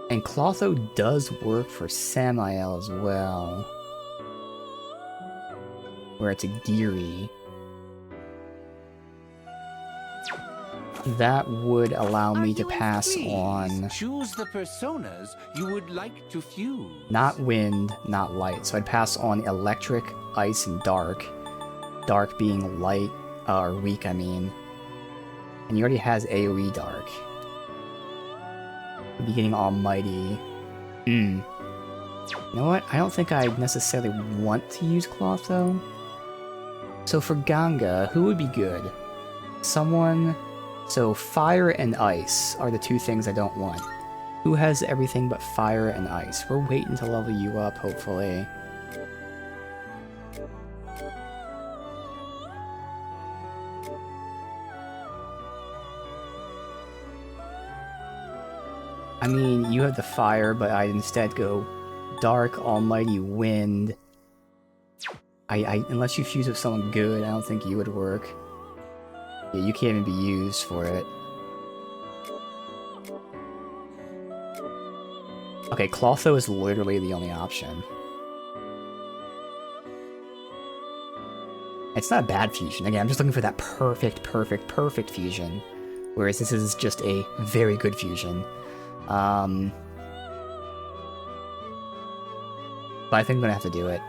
And Clotho does work for Samael as well, where it's a Geary. That would allow me to pass on... Choose the personas you would like to fuse. Not wind, not light. So I'd pass on electric, ice, and dark. Dark being light, or weak, I mean. And he already has AoE dark. We'd be getting almighty. You know what? I don't think I necessarily want to use Clotho. So for Ganga, who would be good? Someone... So fire and ice are the 2 things I don't want. Who has everything but fire and ice? We're waiting to level you up, hopefully. I mean, you have the fire, but I'd instead go dark, almighty, wind. Unless you fuse with someone good, I don't think you would work. Yeah, you can't even be used for it. Okay, Clotho is literally the only option. It's not a bad fusion. Again, I'm just looking for that perfect fusion. Whereas this is just a very good fusion. But I think I'm gonna have to do it.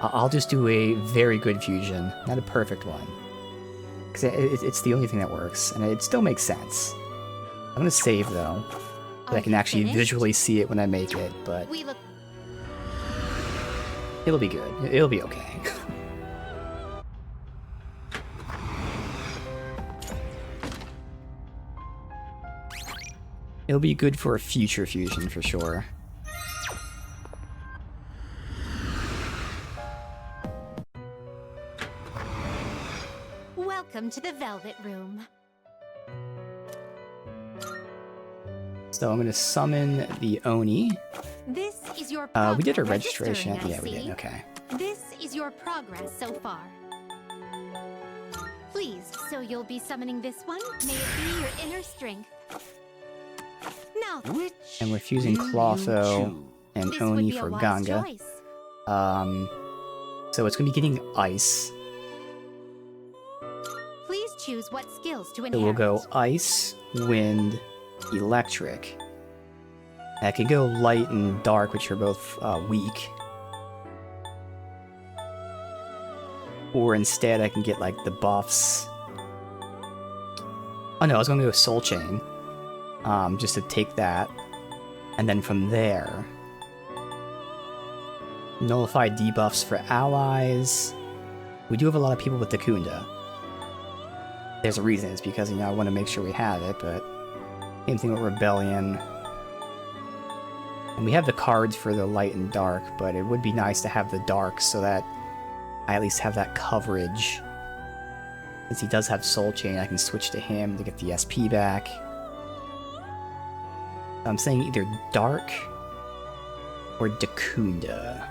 I'll just do a very good fusion, not a perfect one. Because it's the only thing that works, and it still makes sense. I'm gonna save, though, so I can actually visually see it when I make it, but it'll be good. It'll be okay. It'll be good for a future fusion, for sure. Welcome to the Velvet Room. So I'm gonna summon the Oni. This is your We did a progress registration. registering, I Yeah, we did. see. Okay. This is your progress so far. Please, so you'll be summoning this one? May it be your inner strength. Now, Which And we're fusing will you Clotho choose? and this would Oni be a for wise Ganga. choice. So it's gonna be getting ice. Please choose what skills to So inherit. we'll go ice, wind, electric. I could go light and dark, which are both weak. Or instead I can get like the buffs. Oh no, I was gonna go Soul Chain. Just to take that. And then from there, nullify debuffs for allies. We do have a lot of people with Dacunda. There's a reason, it's because, you know, I want to make sure we have it, but same thing with Rebellion. And we have the cards for the light and dark, but it would be nice to have the dark so that I at least have that coverage. Since he does have Soul Chain, I can switch to him to get the SP back. I'm saying either dark or Dacunda.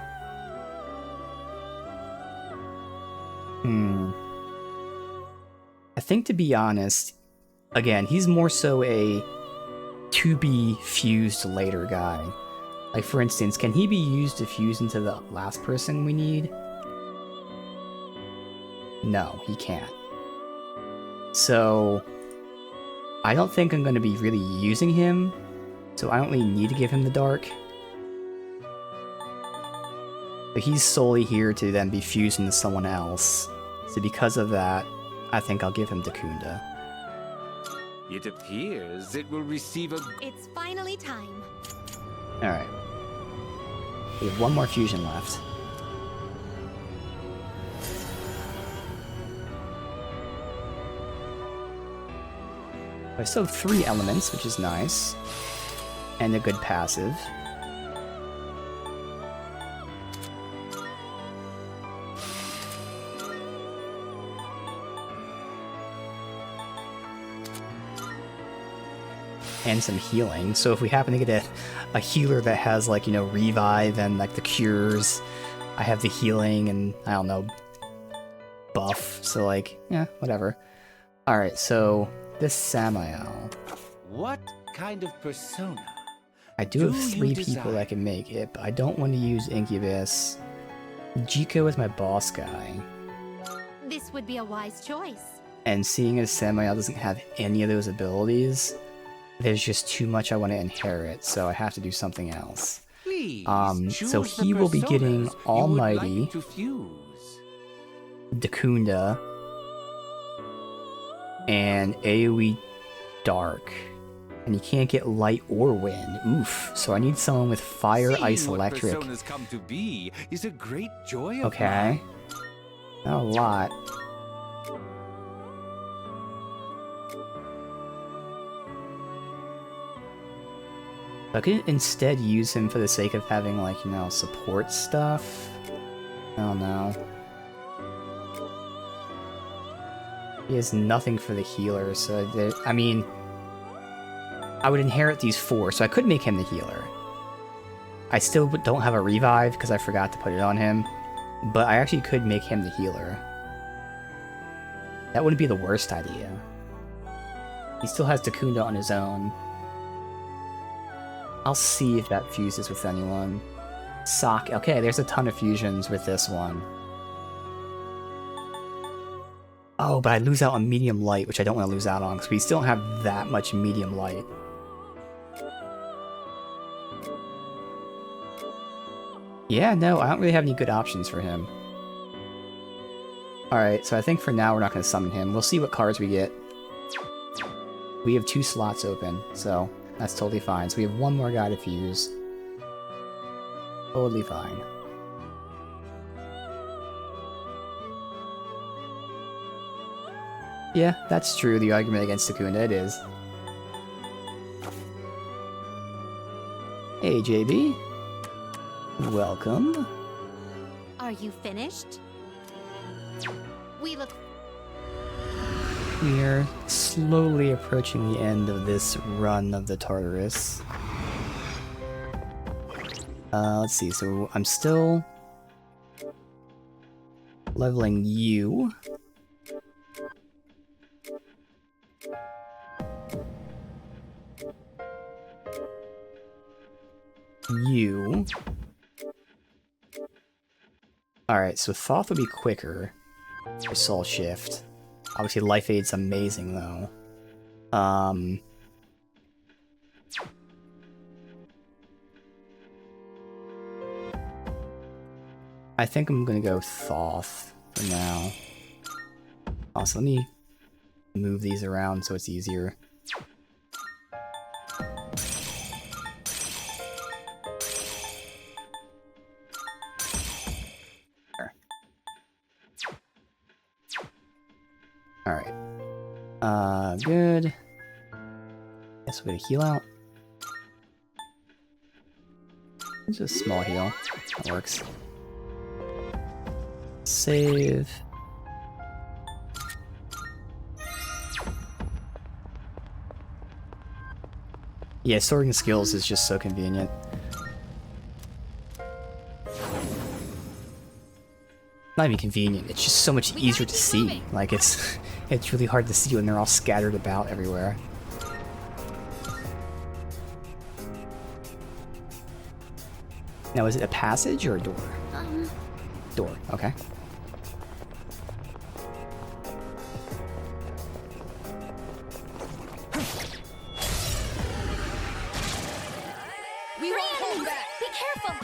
I think, to be honest, again, he's more so a to-be fused later guy. Like, for instance, can he be used to fuse into the last person we need? No, he can't. So, I don't think I'm going to be really using him, so I don't really need to give him the dark. But he's solely here to then be fused into someone else. So because of that, I think I'll give him Dacunda. It appears it will receive a... It's finally time. Alright. We have one more fusion left. I still have 3 elements, which is nice. And a good passive. And some healing. So if we happen to get a healer that has, like, you know, revive and like the cures, I have the healing and, I don't know, buff. So like, yeah, whatever. Alright, so this Samael. What kind of persona? I do have Do you 3 people desire? that can make it, but I don't want to use Incubus. Jiko is my boss guy. This would be a wise choice. And seeing as Samael doesn't have any of those abilities, there's just too much I want to inherit, so I have to do something else. Please, So choose the he will be getting personas you would Almighty, like to fuse. Dacunda, and AoE Dark. And he can't get light or wind. Oof. So I need someone with fire, Seeing ice, what electric. personas come to be is a great joy of Okay. mine. Not a lot. I could instead use him for the sake of having, like, you know, support stuff. I don't know. He has nothing for the healer, so I mean, I would inherit these 4, so I could make him the healer. I still don't have a revive because I forgot to put it on him, but I actually could make him the healer. That wouldn't be the worst idea. He still has Dacunda on his own. I'll see if that fuses with anyone. Sock. Okay, there's a ton of fusions with this one. Oh, but I lose out on medium light, which I don't want to lose out on, because we still don't have that much medium light. Yeah, no, I don't really have any good options for him. Alright, so I think for now we're not going to summon him. We'll see what cards we get. We have 2 slots open, so that's totally fine. So we have 1 more guy to fuse. Totally fine. Yeah, that's true, the argument against Dacunda, it is. Hey, JB. Welcome. Are you finished? We look. We are slowly approaching the end of this run of the Tartarus. Let's see, so I'm still leveling you. You. Alright, so Thoth will be quicker for Soul Shift. Obviously, Life Aid's amazing though. I think I'm gonna go Thoth for now. Also, let me move these around so it's easier. There. Alright. Good. Guess we're gonna heal out. It's just a small heal. That works. Save. Yeah, sorting skills is just so convenient. Not even convenient, it's just so much easier to see. Like, it's really hard to see when they're all scattered about everywhere. Now, is it a passage or a door? Door, okay. We won't hold back. Be careful.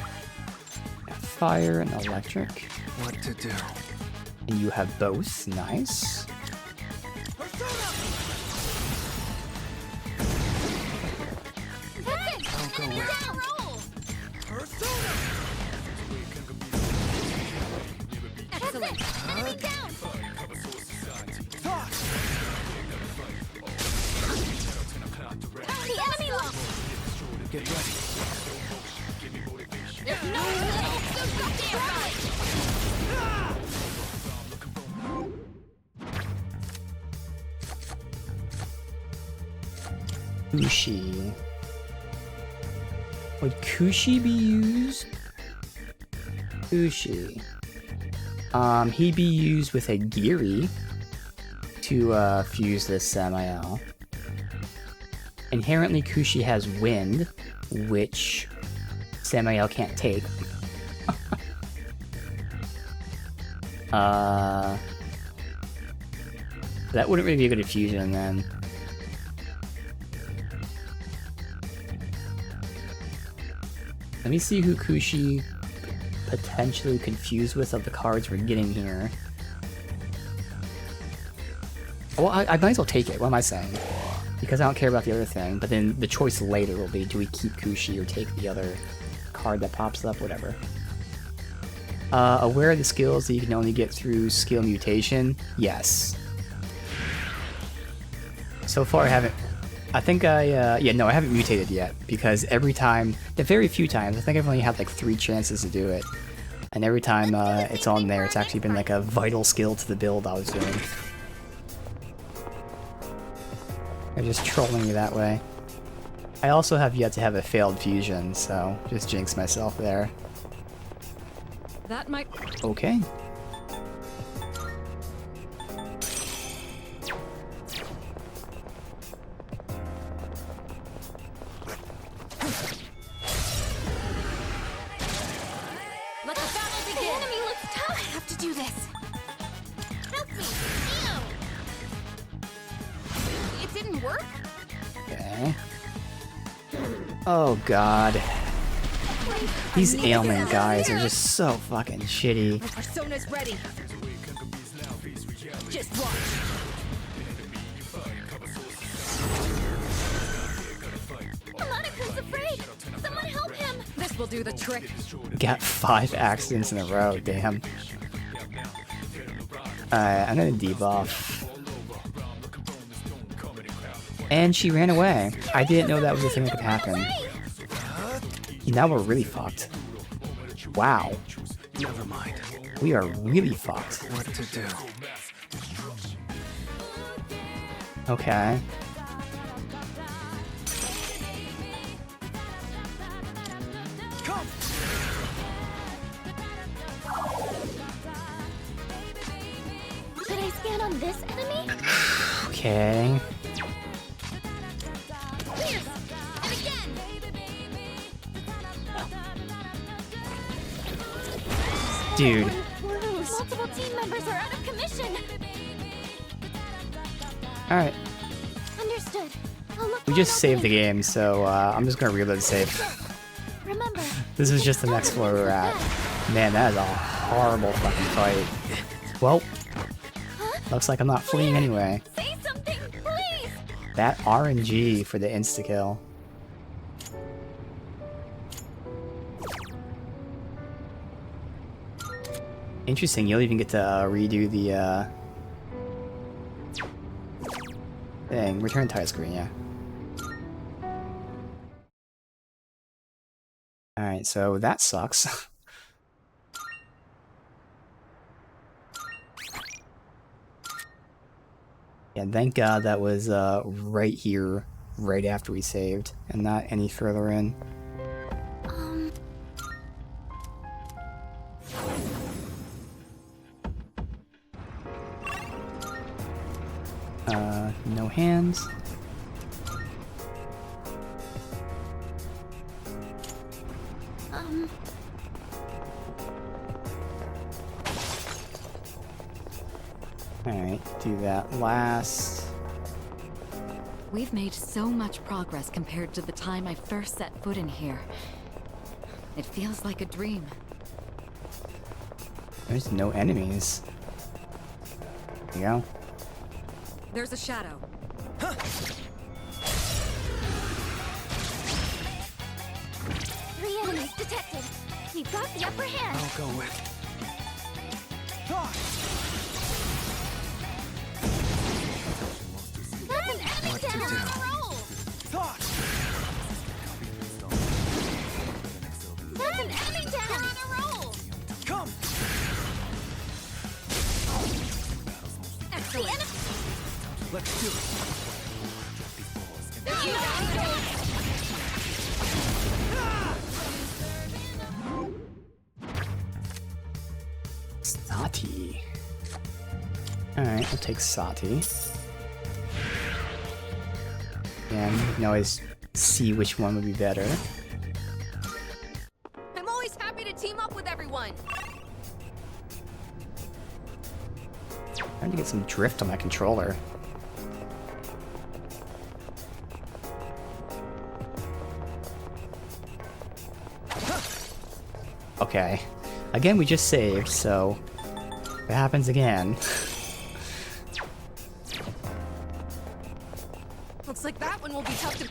Fire and electric. What to do? And you have both, nice. That's it. I'll go Enemy with. down. Roll. Excellent. Enemy down. The enemy lost. Get ready. There's no little so goddamn. Kushi. Would Kushi be used? Kushi. He'd be used with a Giri to fuse this Samael. Inherently, Kushi has wind, which Samael can't take. That wouldn't really be a good fusion then. Let me see who Kushi potentially confused with of the cards we're getting here. Well, I might as well take it. What am I saying? Because I don't care about the other thing, but then the choice later will be, do we keep Kushi or take the other card that pops up? Whatever. Aware of the skills that you can only get through skill mutation? Yes. So far I haven't... I think I haven't mutated yet, because every time, the very few times, I think I've only had like 3 chances to do it. And every time it's on there, it's actually been like a vital skill to the build I was doing. They're just trolling me that way. I also have yet to have a failed fusion, so just jinx myself there. That might... Okay. Let the battle begin. The enemy looks tough. I have to do this. Help me. Ew. It didn't work? Okay. Oh god. These ailment guys are just so fucking shitty. My persona's ready. Just watch. Monika's afraid. Someone help him. This will do the trick. Got 5 accidents in a row, damn. Alright, I'm gonna debuff. And she ran away. I didn't know that was a thing that could happen. Now we're really fucked. Wow. Never mind. We are really fucked. What to do? Okay. Come! Should I scan on this enemy? Okay. Fierce. And again. Dude. Multiple team members are out of commission. Alright. Understood. I'll look We for just an saved the opening. game, so I'm just gonna reload the save. Remember, This is just the next floor we're at. Man, that is a horrible fucking fight. Well, looks like I'm not fleeing anyway. say something, please. That RNG for the insta-kill. Interesting, you'll even get to redo the thing. Return title screen, yeah. Alright, so that sucks. Yeah, thank God that was right here, right after we saved, and not any further in. No hands. Alright, do that last. We've made so much progress compared to the time I first set foot in here. It feels like a dream. There's no enemies. There you go. There's a shadow. Three enemies detected. We've got the upper hand. I'll go with. That's an enemy What to down. do? Roll. That's an enemy down. On a roll. Come! The enemy. Let's do it. There you go. Sati. Alright, we'll take Sati. And we can always see which one would be better. I'm always happy to team up with everyone. Trying to get some drift on my controller. Okay. Again, we just saved, so if it happens again. Looks like that one will be tough to.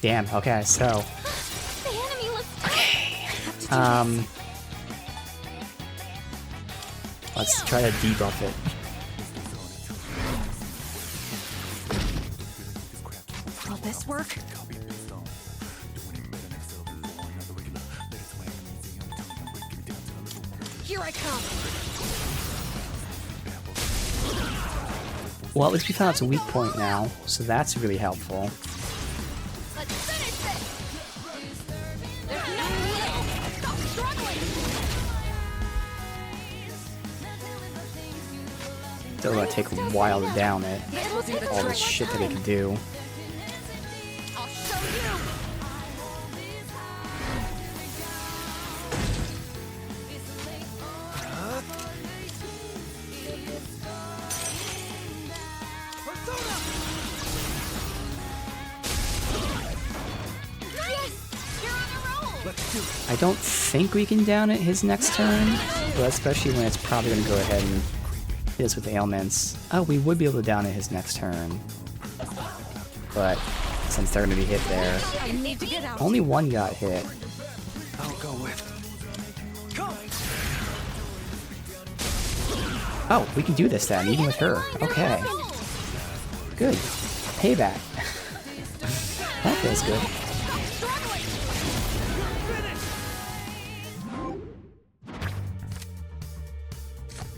Damn, okay, so The enemy looks tough. let's try to debuff it. Will this work? Here I come. Well, at least we found it's a weak point now, so that's really helpful. Let's finish this. There's no will. Stop struggling. Still gonna take a while to down it. It'll take All this shit that it can do. I'll show you. Yes, you're on a roll. Let's do it. I don't think we can down it his next turn, but especially when it's probably gonna go ahead and hit us with ailments. Oh, we would be able to down it his next turn. But since they're gonna be hit there. I need to get out. Only one got hit. I'll go with. Come! Oh, we can do this then, even with her. Okay. Good. Payback. That feels good.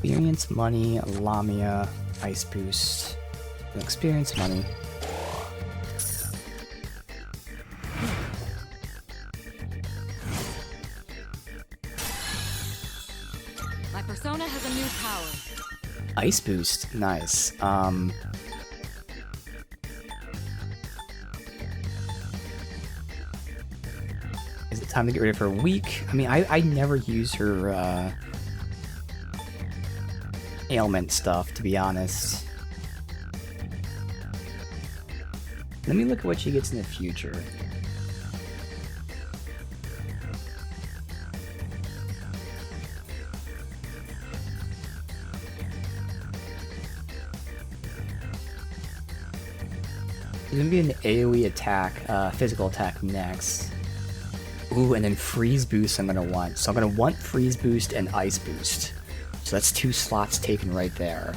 Experience money, Lamia, Ice Boost. Experience money. My persona has a new power. Ice Boost, nice. Is it time to get rid of her weak? I mean, I never use her, ailment stuff, to be honest. Let me look at what she gets in the future. There's gonna be an AoE attack, physical attack next. Ooh, and then freeze boost I'm gonna want. So I'm gonna want freeze boost and ice boost. So that's 2 slots taken right there.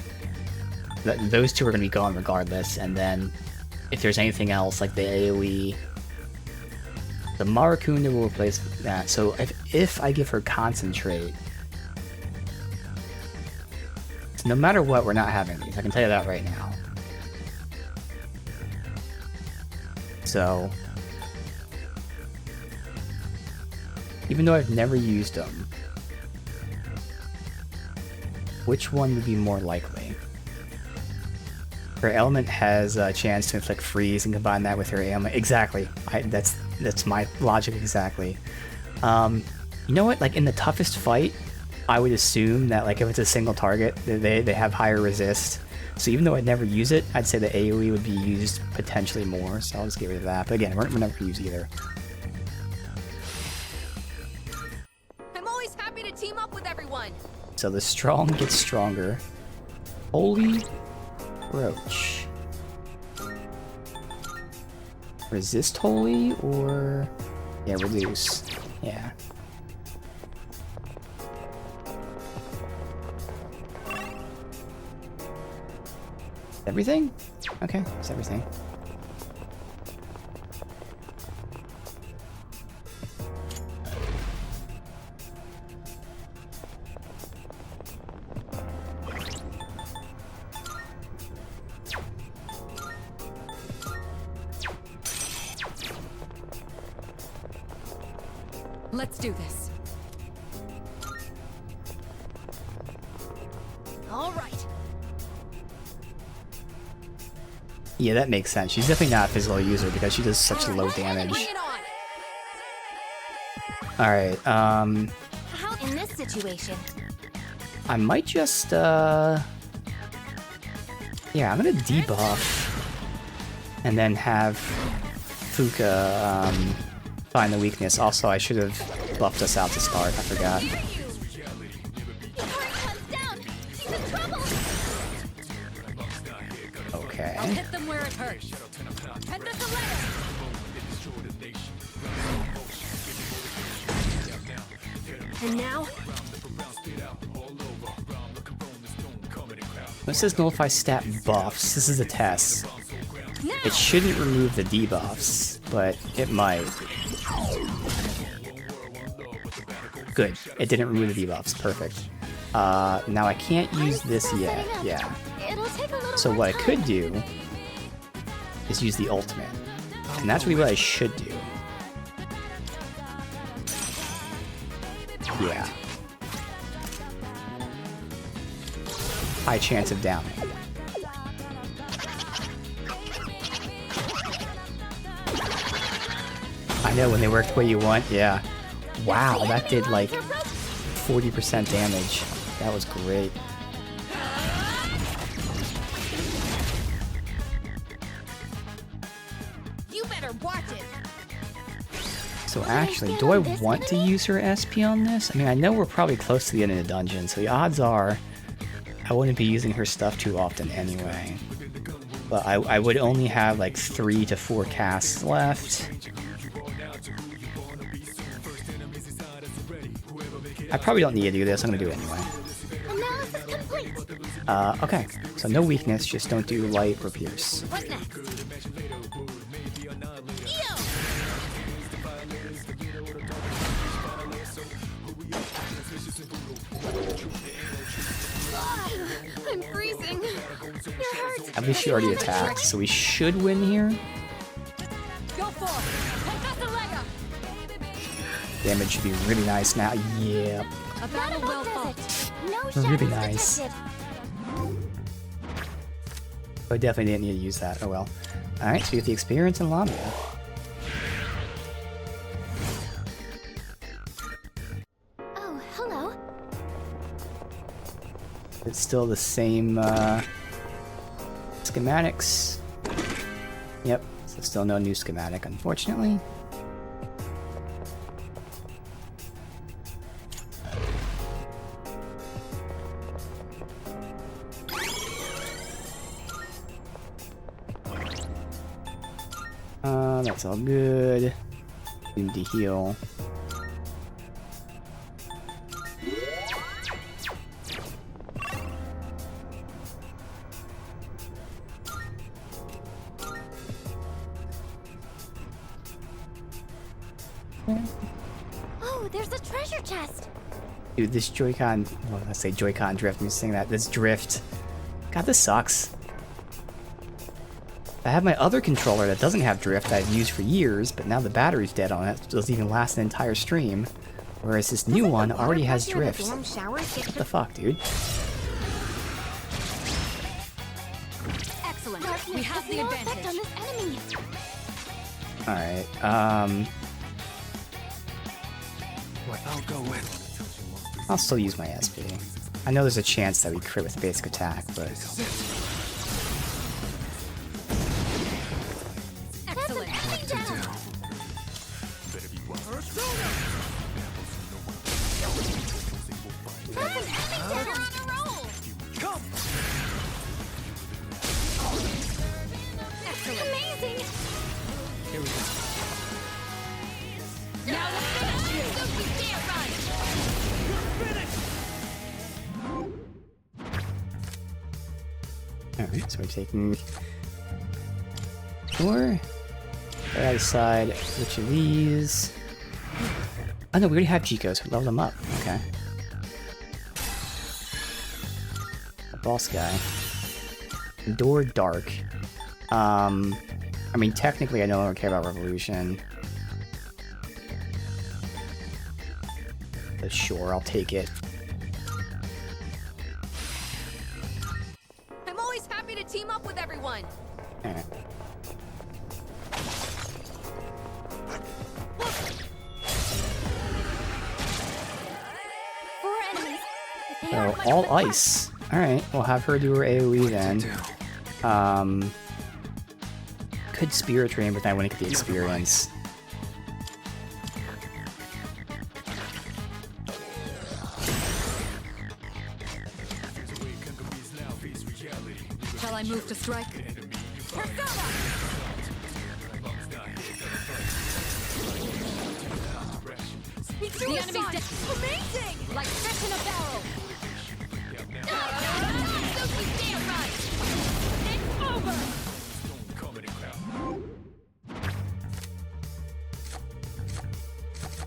Those 2 are gonna be gone regardless, and then if there's anything else like the AoE, the Marakunda will replace that. So if I give her concentrate, so no matter what, we're not having these. I can tell you that right now. So even though I've never used them, which one would be more likely? Her element has a chance to inflict freeze and combine that with her ailment. Exactly. That's my logic exactly. You know what? Like in the toughest fight, I would assume that like if it's a single target, they have higher resist. So even though I'd never use it, I'd say the AoE would be used potentially more. So I'll just get rid of that. But again, we're never gonna use either. I'm always happy to team up with everyone. So the strong gets stronger. Holy Roach. Resist holy or... yeah, reduce. Yeah. Everything? Okay, it's everything. Let's do this. All right. Yeah, that makes sense. She's definitely not a physical user because she does such low damage. Bring it on. Alright, How in this situation? I might just, yeah, I'm gonna debuff and then have Fuka, find the weakness. Also, I should have buffed us out to start, I forgot. Before it comes down, she's in trouble! Okay. Hit them where it hurts. Head this away. And now, When it says nullify stat buffs, this is a test. It shouldn't remove the debuffs, but it might. Good. It didn't remove the debuffs. Perfect. Now I can't use this yet. Yeah. It'll take a little So more what I time. could do is use the ultimate. And that's really what I should do. Yeah. High chance of downing. I know, when they work the way you want, yeah. Wow, that did like 40% damage. That was great. you better watch it. So actually, do I want to use her SP on this? I mean, I know we're probably close to the end of the dungeon, so the odds are I wouldn't be using her stuff too often anyway. But I would only have like 3 to 4 casts left. I probably don't need to do this, I'm gonna do it anyway. Analysis complete. Okay, so no weakness, just don't do light or pierce. What next? I'm freezing. You're hurt. At least she already attacked, so we should win here. Go for it. Pentathleta. Damage should be really nice now. Yeah. A battle well fought. No Really shadows nice. detected. I definitely didn't need to use that. Oh well. Alright, so we get the experience in Lamia. Oh, hello. It's still the same schematics. Yep, so still no new schematic, unfortunately. That's all good. Need to heal. Oh, there's a treasure chest. Dude, this Joy-Con, well, I say Joy-Con drift, I'm saying that, this drift. God, this sucks. I have my other controller that doesn't have drift that I've used for years, but now the battery's dead on it, so it doesn't even last an entire stream. Whereas this new one already has drift. What the fuck, dude? Excellent. Darkness We have has the no effect on advantage. this enemy. Alright, What I'll go with. I'll still use my SP. I know there's a chance that we crit with basic attack, but... Excellent. Enemy down. That's an enemy down. We're on a roll. Come! Amazing. Here we go. Now let's finish you! Don't you dare run! Alright, so we're taking... 4. I decide which of these... Oh no, we already have Chicos, we leveled them up. Okay. The boss guy. Door Dark. I mean, technically I no longer care about Revolution. But sure, I'll take it. I'm always happy to team up with everyone. Alright. Four enemies. They So, are much all of a threat. ice. Alright, we'll have her do her AoE then. Could Spirit Train, but then I wouldn't get the experience. Shall I move to strike? It's The enemy's dead. amazing! Like fish in a barrel. Don't you dare run! It's over!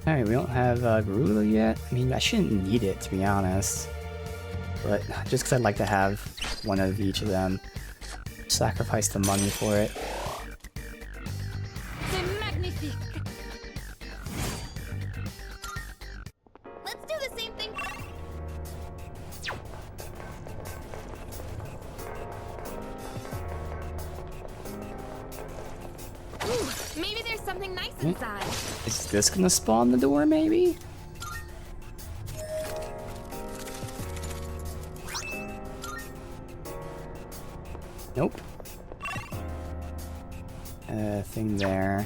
Alright, we don't have Garula yet. I mean, I shouldn't need it, to be honest. But just because I'd like to have one of each of them. Sacrifice the money for it. C'est magnifique. Let's do the same thing. Ooh, maybe there's something nice inside. Is this gonna spawn the door, maybe? Nope. Thing there.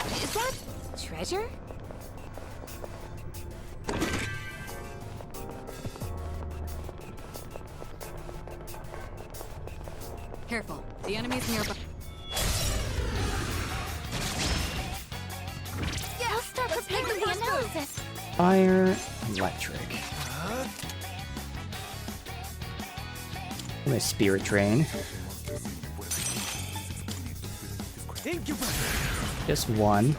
Is that treasure? Careful. The enemy's nearby. I'll start preparing the analysis. Fire, electric. And a Spirit Drain. Incubator! Just one.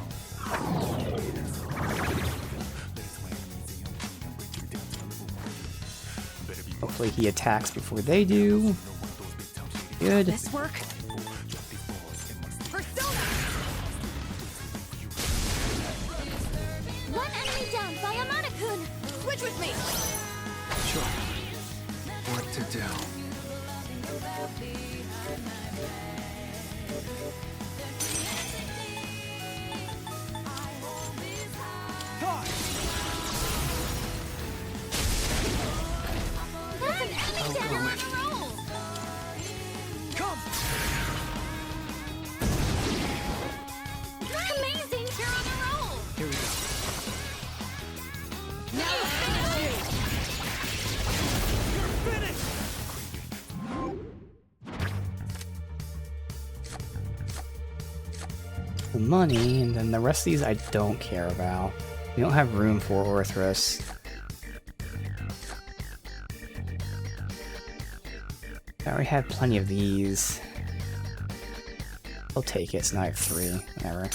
Hopefully he attacks before they do. Good. This work? One enemy down by Amana-kun. Switch with me! Sure. What to do? Don't go away. Come! Amazing! You're on a roll! Here we go. Now finish it! You're finished! The money, and then the rest of these I don't care about. We don't have room for Orthros. I already have plenty of these. I'll take it, so now I have 3. Whatever.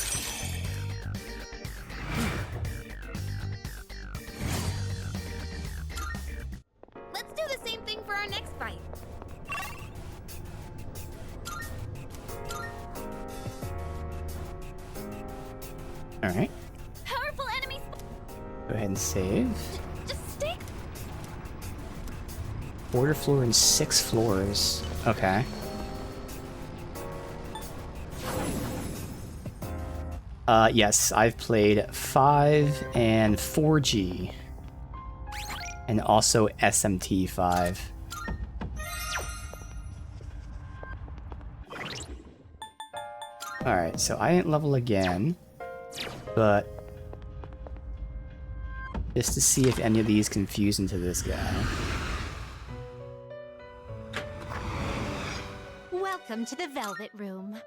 Let's do the same thing for our next fight. Alright. Powerful enemies. Go ahead and save. Just stay. Border floor and 6 floors. Okay. Yes, I've played 5 and 4G. And also SMT 5. Alright, so I didn't level again. But just to see if any of these can fuse into this guy. Welcome to the Velvet Room.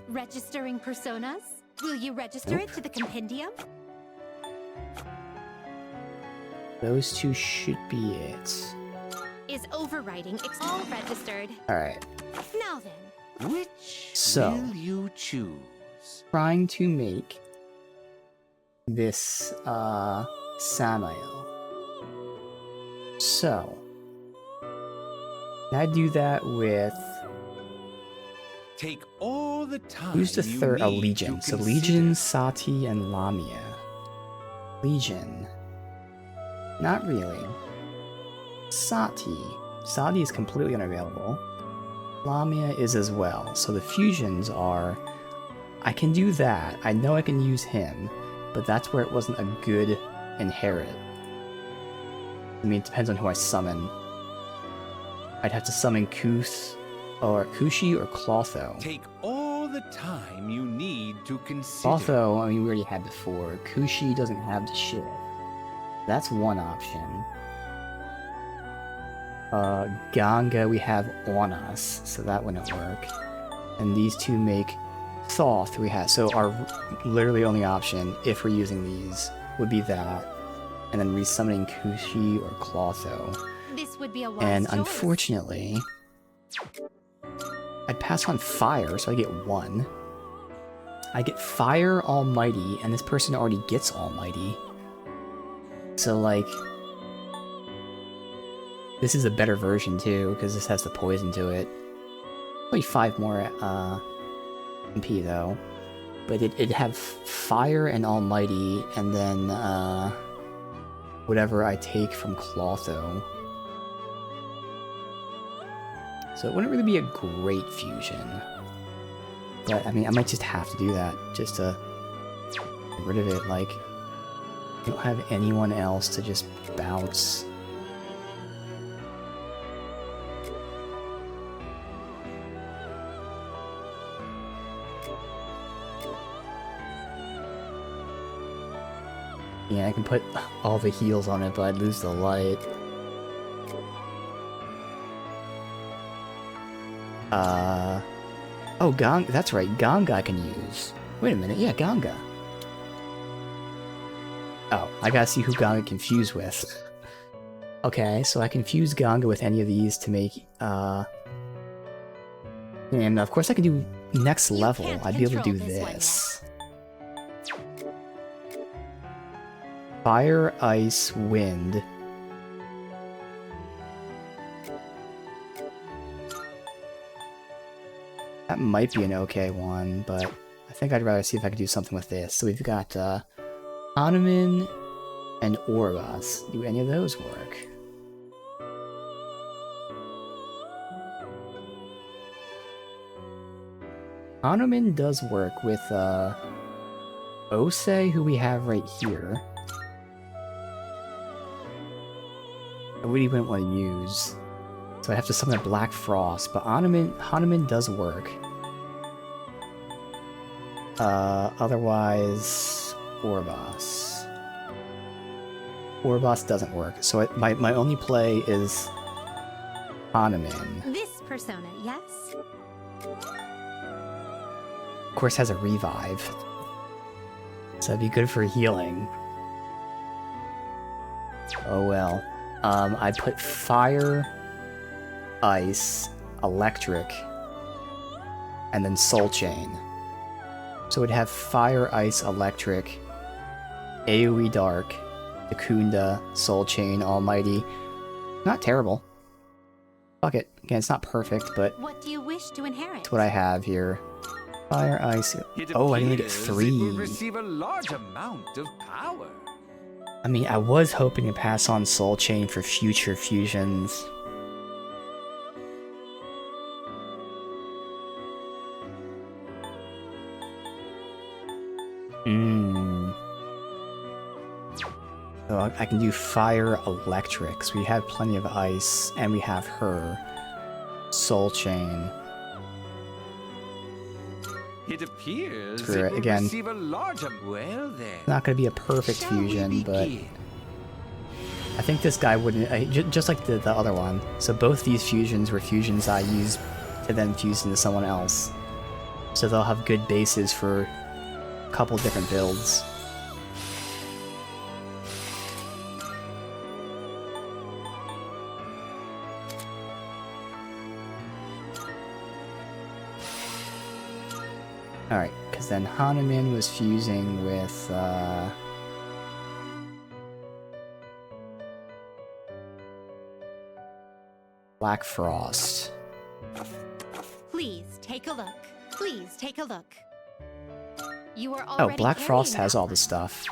Registering personas? Will you register it to the compendium? Those 2 should be it. Is overriding all registered? Alright, Now then. Which So. will you choose? trying to make this, Samael. So, can I do that with... Take all the time. Who's the you third? need Legion. to So consider. Legion, Sati, and Lamia. Legion. Not really. Sati. Sati is completely unavailable. Lamia is as well. So the fusions are... I can do that. I know I can use him, but that's where it wasn't a good inherit. I mean, it depends on who I summon. I'd have to summon Kuth, or Kushi, or Clotho. Take all the time you need to consider. Clotho, I mean, we already had before. Kushi doesn't have the shit. That's one option. Ganga we have on us, so that wouldn't work. And these 2 make Thoth we have. So our literally only option, if we're using these, would be that. And then resummoning Kushi or Clotho. This would be a wise And choice. unfortunately, I'd pass on Fire, so I get 1. I get Fire Almighty, and this person already gets Almighty. So, like, this is a better version, too, because this has the poison to it. Only 5 more, MP, though. But it'd have Fire and Almighty, and then, whatever I take from Clotho. So it wouldn't really be a great fusion. But, I mean, I might just have to do that, just to get rid of it, like... I don't have anyone else to just bounce. Yeah, I can put all the heals on it, but I'd lose the light. Oh, Ganga, that's right, Ganga I can use. Wait a minute, yeah, Ganga. Oh, I gotta see who Ganga can fuse with. Okay, so I can fuse Ganga with any of these to make, and of course I can do next You level. can't I'd be able to do control this one this. Fire, Ice, Wind. That might be an okay one, but I think I'd rather see if I could do something with this. So we've got, Hanuman and Orbas. Do any of those work? Hanuman does work with, Ose, who we have right here. I really wouldn't want to use. So I have to summon a Black Frost, but Hanuman does work. Otherwise, Orboss. Orboss doesn't work, so my only play is Hanuman. This persona, yes? Of course has a revive. So that'd be good for healing. Oh well. I put fire, ice, electric, and then Soul Chain. So it'd have fire, ice, electric, AoE Dark, Dakunda, Soul Chain, Almighty. Not terrible. Fuck it. Again, it's not perfect, but What do you wish to inherit? it's what I have here. Fire, ice. Oh, I only get It will 3. receive a large amount of power. I mean, I was hoping to pass on Soul Chain for future fusions. So I can do fire, electric. So we have plenty of ice, and we have her. Soul Chain. It appears Screw it it, will again. receive a large well then. Not going to be a perfect Shall we fusion, but begin? I think this guy wouldn't, just like the other one. So both these fusions were fusions I used to then fuse into someone else. So they'll have good bases for a couple different builds. Alright, because then Hanuman was fusing with, Black Frost. Please take a look. Please take a look. You are Oh, already Black Frost carrying has that all one. the stuff.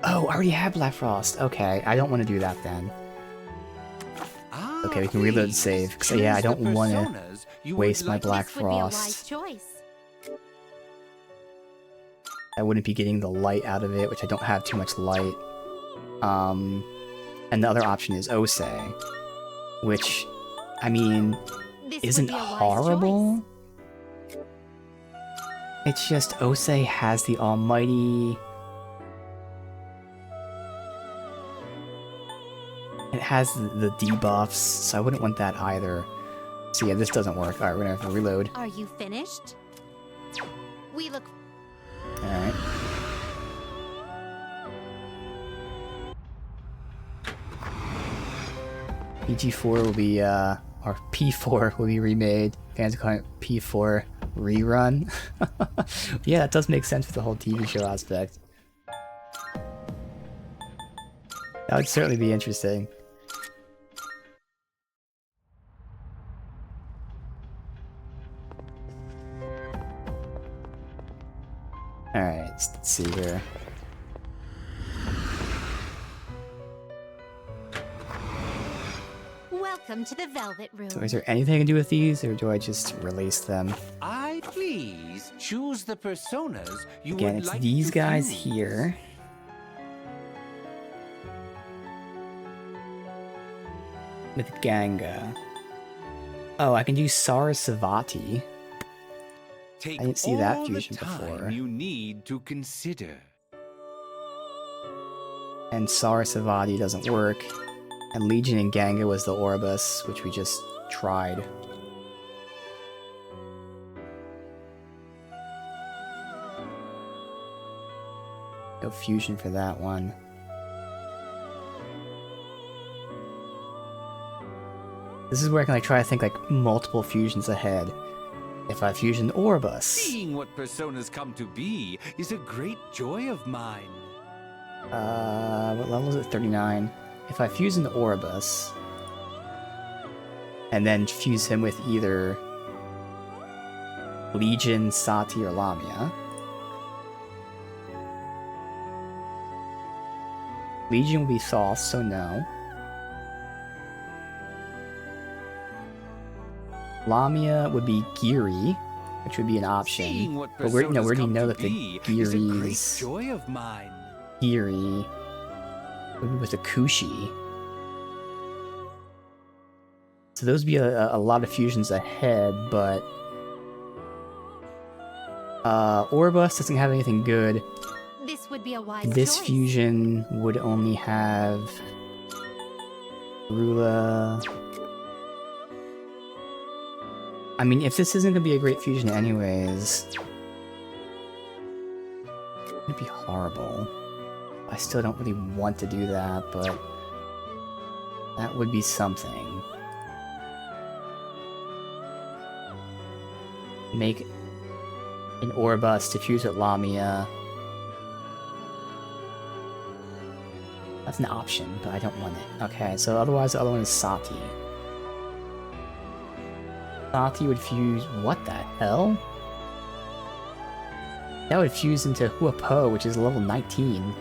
Oh, I already have Black Frost. Okay, I don't want to do that then. Ah, Okay, we can reload and please save, 'cause, yeah, I choose the don't wanna personas you would waste my like- Black This would be a wise Frost. choice. I wouldn't be getting the light out of it, which I don't have too much light. And the other option is Osei, which, I mean, This would isn't be a wise horrible. It's just Osei has the almighty. It has the debuffs, so I wouldn't want that either. So yeah, this doesn't work. Alright, we're gonna have to reload. Are you finished? We look Alright. PG4 will be, or P4 will be remade. Fans call it P4 rerun. Yeah, that does make sense for the whole TV show aspect. That would certainly be interesting. Alright, let's see here. welcome to the Velvet Room. So is there anything I can do with these, or do I just release them? I please choose the personas you Again, would it's like these to guys fuse. here. With Ganga. Oh, I can do Sarasvati. Take I didn't see that all the fusion time before. you need to consider. And Sarasvati doesn't work. And Legion and Ganga was the Orbus, which we just tried. No fusion for that one. This is where I can like try to think like multiple fusions ahead. If I fusion Orbus, Seeing what personas come to be is a great joy of mine. what level is it? 39. If I fuse an Orbus, and then fuse him with either Legion, Sati, or Lamia. Legion will be Thoth, so no. Lamia would be Giri, which would be an option. Seeing what But we personas already come know to that the be is a great Giri's joy of mine. Giri would be with the Kushi. So those would be a lot of fusions ahead, but Orbus doesn't have anything good. This would be a wise This choice. fusion would only have Rula. I mean, if this isn't gonna be a great fusion anyways, it'd be horrible. I still don't really want to do that, but that would be something. Make an Orbus to fuse with Lamia. That's an option, but I don't want it. Okay, so otherwise the other one is Sati. Sati would fuse... what the hell? That would fuse into Huapo, which is level 19.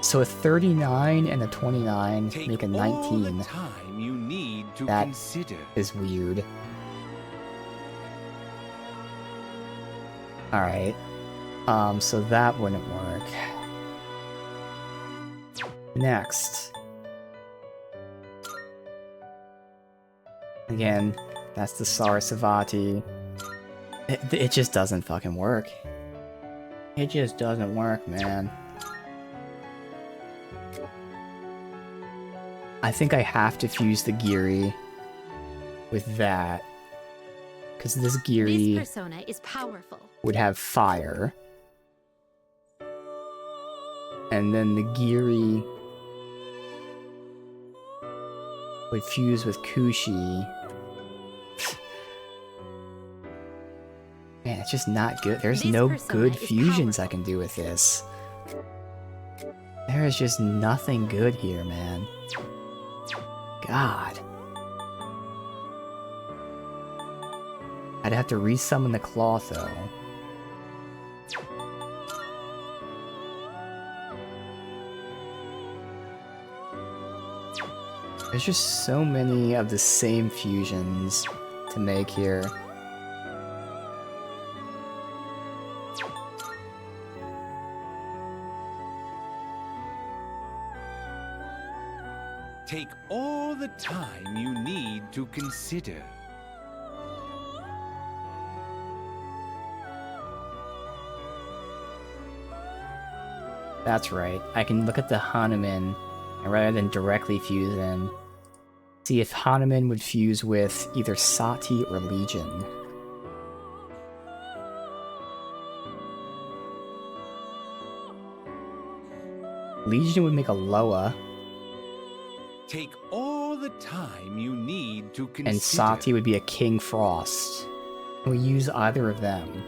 So a 39 and a 29 Take make a all 19. the time you need to That consider. is weird. Alright. So that wouldn't work. Next. Again, that's the Sarasvati. It just doesn't fucking work. It just doesn't work, man. I think I have to fuse the Giri with that. Because this This Giri persona is powerful. would have fire. And then the Giri would fuse with Kushi. Man, it's just not good. There's This no persona good is fusions I powerful. can do with this. There is just nothing good here, man. God. I'd have to resummon the claw, though. There's just so many of the same fusions to make here. Take all the time you need to consider. That's right. I can look at the Hanuman, and rather than directly fuse in, see if Hanuman would fuse with either Sati or Legion. Legion would make a Loa, Take all the time you need to consider. and Sati would be a King Frost. Can we use either of them?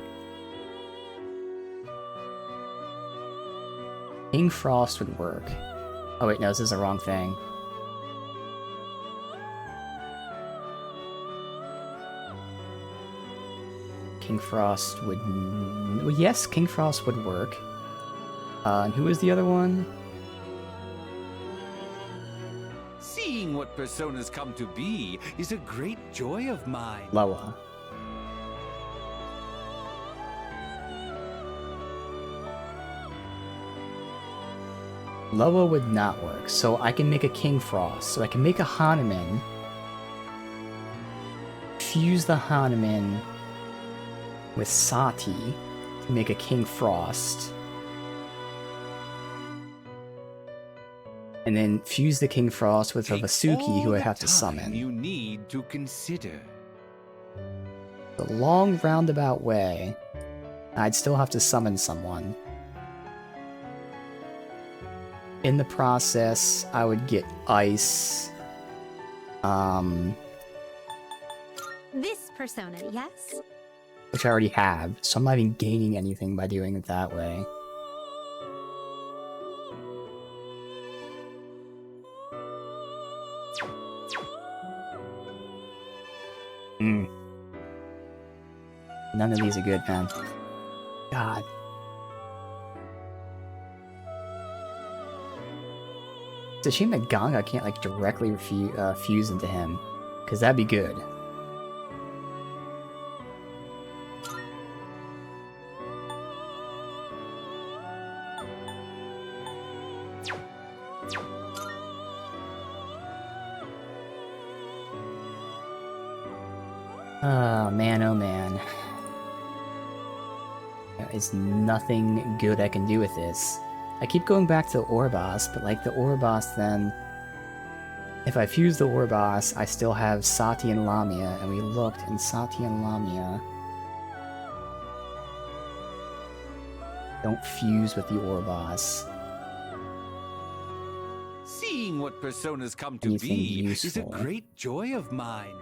King Frost would work. Oh wait, no, this is the wrong thing. King Frost would... well, yes, King Frost would work. And who was the other one? Seeing what personas come to be is a great joy of mine. Loa. Loa would not work, so I can make a King Frost. So I can make a Hanuman, fuse the Hanuman with Sati to make a King Frost, and then fuse the King Frost with a Take Vasuki who all I the have to time summon. You need to consider. The long roundabout way, I'd still have to summon someone. In the process, I would get ice. This persona, yes? Which I already have, so I'm not even gaining anything by doing it that way. None of these are good, man. God. It's a shame that Ganga can't, like, directly fuse into him. Because that'd be good. Oh man, oh man. There is nothing good I can do with this. I keep going back to the Orboss, but like the Orboss then... If I fuse the Orboss, I still have Sati and Lamia, and we looked, and Sati and Lamia don't fuse with the Orboss. Seeing what personas come to Anything be is a useful. great joy of mine.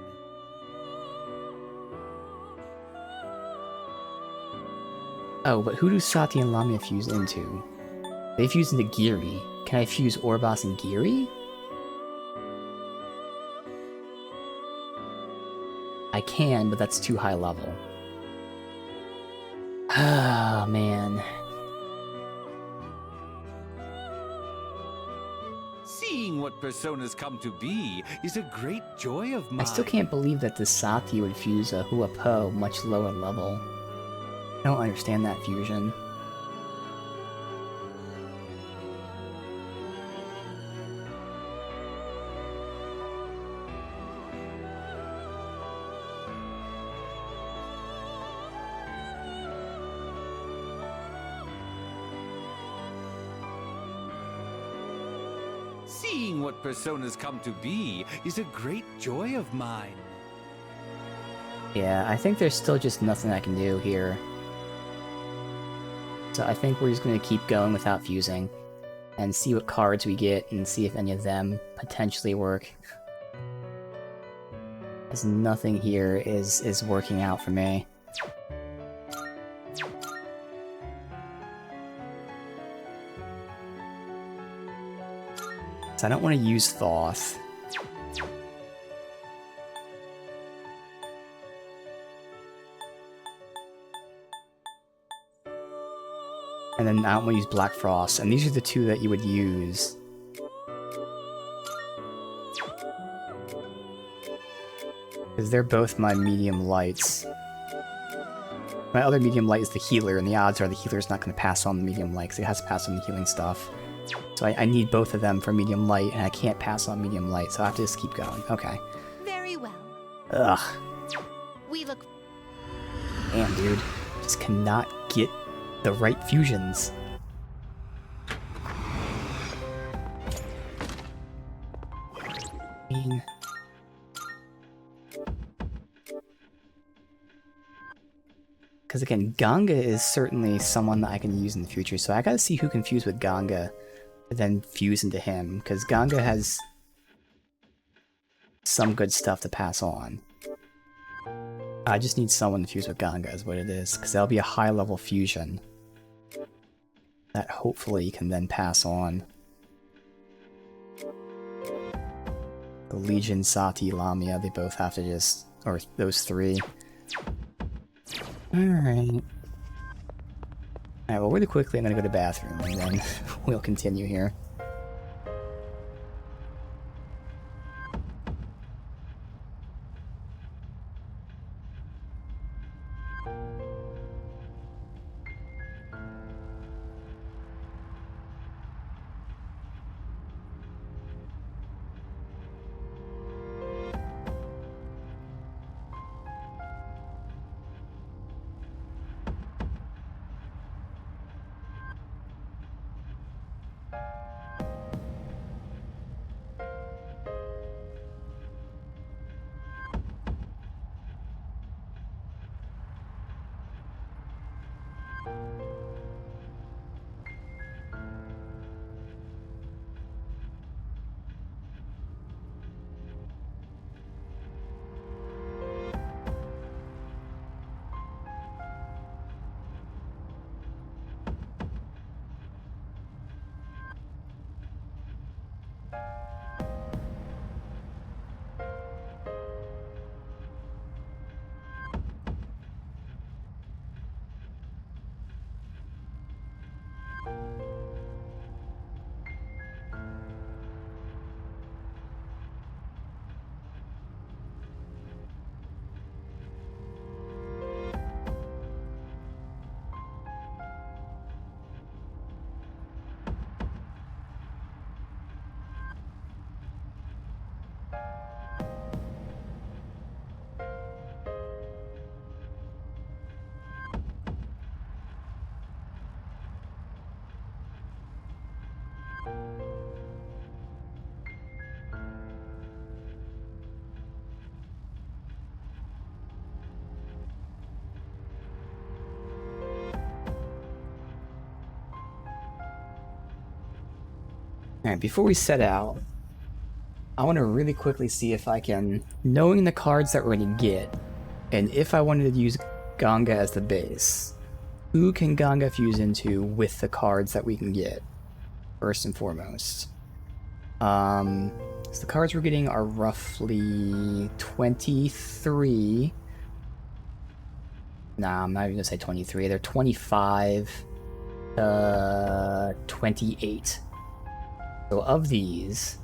Oh, but who do Sati and Lamia fuse into? They fuse into Giri. Can I fuse Orboss and Giri? I can, but that's too high level. Ah, man. Seeing what personas come to be is a great joy of mine. I still can't believe that the Sati would fuse a Huapo much lower level. I don't understand that fusion. Seeing what personas come to be is a great joy of mine. Yeah, I think there's still just nothing I can do here. So I think we're just going to keep going without fusing, and see what cards we get, and see if any of them potentially work. Because nothing here is working out for me. So I don't want to use Thoth. And then I don't want to use Black Frost, and these are the two that you would use. Because they're both my medium lights. My other medium light is the healer, and the odds are the healer's not going to pass on the medium light, because it has to pass on the healing stuff. So I need both of them for medium light, and I can't pass on medium light, so I have to just keep going. Okay. Very well. Ugh. We look. Damn, dude. Just cannot get the right fusions. I mean... Because again, Ganga is certainly someone that I can use in the future, so I gotta see who can fuse with Ganga, and then fuse into him, because Ganga has some good stuff to pass on. I just need someone to fuse with Ganga is what it is, because that'll be a high-level fusion that hopefully can then pass on. The Legion, Sati, Lamia, they both have to just... or those three. Alright. Alright, well, really quickly I'm gonna go to the bathroom, and then we'll continue here. Alright, before we set out, I want to really quickly see if I can, knowing the cards that we're going to get, and if I wanted to use Ganga as the base, who can Ganga fuse into with the cards that we can get, first and foremost. So the cards we're getting are roughly 23. Nah, I'm not even going to say 23. They're 25 to 28. So of these,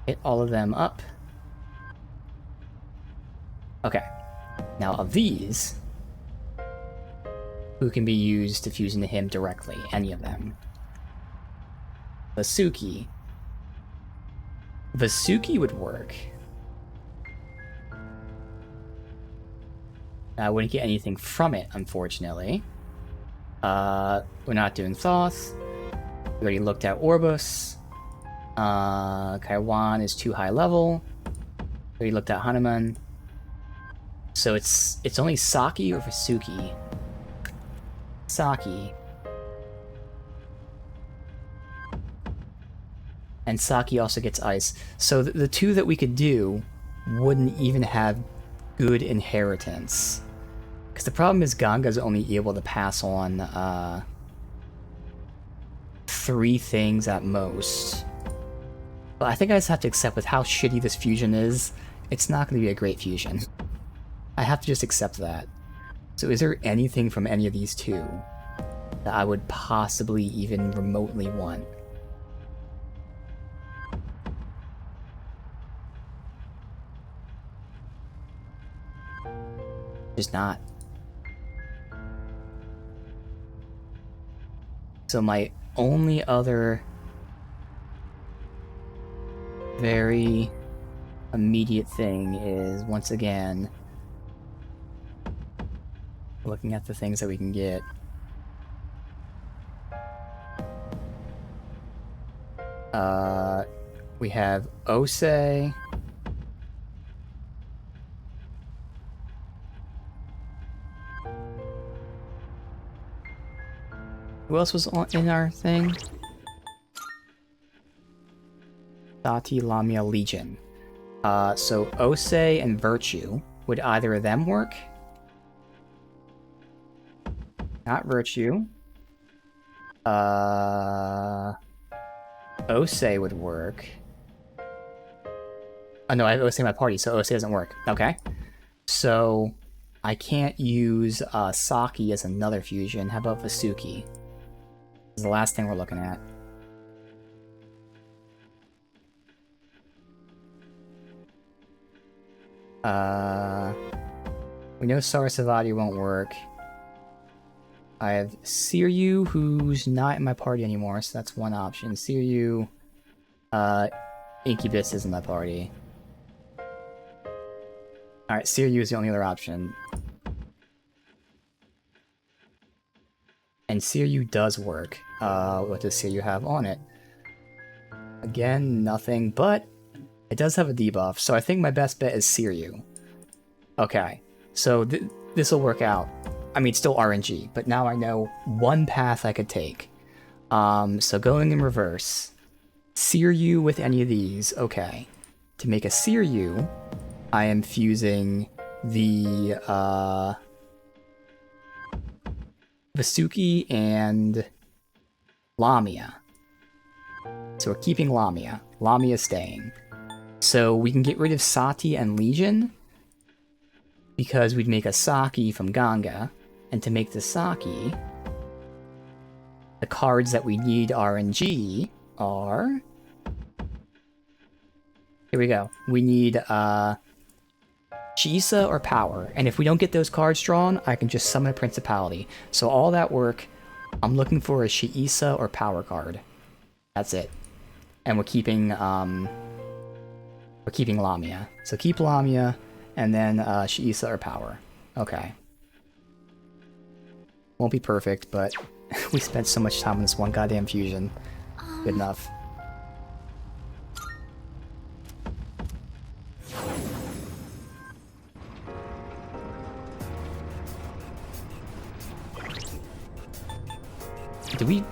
hit all of them up. Okay. Now of these, who can be used to fuse into him directly? Any of them. Vasuki. Vasuki would work. I wouldn't get anything from it, unfortunately. We're not doing Thoth. We already looked at Orbus. Kaiwan is too high level. We already looked at Hanuman. So it's only Saki or Vasuki. Saki. And Saki also gets ice. So the two that we could do wouldn't even have good inheritance. Because the problem is Ganga's only able to pass on 3 things at most. But I think I just have to accept with how shitty this fusion is, it's not going to be a great fusion. I have to just accept that. So is there anything from any of these two that I would possibly even remotely want? Just not. So my only other very immediate thing is, once again, looking at the things that we can get. We have Osei. Who else was in our thing? Sati, Lamia, Legion. So Osei and Virtue. Would either of them work? Not Virtue. Osei would work. Oh no, I have Osei in my party, so Osei doesn't work. Okay. So I can't use Saki as another fusion. How about Vasuki? This is the last thing we're looking at. We know Sarasvati won't work. I have Siryu, who's not in my party anymore, so that's one option. Siryu, Incubus is in my party. Alright, Siryu is the only other option. And Siryu does work. What does Siryu have on it? Again, nothing, but it does have a debuff, so I think my best bet is Siryu. Okay, so this will work out. I mean, still RNG, but now I know one path I could take. So going in reverse, Siryu with any of these, okay. To make a Siryu, I am fusing the Vasuki and Lamia. So we're keeping Lamia. Lamia staying. So we can get rid of Sati and Legion, because we'd make a Saki from Ganga. And to make the Saki, the cards that we need RNG are... Here we go. We need Shiisa or Power. And if we don't get those cards drawn, I can just summon a Principality. So all that work, I'm looking for a Shiisa or Power card. That's it. And we're keeping Lamia. So keep Lamia, and then Shiisa or Power. Okay. Won't be perfect, but we spent so much time on this one goddamn fusion. Good enough. Did we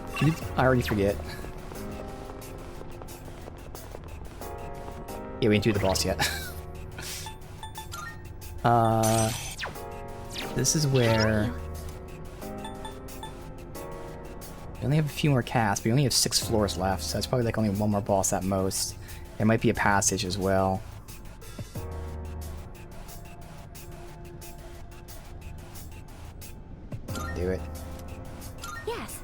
I already forget. Yeah, we didn't do the boss yet. This is where we only have a few more casts, but we only have 6 floors left, so it's probably like only one more boss at most. There might be a passage as well. Do it. Yes.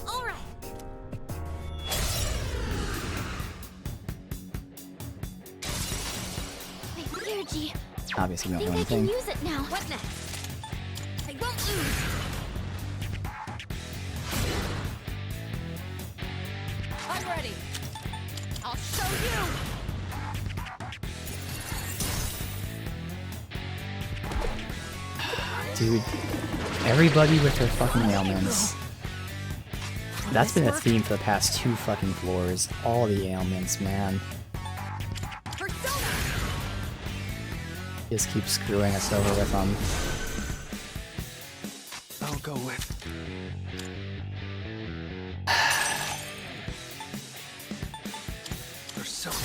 All right. My energy. Obviously, I we don't think know I can anything. use it now. What next? I won't lose. I'm ready. I'll show you. Dude, everybody with their fucking ailments. That's been a theme for the past 2 fucking floors. All the ailments, man. Persona. Just keep screwing us over with them. I'll go with. Persona.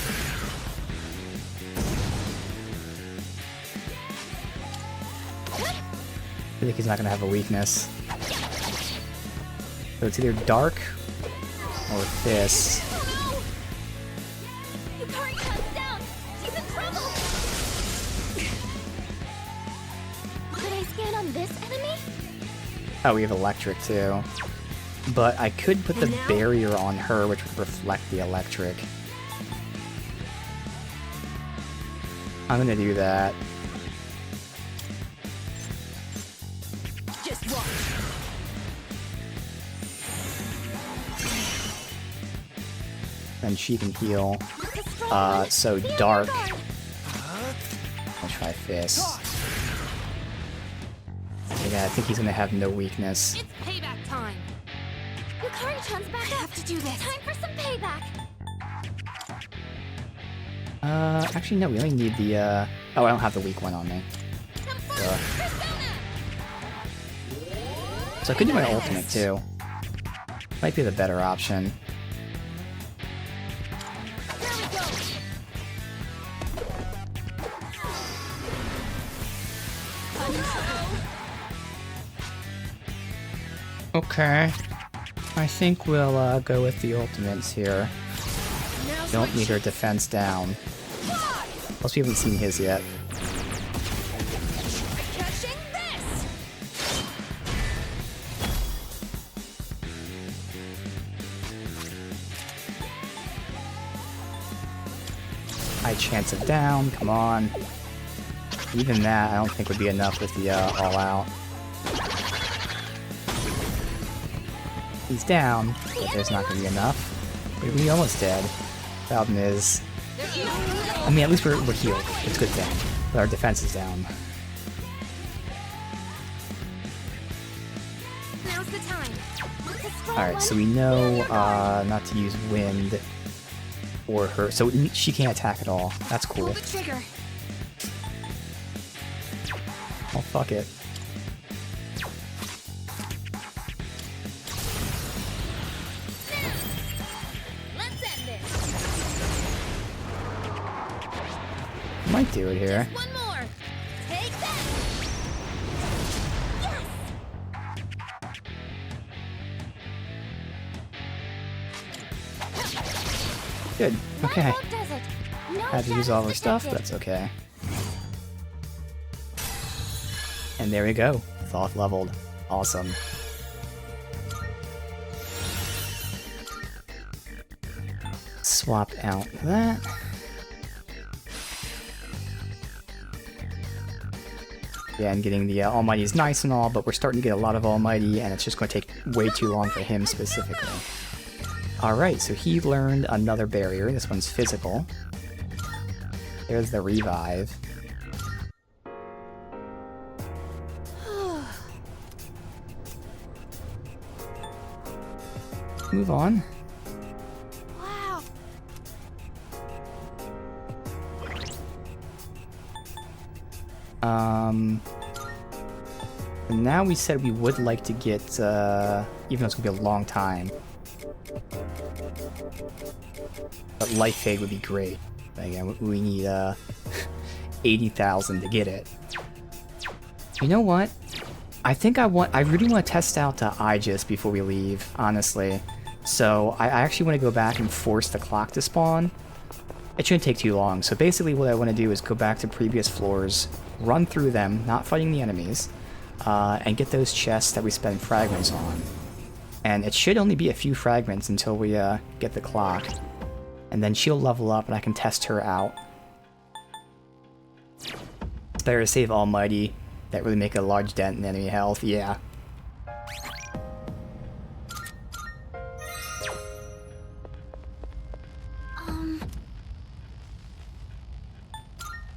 I think he's not gonna have a weakness. So it's either dark or fist. Oh no! Yukari cuts down. She's in trouble. Could I scan on this enemy? Oh, we have electric too. But I could put the barrier on her, which would reflect the electric. I'm gonna do that. Just watch. Then she can heal. The strong one. So The dark. underguard. I'll try fist. Yeah, I think he's gonna have no weakness. It's payback time. Yukari-chan's back up. I have to do this. Time for some payback. Actually no, we only need the, oh, I don't have the weak one on me. Come forward. Persona. So I could do my ultimate too. Might be the better option. Here we go. Okay. I think we'll, go with the ultimates here. Now's Don't my need her defense down. Plus we haven't seen his yet. catching this. High chance of down, come on. Even that I don't think would be enough with the all out. He's down, but there's not gonna be enough. We almost dead. Problem is, I mean, at least we're healed. It's a good thing. But our defense is down. Now's the time. The strong Alright, one. so we know not to use wind or her. So she can't attack at all. That's cool. Pull the trigger. Oh, fuck it. Let's end this. Might do it here. One more. Take that. Yes. Good. Okay. That does it. No Had to use all our shadows stuff, but detected. that's okay. And there we go. Thoth leveled. Awesome. Swap out that. Yeah, and getting the Almighty is nice and all, but we're starting to get a lot of Almighty, and it's just going to take way too long for him specifically. Alright, so he learned another barrier. This one's physical. There's the revive. Move on. Wow. And now we said we would like to get, even though it's gonna be a long time. But Life Fade would be great. But again, we need 80,000 to get it. You know what? I think I really want to test out Aegis before we leave, honestly. So I actually want to go back and force the clock to spawn. It shouldn't take too long. So basically what I want to do is go back to previous floors, run through them, not fighting the enemies, and get those chests that we spent fragments on. And it should only be a few fragments until we get the clock. And then she'll level up and I can test her out. It's better to save Almighty. That really make a large dent in enemy health, yeah.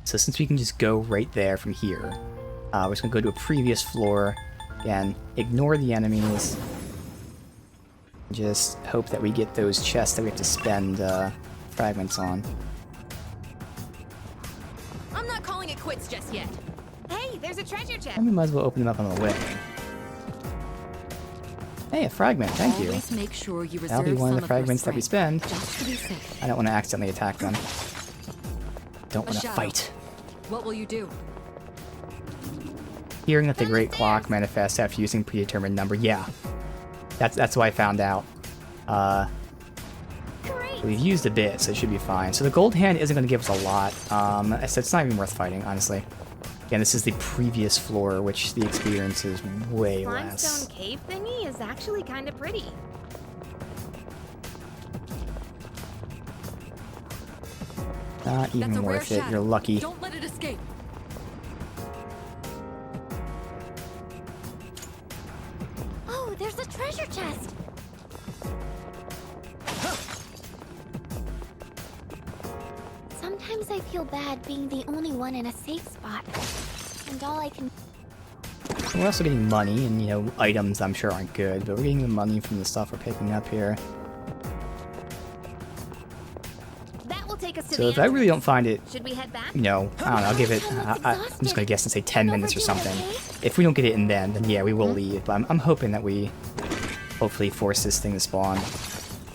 So since we can just go right there from here, we're just gonna go to a previous floor. Again, ignore the enemies. Just hope that we get those chests that we have to spend fragments on. I'm not calling it quits just yet. Hey, there's a treasure chest. And we might as well open them up on the way. Hey, a fragment, thank you. Always make sure you That'll be reserve one of some the fragments that we strength, spend. just to be safe. I don't want to accidentally attack them. Don't want to shadow. fight. What will you do? Hearing that the Great Clock manifests after using predetermined number, yeah. That's what I found out. Great. We've used a bit, so it should be fine. So the gold hand isn't going to give us a lot. So it's not even worth fighting, honestly. Again, this is the previous floor, which the experience is way less. Limestone cave thingy is actually kind of pretty. Not That's even a rare worth it. shadow. You're lucky. Don't let it escape. Oh, there's a treasure chest. Sometimes I feel bad being the only one in a safe spot. And all I can... We're also getting money, and, you know, items I'm sure aren't good, but we're getting the money from the stuff we're picking up here. That will take us to So the if I really don't find it, Should we head back? you know, I don't know, I'll give it, I'm just gonna guess and say 10 minutes or something. If we don't get it in then yeah, we will leave, but I'm hoping that we hopefully force this thing to spawn.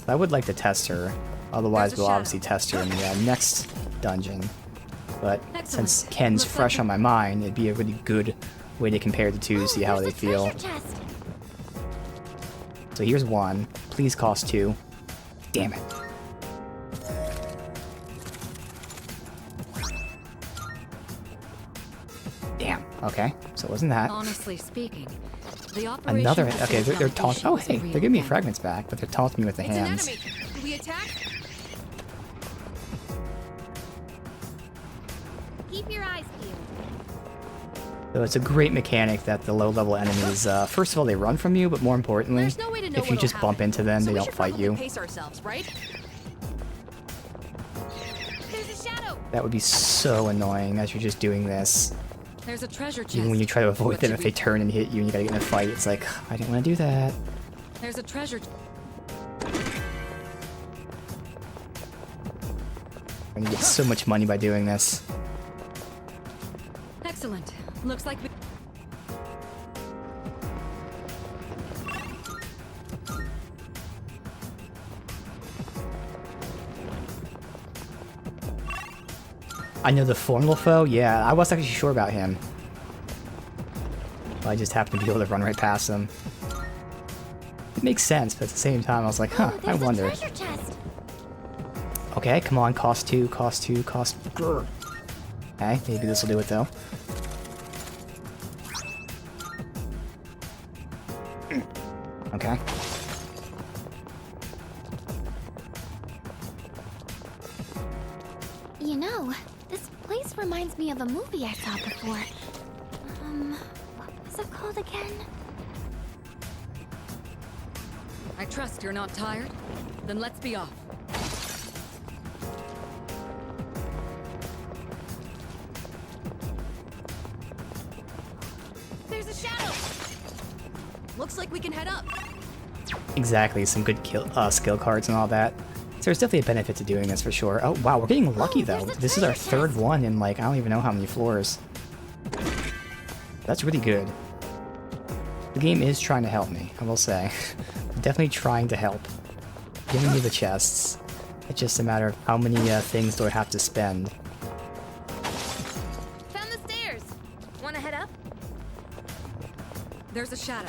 I would like to test her, otherwise There's a we'll shadow. obviously test her in the next dungeon. But Excellent. since Ken's Looks fresh like on my mind, it'd be a really good way to compare the two, see how they there's a feel. treasure chest. So here's one, please cost 2. Damn it. Damn, okay, so it wasn't that. Honestly speaking, the operation Another, has okay, laid they're taunting, foundation oh as a hey, real they're giving me event. fragments back, but they're taunting me with the It's an hands. enemy. Do we attack? Keep your eyes peeled. So it's a great mechanic that the low-level enemies, first of all, they run from you, but more importantly, There's no way to know if you what'll just bump happen, into them, so they we don't should fight probably you. pace ourselves, right? There's a shadow. That would be so annoying as you're just doing this. There's a treasure chest. Even when you try to avoid What them, should if we they turn and hit you and you gotta get in a fight, it's like, I didn't want to do that. There's a treasure. I'm gonna get so much money by doing this. Excellent. Looks like we... I know the formidable foe? Yeah, I wasn't actually sure about him. I just happened to be able to run right past him. It makes sense, but at the same time, I was like, huh, Oh, I there's wonder. a treasure chest. Okay, come on, cost 2, cost 2, cost... Grr. Okay, maybe this will do it though. Okay. You know, this place reminds me of a movie I saw before. What was it called again? I trust you're not tired? Then let's be off. There's a shadow. Looks like we can head up. Exactly, some good skill cards and all that. So there's definitely a benefit to doing this for sure. Oh wow, we're getting lucky though. there's a This is our treasure third chest. one in like, I don't even know how many floors. That's really good. The game is trying to help me, I will say. Definitely trying to help. Giving me the chests. It's just a matter of how many things do I have to spend. Found the stairs. Wanna head up? There's a shadow.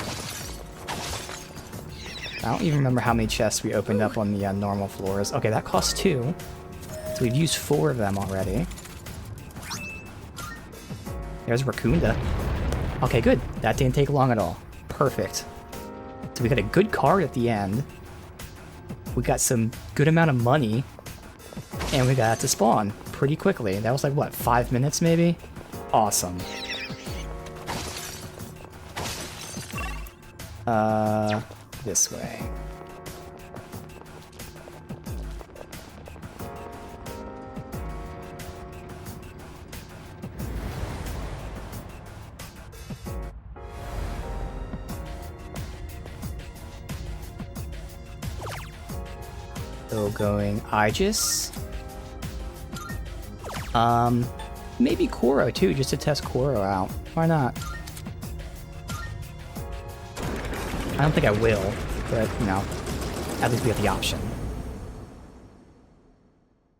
I don't even remember how many chests we opened up on the normal floors. Okay, that costs 2. So we've used 4 of them already. There's Raccoonda. Okay, good. That didn't take long at all. Perfect. So we got a good card at the end. We got some good amount of money. And we got to spawn pretty quickly. That was like, what, 5 minutes maybe? Awesome. This way. So going Aegis. Maybe Koro too, just to test Koro out. Why not? I don't think I will, but you know, at least we have the option.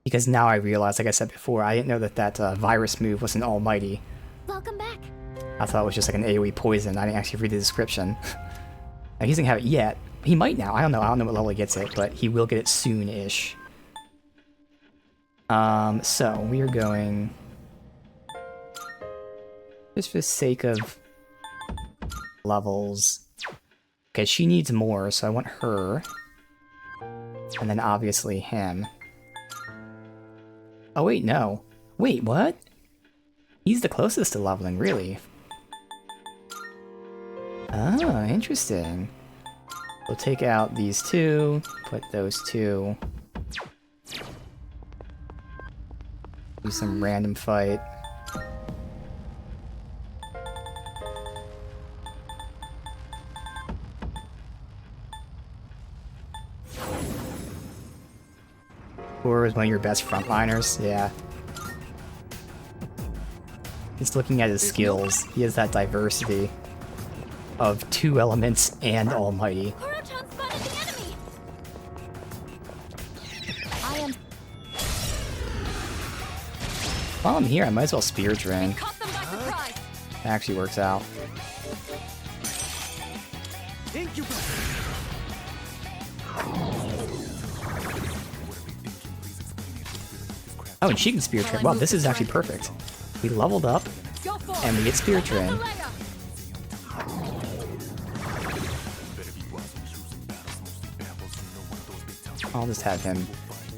Because now I realize, like I said before, I didn't know that that virus move was an almighty. Welcome back. I thought it was just like an AoE poison. I didn't actually read the description. Now, he doesn't have it yet. He might now. I don't know. I don't know what level he gets it, but he will get it soon-ish. So we are going just for the sake of levels. Okay, she needs more, so I want her. And then obviously him. Oh wait, no. Wait, what? He's the closest to leveling, really. Oh, interesting. We'll take out these 2, put those 2. Do some random fight. Koro is one of your best frontliners, yeah. Just looking at his skills, he has that diversity of 2 elements and almighty. Koro-chan spotted the enemy. I am. While I'm here, I might as well Spirit Drain. Caught them by surprise. That actually works out. Oh, and she can Spirit Train. Wow, this is actually perfect. We leveled up, Go for and we get Spirit Train. I'll just have him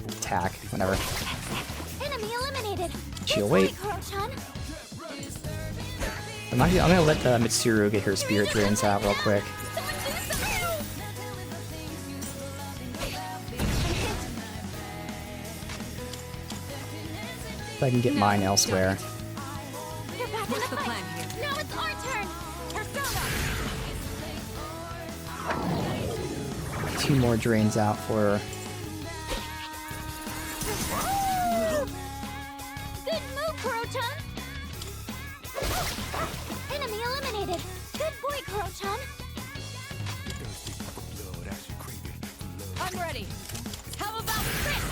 attack, whenever. Enemy eliminated. She'll This wait. way, Koro-chan. I'm gonna let Mitsuru get her Spirit Drains out real quick. So I can get mine elsewhere. You're back in What's the the fight. plan here? Now it's our turn. Persona. 2 more drains out for her. Good move, Koro-chan. Enemy eliminated. Good boy, Koro-chan. I'm ready. How about this?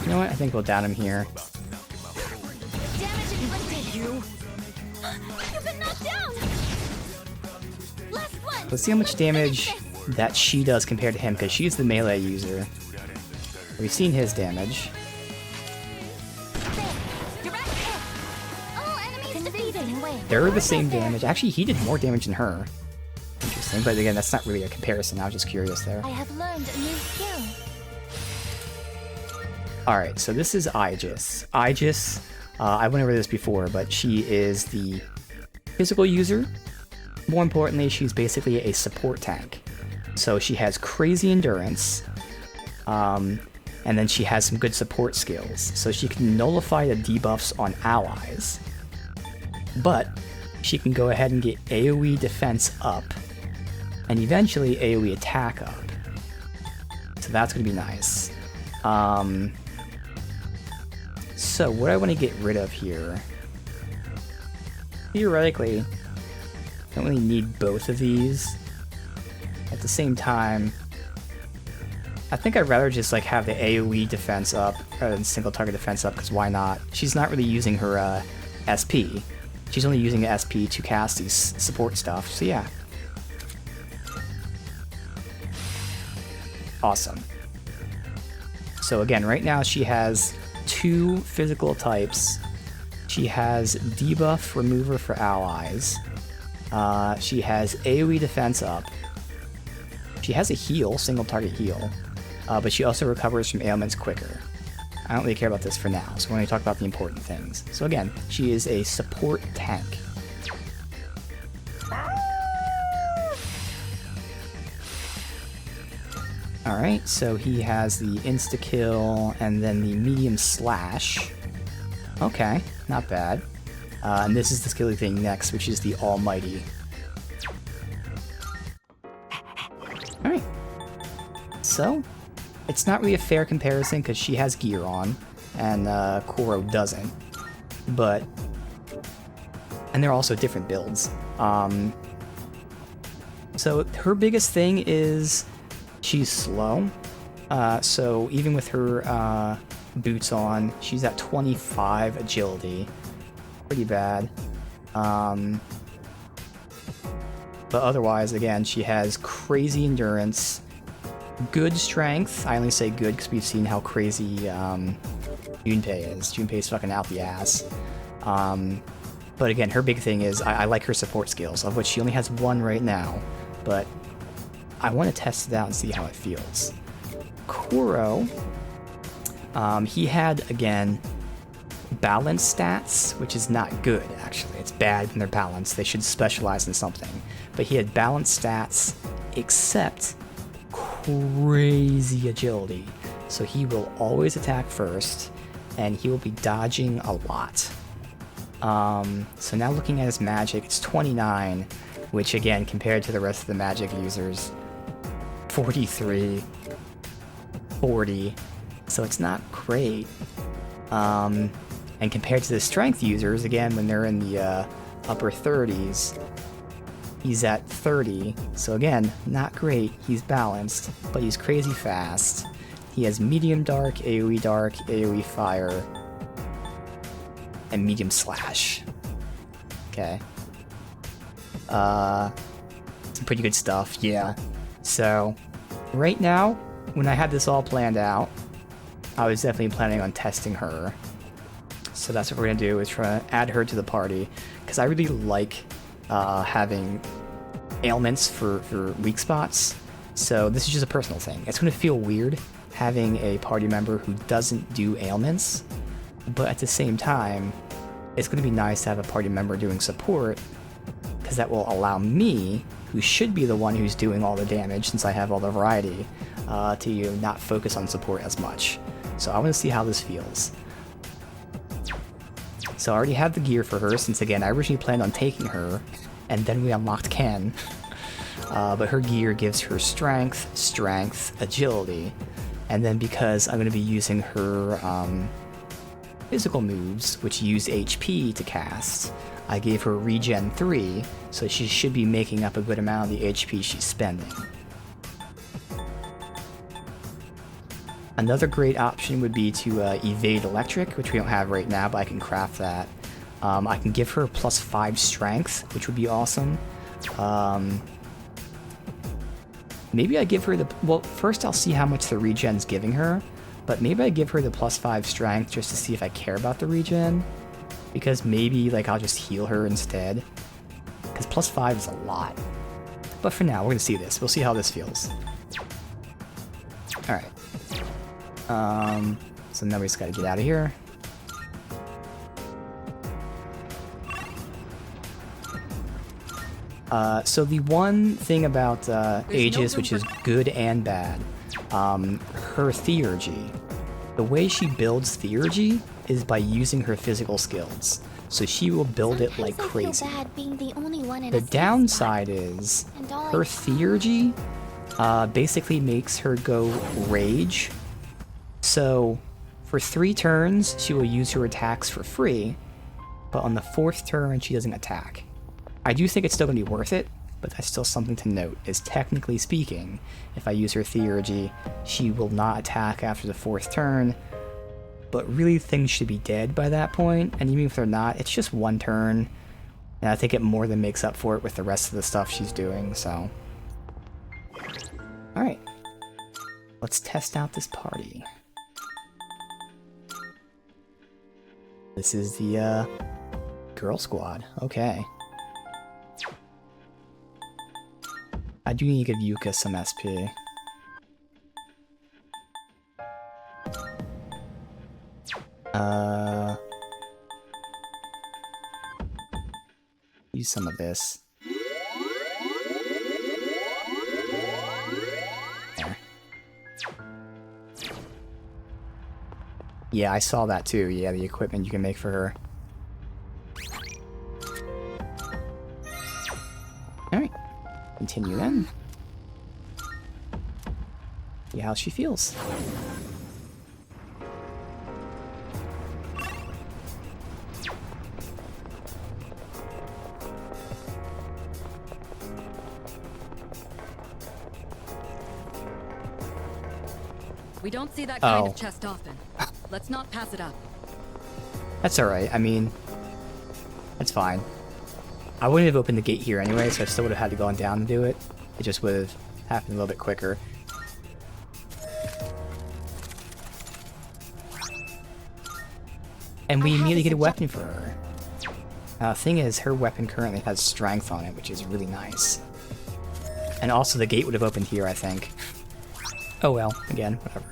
You know what? I think we'll down him here. Damage inflicted. You've been knocked down. Last one. Let's see how much damage that she does compared to him, because she's the melee user. We've seen his damage. You're back. All enemies defeated. They're the same damage. Actually, he did more damage than her. Interesting, but again, that's not really a comparison. I was just curious there. I have learned a new skill. Alright, so this is Aegis. Aegis, I went over this before, but she is the physical user. More importantly, she's basically a support tank. So she has crazy endurance, and then she has some good support skills. So she can nullify the debuffs on allies, but she can go ahead and get AoE defense up, and eventually AoE attack up. So that's going to be nice. So what I want to get rid of here theoretically, don't really need both of these. At the same time, I think I'd rather just like have the AoE defense up rather than single target defense up, because why not? She's not really using her SP. She's only using the SP to cast these support stuff, so yeah. Awesome. So again, right now she has 2 physical types. She has debuff remover for allies. She has AoE defense up. She has a heal, single target heal, but she also recovers from ailments quicker. I don't really care about this for now, so we're going to talk about the important things. So again, she is a support tank. Alright, so he has the insta-kill and then the medium slash. Okay, not bad. And this is the skilly thing next, which is the almighty. Alright. So, it's not really a fair comparison because she has gear on and Koro doesn't. But, and they're also different builds. So her biggest thing is she's slow. So even with her boots on, she's at 25 agility. Pretty bad. But otherwise, again, she has crazy endurance, good strength. I only say good because we've seen how crazy Junpei is. Junpei's fucking out the ass. But again, her big thing is I like her support skills, of which she only has 1 right now. But I want to test it out and see how it feels. Koro, he had, again, balance stats, which is not good, actually. It's bad when they're balanced. They should specialize in something. But he had balanced stats, except crazy agility. So he will always attack first, and he will be dodging a lot. So now looking at his magic, it's 29, which again, compared to the rest of the magic users, 43, 40, so it's not great. And compared to the strength users, again, when they're in the upper 30s, he's at 30, so again, not great. He's balanced, but he's crazy fast. He has medium dark, AoE fire, and medium slash. Okay. Some pretty good stuff, yeah. So, right now, when I had this all planned out, I was definitely planning on testing her. So that's what we're gonna do, is try to add her to the party, because I really like having ailments for weak spots. So this is just a personal thing. It's gonna feel weird having a party member who doesn't do ailments, but at the same time, it's gonna be nice to have a party member doing support, because that will allow me, who should be the one who's doing all the damage since I have all the variety, to not focus on support as much. So I want to see how this feels. So I already have the gear for her, since again, I originally planned on taking her, and then we unlocked Ken. But her gear gives her strength, agility, and then because I'm going to be using her physical moves, which use HP to cast, I gave her regen 3, so she should be making up a good amount of the HP she's spending. Another great option would be to evade electric, which we don't have right now, but I can craft that. I can give her +5 strength, which would be awesome. Maybe I give her the... Well, first I'll see how much the regen's giving her, but maybe I give her the +5 strength just to see if I care about the regen. Because maybe, like, I'll just heal her instead. Because +5 is a lot. But for now, we're gonna see this. We'll see how this feels. Alright. So now we just gotta get out of here. So the one thing about Aegis, which is good and bad, her Theurgy. The way she builds Theurgy is by using her physical skills. So she will build it like crazy. The downside is her Theurgy basically makes her go rage. So for 3 turns, she will use her attacks for free. but on the 4th turn, she doesn't attack. I do think it's still going to be worth it, but that's still something to note, is technically speaking, if I use her Theurgy, she will not attack after the 4th turn, but really things should be dead by that point, and even if they're not, it's just 1 turn, and I think it more than makes up for it with the rest of the stuff she's doing, so... Alright. Let's test out this party. This is the, Girl Squad. Okay. I do need to give Yuka some SP. Use some of this. There. Yeah, I saw that too. Yeah, the equipment you can make for her. Alright. Continue then. See how she feels. We don't see that kind Oh. of chest often. Let's not pass it up. That's alright. I mean, that's fine. I wouldn't have opened the gate here anyway, so I still would have had to go on down and do it. It just would have happened a little bit quicker. And we immediately get a weapon for her. Thing is, her weapon currently has strength on it, which is really nice. And also the gate would have opened here, I think. Oh well, again, whatever.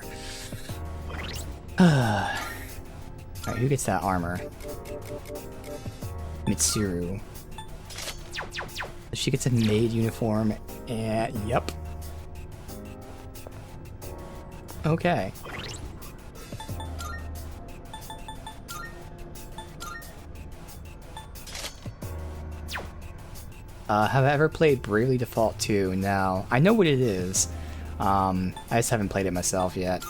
Alright, who gets that armor? Mitsuru. She gets a maid uniform, and yep. Okay. Have I ever played Bravely Default 2? No. I know what it is. I just haven't played it myself yet.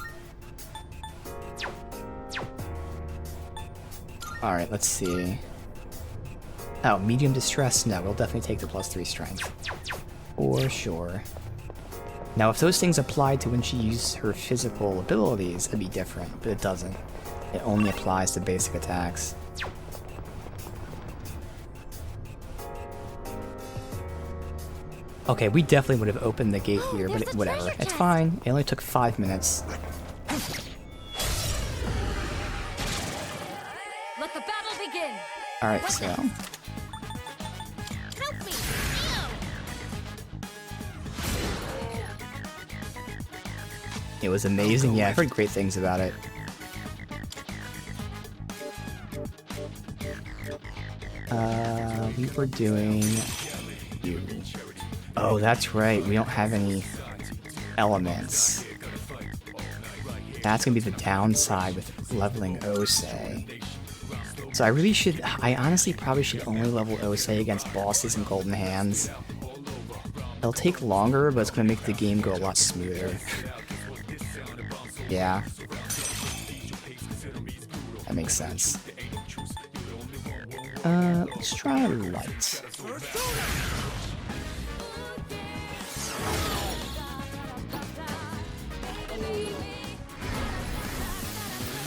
Alright, let's see. Oh, medium distress? No, we'll definitely take the +3 strength. For sure. Now, if those things applied to when she used her physical abilities, it'd be different, but it doesn't. It only applies to basic attacks. Okay, we definitely would have opened the gate here, but There's a whatever. treasure It's chest. fine. It only took 5 minutes. Let the battle begin! Alright, so... Help me! It was amazing. Yeah, I've heard great things about it. We were doing... you. Oh, that's right. We don't have any elements. That's gonna be the downside with leveling Osei. So I honestly probably should only level Osei against bosses and Golden Hands. It'll take longer, but it's gonna make the game go a lot smoother. Yeah. That makes sense. Let's try light.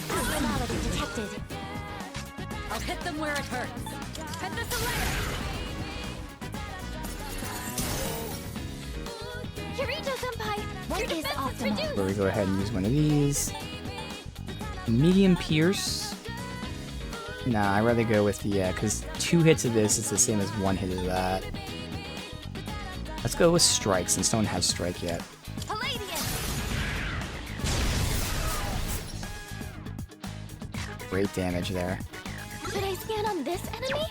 Personality detected. I'll hit them where it hurts. Head this away! Kirito-senpai! What Your is defense is optimal? reduced! Where we go ahead and use one of these. Medium pierce. Nah, I'd rather go with the, because 2 hits of this is the same as 1 hit of that. Let's go with strike, since no one has strike yet. Palladian! Great damage there. Should I scan on this enemy?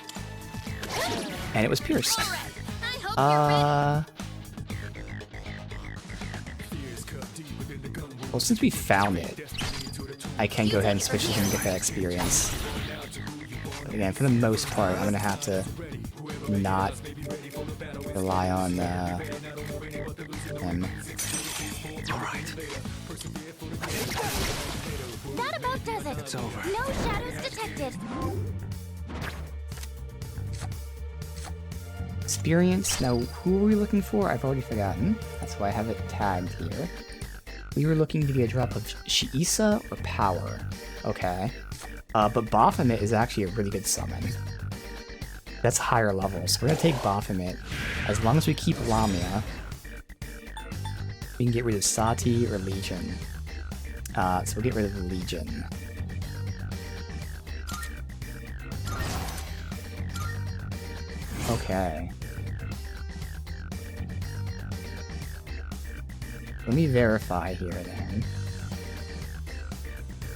And it was pierce. I hope Well, since we found it, I can go ahead and switch it and get that experience. But again, for the most part, I'm gonna have to not rely on him. That about does it. It's over. No shadows detected. Experience. Now, who are we looking for? I've already forgotten. That's why I have it tagged here. We were looking to get a drop of Shiisa or Power. Okay. But Baphomet is actually a really good summon. That's higher level, so we're gonna take Baphomet. As long as we keep Lamia, we can get rid of Sati or Legion. So we'll get rid of the Legion. Okay. Let me verify here then.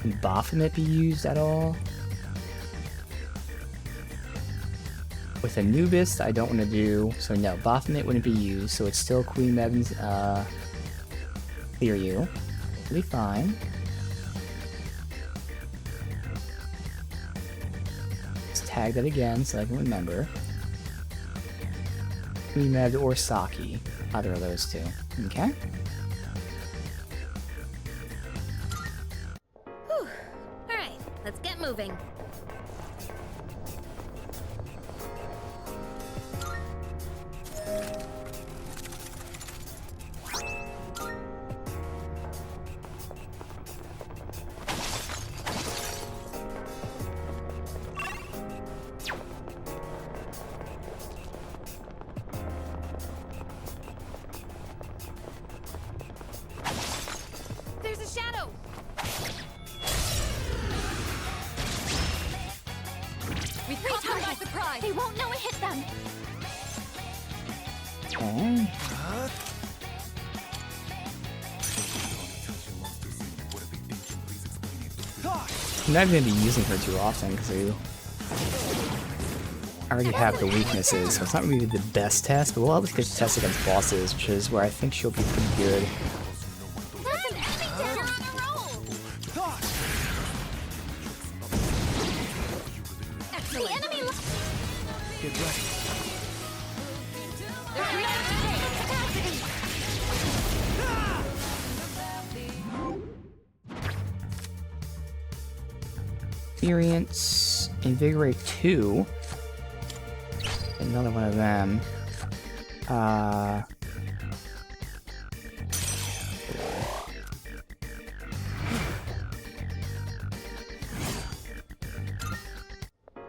Can Baphomet be used at all? With Anubis, I don't want to do, so no, Baphomet wouldn't be used, so it's still Queen Meb's, Clear You. It'll be fine. Let's tag that again so I can remember. Queen Meb or Saki, either of those two. Okay? Whew. Alright, let's get moving. There's a shadow! We caught them by surprise! They won't know it hit them. Okay. I'm not going to be using her too often because I already have the weaknesses, so it's not really the best test, but we'll always get to test against bosses, which is where I think she'll be pretty good. That's an enemy down on a roll. The enemy Get ready. Experience, Invigorate 2. Another one of them.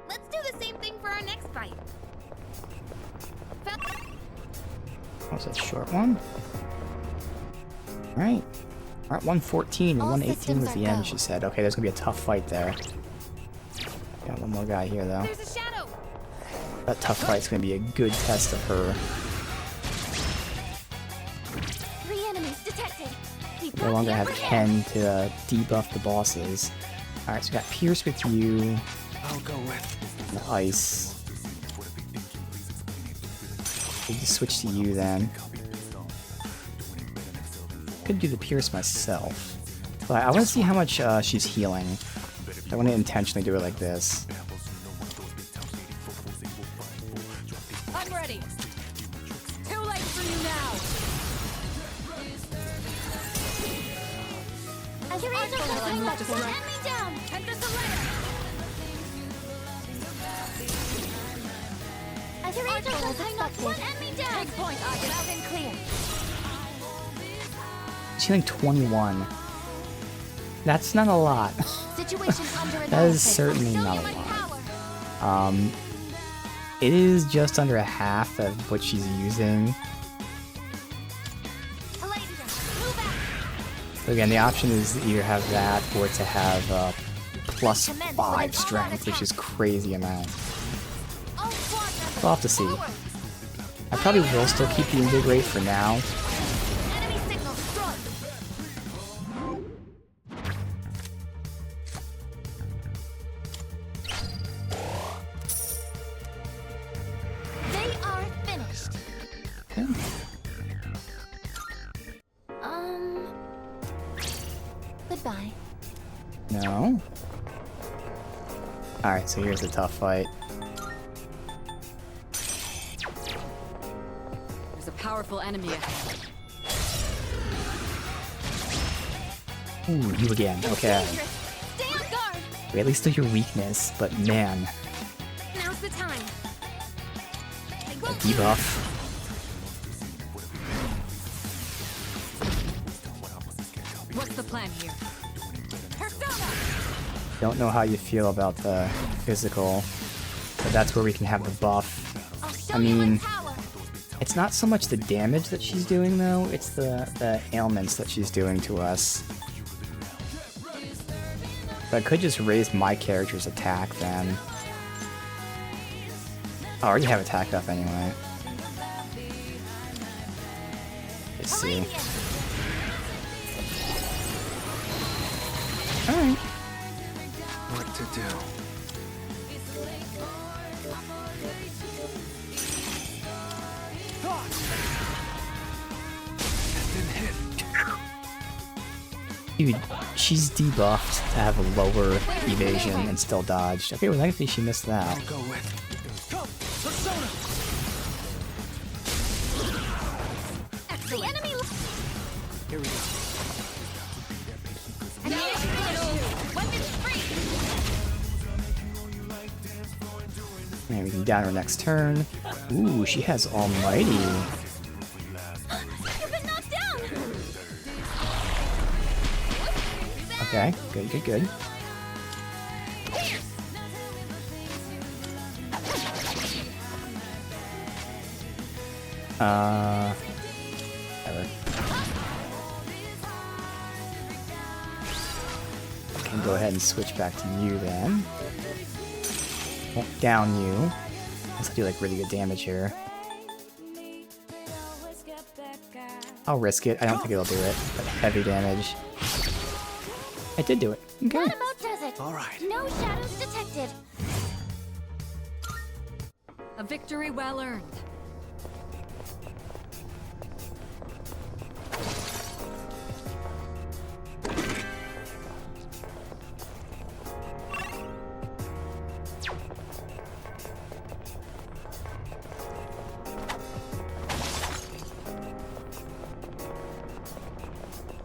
Let's do the same thing for our next fight. What was that short one? Alright. Alright, 114 and All 118 was systems the are end, go. she said. Okay, there's gonna be a tough fight there. Got one more guy here, though. There's a shadow! That tough fight's gonna be a good test of her. 3 enemies detected. We've No got longer the have upper hand. Ken to debuff the bosses. Alright, so we got Pierce with you. I'll go with. And Ice. We just switch to you then. Could do the Pierce myself. But I want to see how much she's healing. I want to intentionally do it like this. I'm ready! Too late for you now! As your angel Archangel has unlocked one us. enemy down. Enter the lair! As your angel Archangel has knocked one enemy down. Take point, Agnes. Loud and clear. She's healing 21. That's not a lot. Situation under That analysis. is certainly Show not you a my lot. power. It is just under a half of what she's using. Eladia, move out. So again, the option is to either have that or to have plus 5 strength, which is crazy amount. All squad members, We'll have to see. forward. I probably will still keep the Invigorate for now. Enemy signal destroyed. They are finished. Yeah. Goodbye. No. Alright, so here's the tough fight. There's a powerful enemy ahead. Ooh, you again. Okay. Dangerous. Stay on guard. We at least know your weakness, but man, Now's the time. They won't debuff. What's the plan here? Persona! Don't know how you feel about the physical, but that's where we can have the buff. I'll show I you my mean, power. it's not so much the damage that she's doing though, it's the ailments that she's doing to us. But I could just raise my character's attack then. Oh, I already have attack up anyway. Let's see. Alright. What to do? That didn't hit. Dude, she's debuffed to have a lower evasion and still dodged. Okay, well, thankfully she missed that. I'll go with. Go! Persona! The enemy. Here we go. Weapons free. And we can down her next turn. Ooh, she has Almighty. You've been knocked down. Okay, good, good, good. Whatever. Can go ahead and switch back to you then. Won't down you. Let's do like really good damage here. I'll risk it. I don't think it'll do it, but heavy damage. I did do it. Okay. That about does it. All right. No shadows detected. A victory well earned.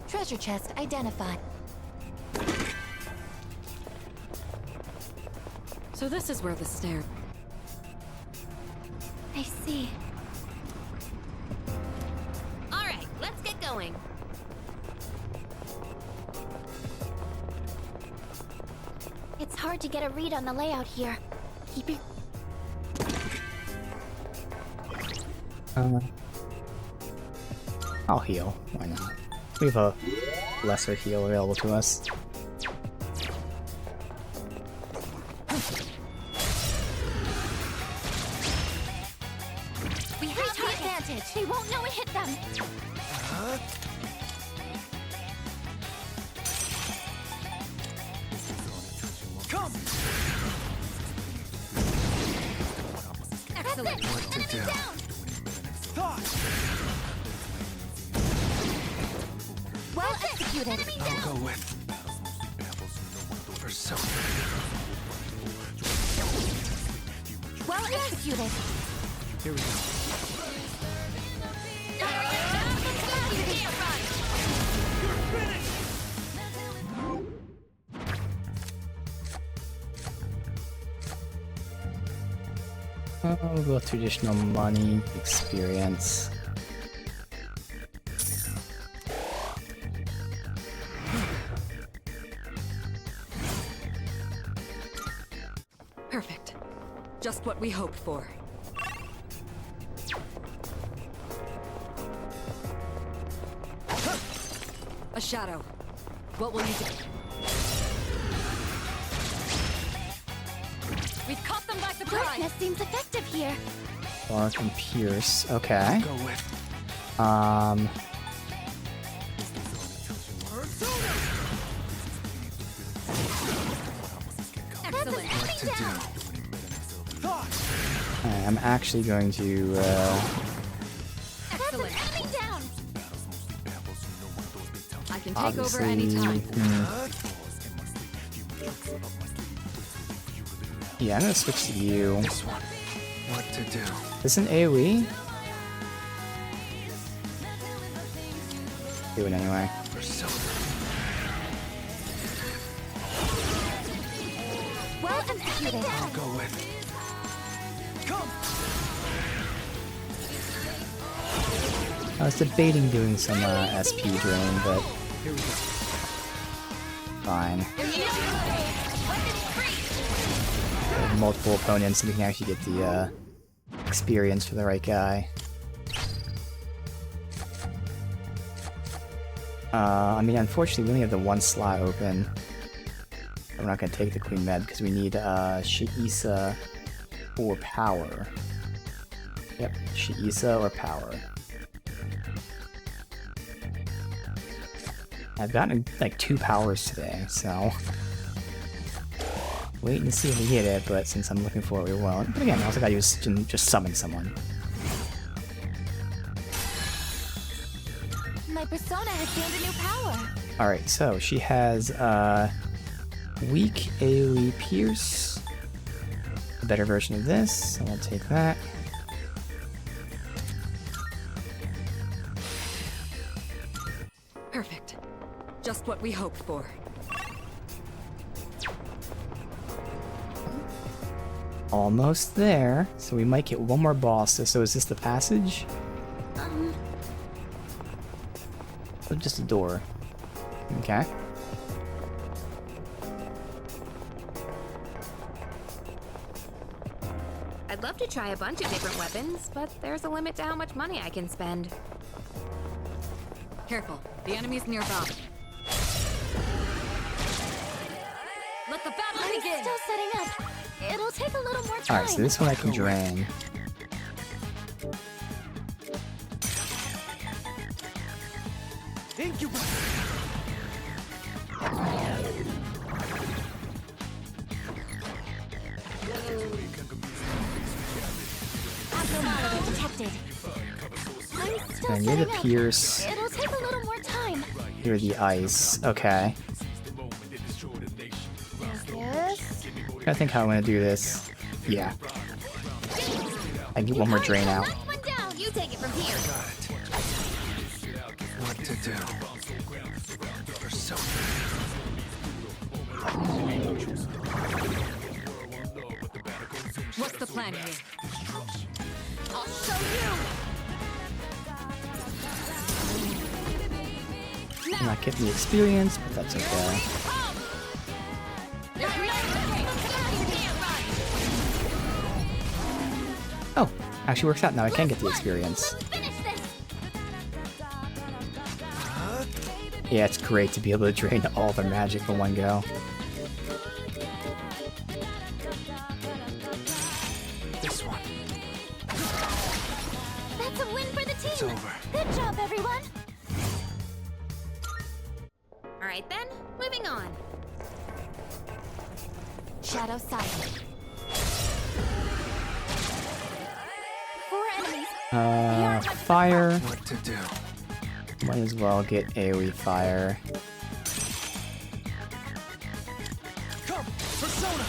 Treasure chest identified. So this is where the stair... I see. All right, let's get going. It's hard to get a read on the layout here. Keep it. I'll heal. Why not? We have a lesser heal available to us. We have the advantage. They won't know it hit them. Come! Excellent. What to do? Thought! Well executed. I'll go with. Persona. Well executed. Here we go. We'll go traditional money, experience. Perfect. Just what we hoped for. A shadow. What will you do? We've caught them by surprise. Darkness seems effective here. Bark and Pierce. Okay. Go with. Excellent. What to do? I'm actually going to, Excellent. Enemy down. I can take over obviously... anytime. Yeah, I'm gonna switch to you. This one. What to do? Is this an AoE? Do it anyway. Persona. Well executed. I'll go with. Come! I was debating doing some SP drain, but fine. With multiple opponents, and we can actually get the experience for the right guy. I mean, unfortunately, we only have the one slot open. We're not gonna take the Queen Med because we need Shisa or Power. Yep, Shisa or Power. I've gotten like 2 powers today, so waiting to see if we get it. But since I'm looking for it, we won't. But again, I also gotta use just summon someone. My persona has gained a new power. All right, so she has weak AoE Pierce, a better version of this. So we'll take that. Perfect. Just what we hoped for. Almost there. So we might get one more boss. So is this the passage? Or just a door? Okay. I'd love to try a bunch of different weapons, but there's a limit to how much money I can spend. Careful, the enemy's nearby. Let the battle I'm begin! still setting up. It'll take a little more time. Alright, so this one I can drain. Abnormality detected. I'm still And you're the setting up. Pierce. It'll take a little more time. You're the Ice. Okay. Yes. I think how I'm gonna do this. Yeah. I can get one more drain out. Knock one down. You take it from here. What to do? Persona. What's the plan here? I'll show you. I'm not getting the experience, but that's okay. Oh, actually works out now. I can get the experience. Finish this. Yeah, it's great to be able to drain all their magic in one go. This one. That's a win for the team. It's over. Good job, everyone. All right then, moving on. Shadow Silent. 4 enemies. Fire. What to do? Might as well get AoE fire. Come, Persona.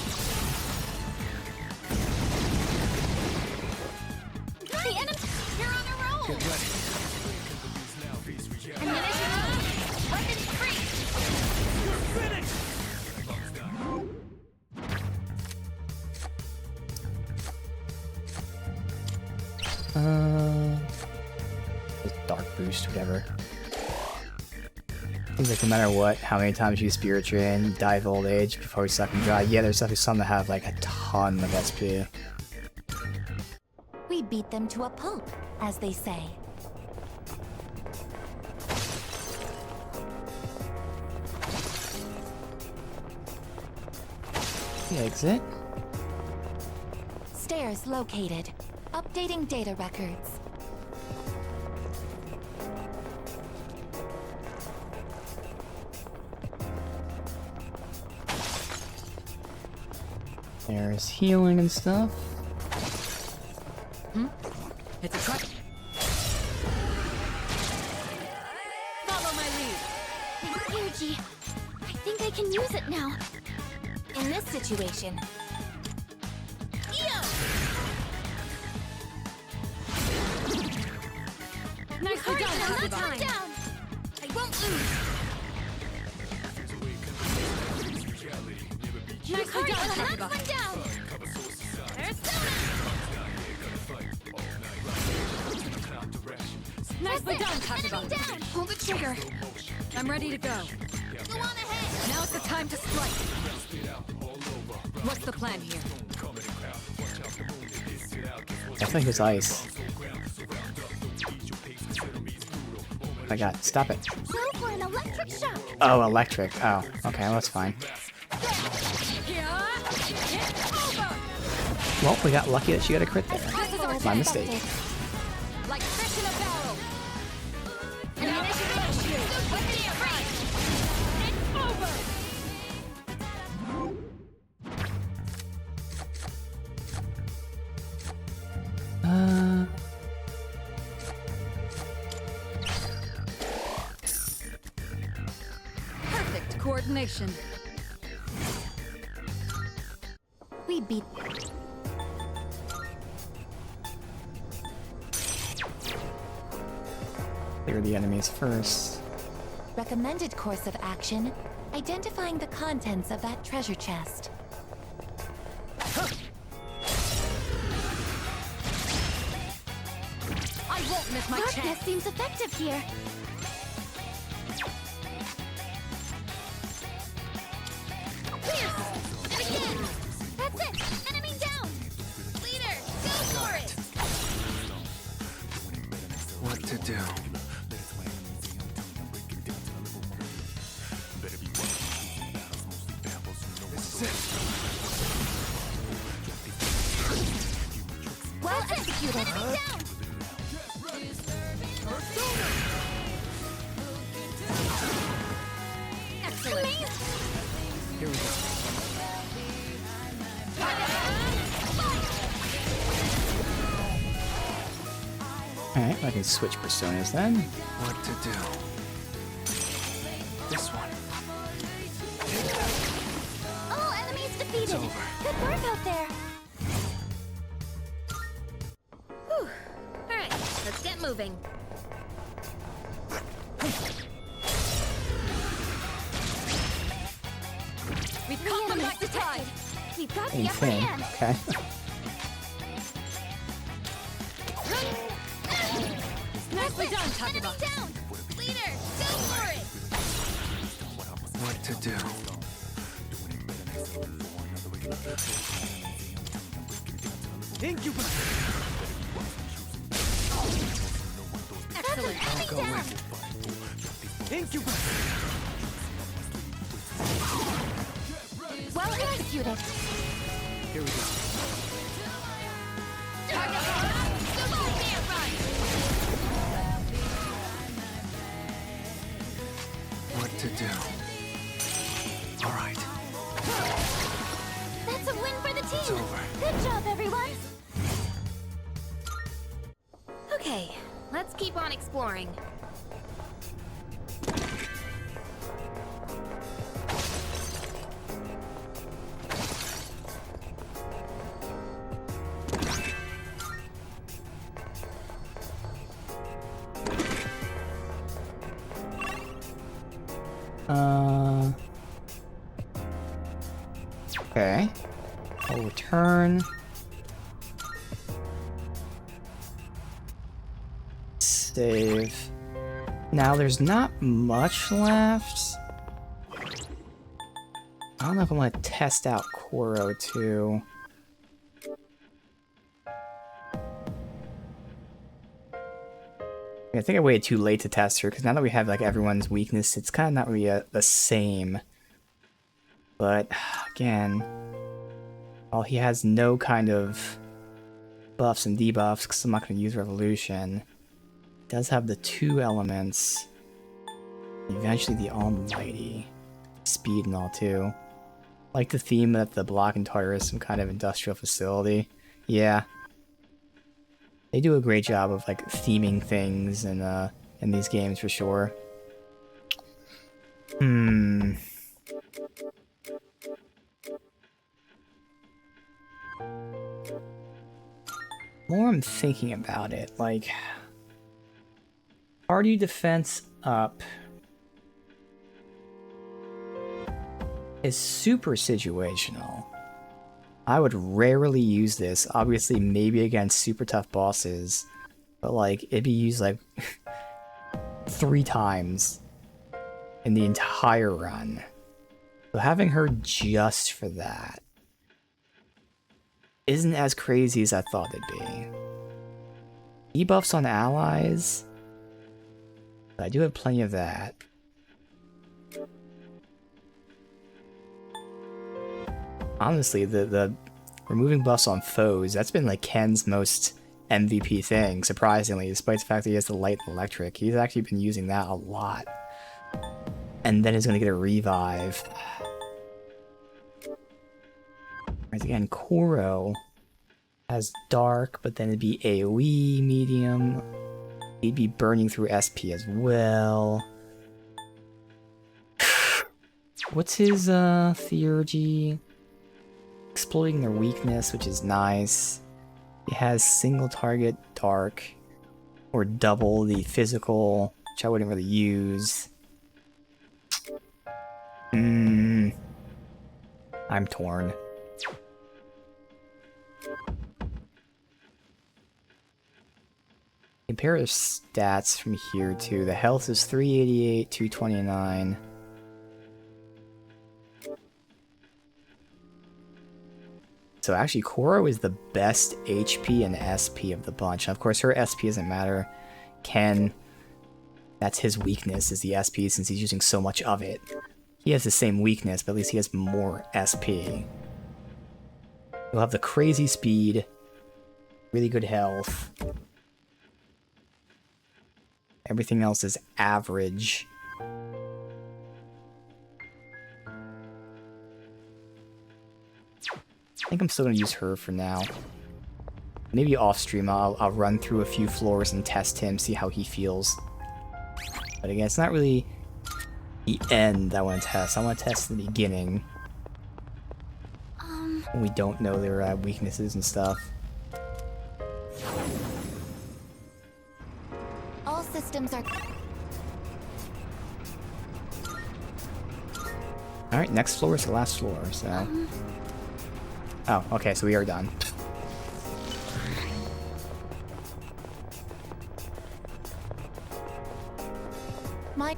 The enemy. You're on a roll. Get ready. Ammunition. Weapons free. Just dark boost, whatever. Seems like no matter what, how many times you Spirit Drain, you die of old age before you suck and dry. Yeah, there's definitely some that have like a ton of SP. We beat them to a pulp, as they say. The exit. Stairs located. Updating data records. There's healing and stuff. It's a trap. Follow my lead. Energy. I think I can use it now. In this situation, Nicely done, another Elizabeth. time. Down. I won't lose. Nicely done, Knock Elizabeth. one down. Persona. Nicely done, Enemy Takaban. down! Pull the trigger. I'm ready to go. Go on ahead! Now's the time to strike. What's the plan here? I think it's ice. I got. Stop it. Go for an electric shock! Oh, electric. Oh, okay, well, that's fine. Here, hit over. Well, we got lucky that she got a crit there. This is our My chance. mistake. Like fish in a barrel. It's over. Uh, Perfect coordination. We beat clear the enemies first. recommended course of action. Identifying the contents of that treasure chest. I won't miss my Darkness chance. seems effective here. Pierce! And again! That's it! Enemy down! Leader, go for it! What to do? This is it. Well executed! Enemy down! Excellent. Here we go. Alright, I can switch personas then. What to do? This one. All enemies defeated! over. Good work out there! Whew. Alright, let's get moving. We've caught them like the tide. We've got the upper Anything. hand! Okay. Nicely done, Enemy Takaban. down! Leader, go for it! What to do? Incubus! Excellent. Enemy Go down! in. Incubus! Well executed! Here we go. What to do? All right. That's a win for the team! It's over. Good job, everyone! Okay, let's keep on exploring. Okay. I'll return. Save. Now there's not much left. I don't know if I want to test out Koro too. I think I waited too late to test her because now that we have like everyone's weakness, it's kind of not really the same. But again, while he has no kind of buffs and debuffs, because I'm not going to use Revolution, he does have the two elements. Eventually the Almighty. Speed and all too. Like the theme that the Block and Tartar is some kind of industrial facility. Yeah. They do a great job of like theming things in these games for sure. More I'm thinking about it, like party defense up is super situational. I would rarely use this, obviously maybe against super tough bosses, but like it'd be used like 3 times in the entire run. So having her just for that isn't as crazy as I thought it'd be. Debuffs on allies. I do have plenty of that. Honestly, the removing buffs on foes, that's been like Ken's most MVP thing, surprisingly, despite the fact that he has the light and electric. He's actually been using that a lot. And then he's gonna get a revive. Whereas again, Koro has dark, but then it'd be AoE medium. He'd be burning through SP as well. What's his theurgy? Exploiting their weakness, which is nice. He has single target dark, or double the physical, which I wouldn't really use. I'm torn. Compare his stats from here too. The health is 388, 229. So actually, Koro is the best HP and SP of the bunch. And of course, her SP doesn't matter. Ken, that's his weakness, is the SP, since he's using so much of it. He has the same weakness, but at least he has more SP. He'll have the crazy speed, really good health. Everything else is average. I think I'm still going to use her for now. Maybe off stream I'll run through a few floors and test him, see how he feels. But again, it's not really the end I want to test. I want to test the beginning. When we don't know their weaknesses and stuff. All systems are... Alright, next floor is the last floor, so... Oh, okay, so we are done. My...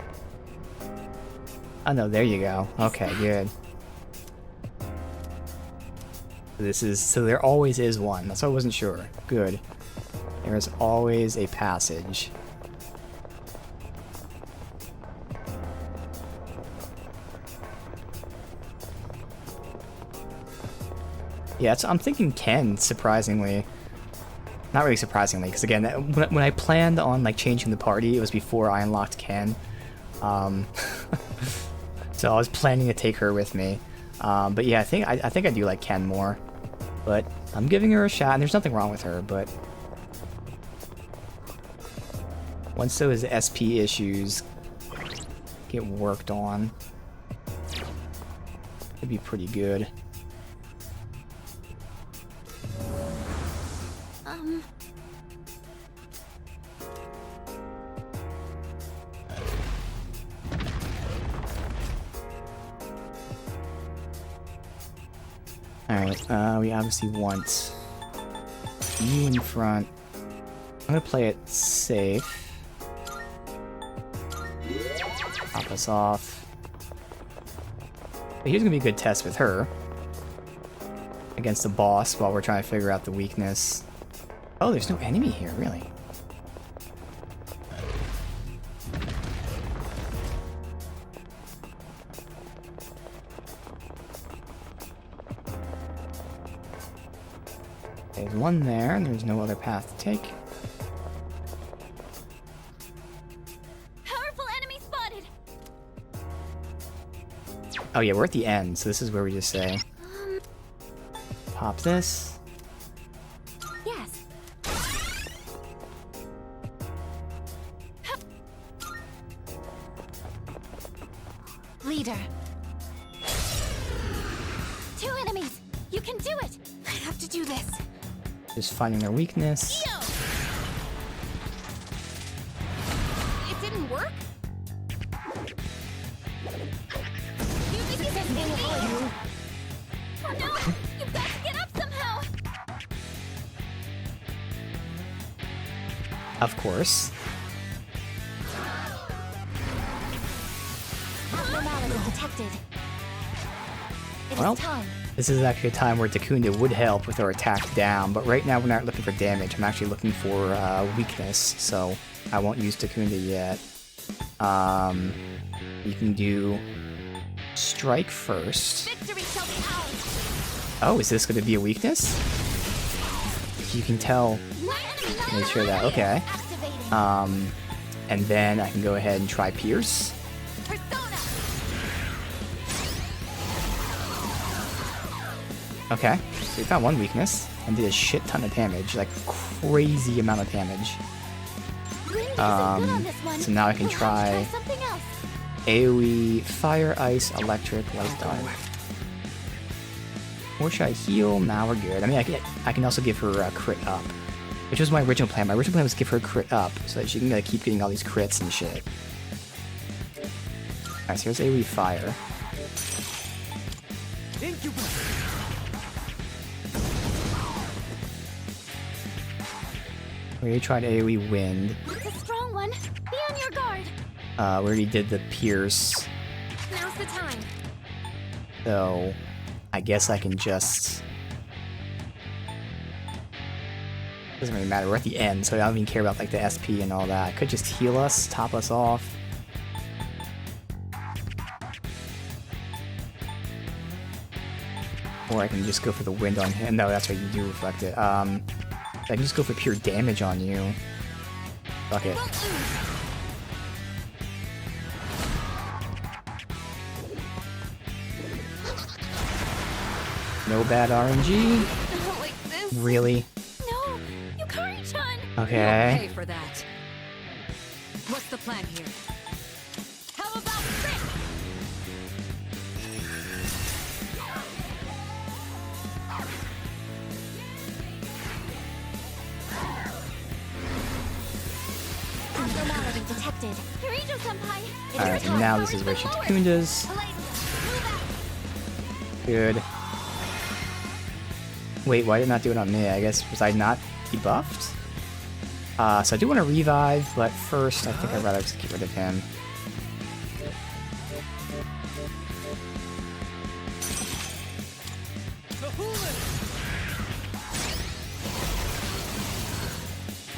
Oh no, there you go. Okay, good. This is... So there always is one. That's why I wasn't sure. Good. There is always a passage. Yeah, I'm thinking Ken, surprisingly. Not really surprisingly, because again, when I planned on like changing the party, it was before I unlocked Ken. So I was planning to take her with me. But yeah, I think I do like Ken more. But I'm giving her a shot, and there's nothing wrong with her, but... Once those SP issues get worked on, it'd be pretty good. Alright, we obviously want you in front. I'm gonna play it safe. Pop us off. But here's gonna be a good test with her. Against the boss while we're trying to figure out the weakness. Oh, there's no enemy here, really. There's one there, and there's no other path to take. Powerful enemy spotted! Oh yeah, we're at the end, so this is where we just say... Pop this. Yes. Leader. 2 enemies! You can do it! I have to do this. Just finding their weakness. Yo! It didn't work? You think you can do it? Oh no! You've got to get up somehow! Of course. Abnormality detected. It Well. is time. This is actually a time where Takunda would help with our attack down, but right now we're not looking for damage. I'm actually looking for weakness, so I won't use Takunda yet. You can do strike first. Victory shall be ours. Oh, is this going to be a weakness? You can tell. Make sure that, okay. Activating. And then I can go ahead and try Pierce. Persona. Okay, so we found one weakness and did a shit ton of damage, like crazy amount of damage. Wind isn't good on this one. So now I can We'll have to try something else. AoE, fire, ice, electric, light, dark. Or should I heal? Nah, we're good. I mean, I can also give her a crit up, which was my original plan. My original plan was to give her a crit up so that she can keep getting all these crits and shit. Alright, so here's AoE fire. We already tried AoE wind. It's a strong one. Be on your guard. We already did the pierce. Now's the time. So, I guess I can just... Doesn't really matter, we're at the end, so I don't even care about like the SP and all that. I could just heal us, top us off. Or I can just go for the wind on him. No, that's right, you do reflect it. I can just go for pure damage on you. Fuck it. No bad RNG. Not like this. Really? No, Yukari-chan. Okay. Pay for that. What's the plan here? How about trick? Abnormality detected. Kirijo-senpai. Alright, and now this is where Shitakunda's. Good. Wait, why did it not do it on me? I guess, was I not debuffed? So I do want to revive, but first I think I'd rather just get rid of him.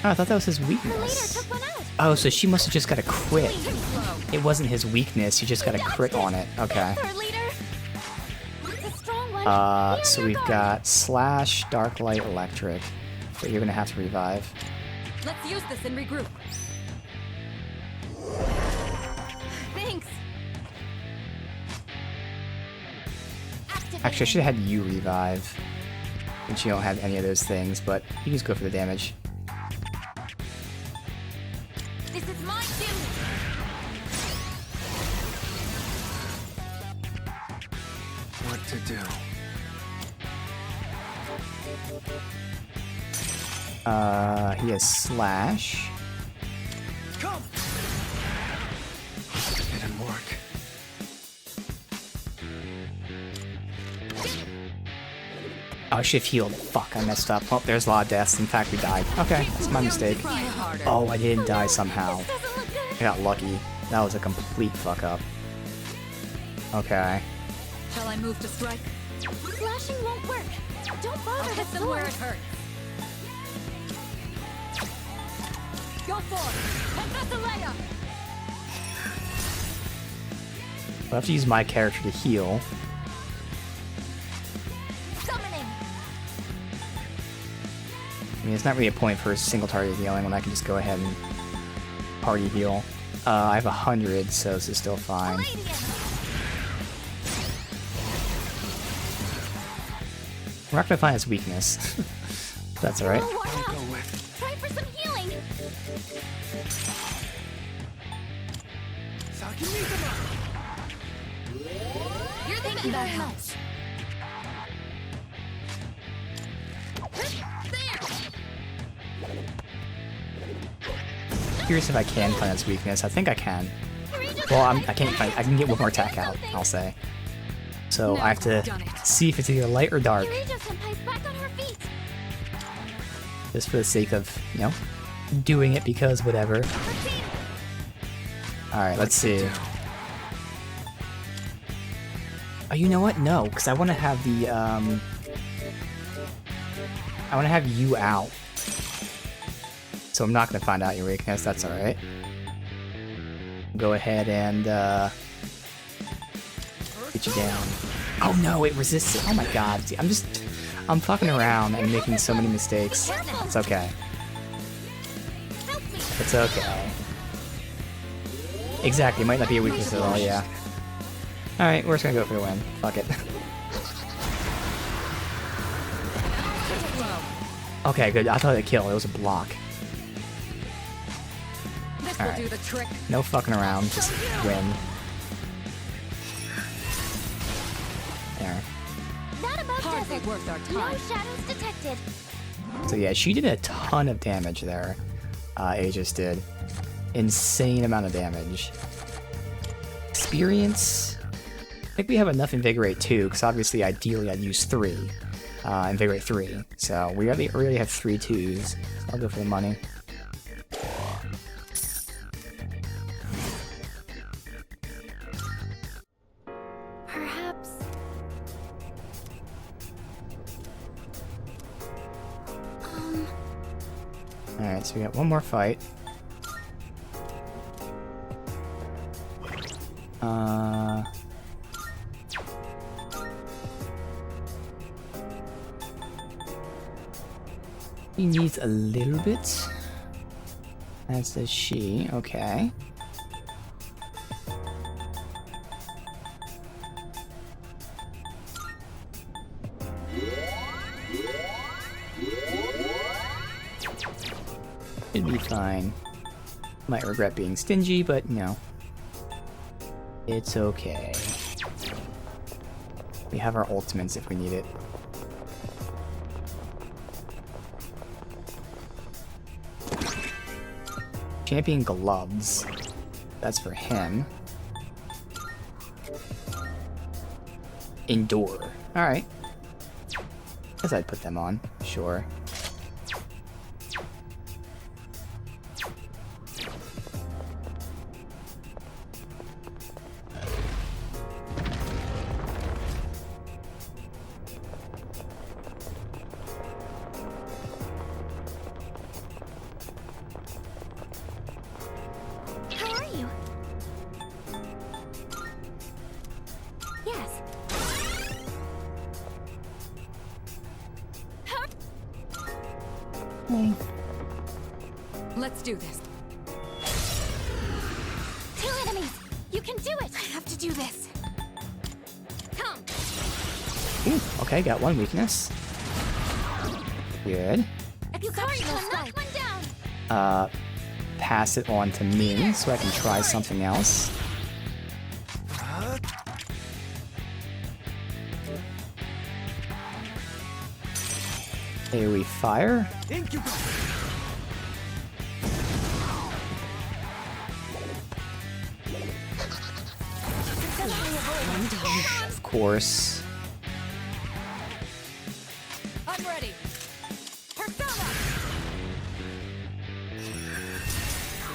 Oh, I thought that was his The leader weakness. took one out. Oh, so she must have just got a crit. It wasn't his weakness, he just got a crit on it. Okay. Our leader. It's a strong one. Be on So your we've guard. got Slash, Dark Light, Electric. But you're gonna have to revive. Let's use this and regroup. Thanks. Activating. Actually, I should have had you revive. Since you don't have any of those things, but you can just go for the damage. This is my duty. What to do? He has Slash. Come! It didn't work. Oh, I should have healed. Fuck, I messed up. Oh, there's a lot of deaths. In fact, we died. Okay, that's my mistake. Try harder. Oh, I didn't die somehow. Doesn't look good. I got lucky. That was a complete fuck up. Okay. Shall I move to strike? Slashing won't work. Don't bother I'll hit with them where it sword. hurts. Go for it! Penthesilea! I'll have to use my character to heal. Summoning. I mean, it's not really a point for a single target healing when I can just go ahead and party heal. I have 100, so this is still fine. Radiant. We're not gonna find his weakness. That's alright. All worn out. Go with. Try for some healing. Thank you very much. Curious if I can find his weakness. I think I can. Kirijo-senpai. Well, I can't find. I can get one more attack out. I'll say. So I have to see if it's either light or dark, Kirijo-senpai's back on her feet. just for the sake of doing it because whatever. Proceed. All right, let's see. Oh, you know what? No, because I want to have the, I want to have you out. So I'm not going to find out your weakness, that's alright. Go ahead and, get you down. Oh no, it resists it. Oh my god. See, I'm fucking around and making so many mistakes. It's okay. It's okay. Exactly, it might not be a weakness at all, yeah. Alright, we're just gonna go for the win. Fuck it. Okay, good. I thought it killed. It was a block. This will Alright. do the trick. No fucking around, just win. There. Not above Hardly desert. worth our No time. shadows detected. So yeah, she did a ton of damage there. Aegis did. Insane amount of damage. Experience? I think we have enough Invigorate 2, because obviously ideally I'd use 3. Invigorate 3. So we already have 3 2s. I'll go for the money. Perhaps. Alright, so we got one more fight. He needs a little bit. As does she, okay. It'd be fine. Might regret being stingy, but no. It's okay. We have our ultimates if we need it. Champion gloves. That's for him. Endure. Alright. Guess I'd put them on. Sure. How are you? Yes. Let's do this. 2 enemies. You can do it. I have to do this. Come. Ooh, okay, got one weakness. Good. Exceptional knock one down. Pass it on to me so I can try something else. AoE fire. Of course. I'm ready. Persona.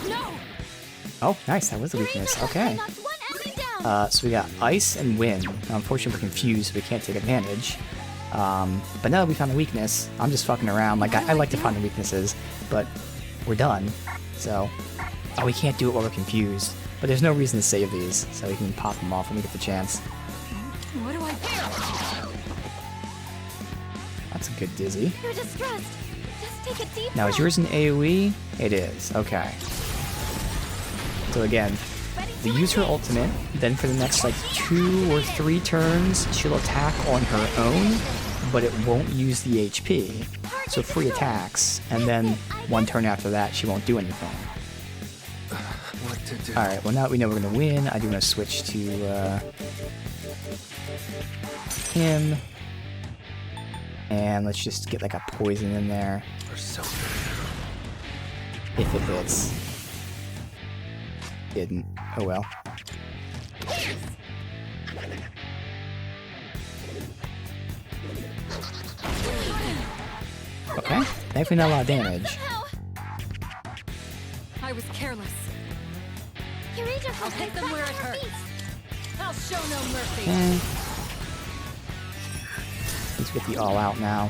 No. Oh, nice. That was a weakness. Okay. Knocked one enemy down. So we got ice and wind. Now, unfortunately, we're confused, so we can't take advantage. But now that we found a weakness, I'm just fucking around. Like, I like to find the weaknesses, but we're done. So, oh, we can't do it while we're confused. But there's no reason to save these, so we can pop them off when we get the chance. What do I do? That's a good dizzy. You're distressed. Just take a deep Now, is breath. yours an AoE? It is. Okay. So again, we use her ultimate, then for the next like 2 or 3 turns, she'll attack on her own, but it won't use the HP. So free attacks, and then 1 turn after that, she won't do anything. What to do? Alright, well now that we know we're gonna win, I do want to switch to him. And let's just get like a poison in there, Persona. if it hits. Didn't. Oh well. Okay, thankfully not a lot of damage. I was careless. Your agent I'll has hit been them where it cracking our hurts. feet. I'll show no mercy. Let's get the all out now.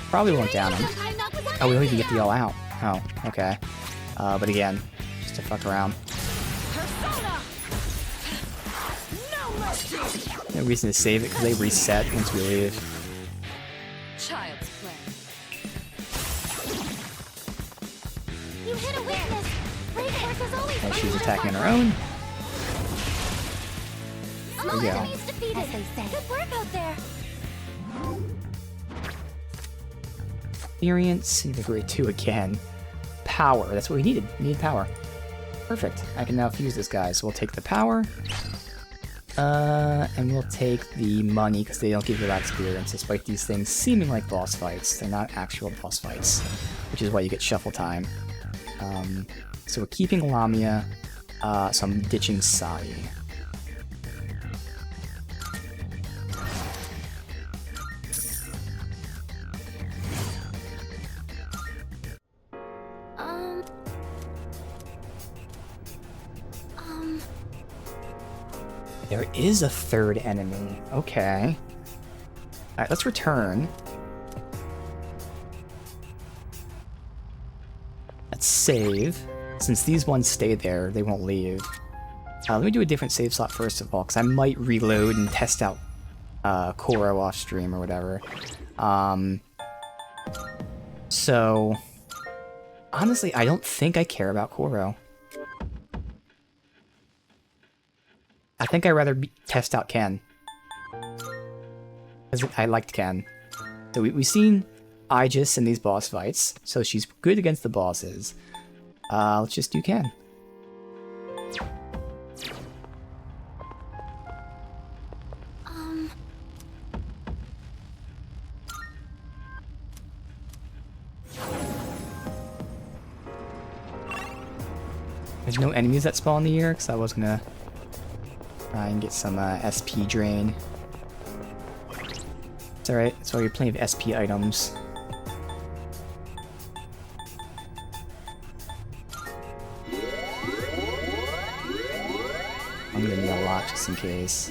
Probably won't down him. Oh, we don't even get the all out. Oh, okay. But again, just to fuck around. No reason to save it because they reset once we leave. Child's play. You hit a weakness. Brave work is always And she's attacking on her own. All we go. enemies defeated. As they say. Good work out there. Experience, Invigorate 2 again. Power, that's what we needed. We needed power. Perfect. I can now fuse this guy, so we'll take the power. And we'll take the money, because they don't give you that experience, despite these things seeming like boss fights. They're not actual boss fights, which is why you get shuffle time. So we're keeping Lamia, so I'm ditching Sai. There is a third enemy. Okay. Alright, let's return. Let's save. Since these ones stay there, they won't leave. Let me do a different save slot first of all, because I might reload and test out Koro off stream or whatever. So, honestly, I don't think I care about Koro. I think I'd rather test out Ken. Because I liked Ken. So we've seen Aegis in these boss fights, so she's good against the bosses. Let's just do Ken. There's no enemies that spawn in the air, because I was gonna try and get some SP drain. It's alright, so you're plenty of SP items. I'm gonna need a lot just in case.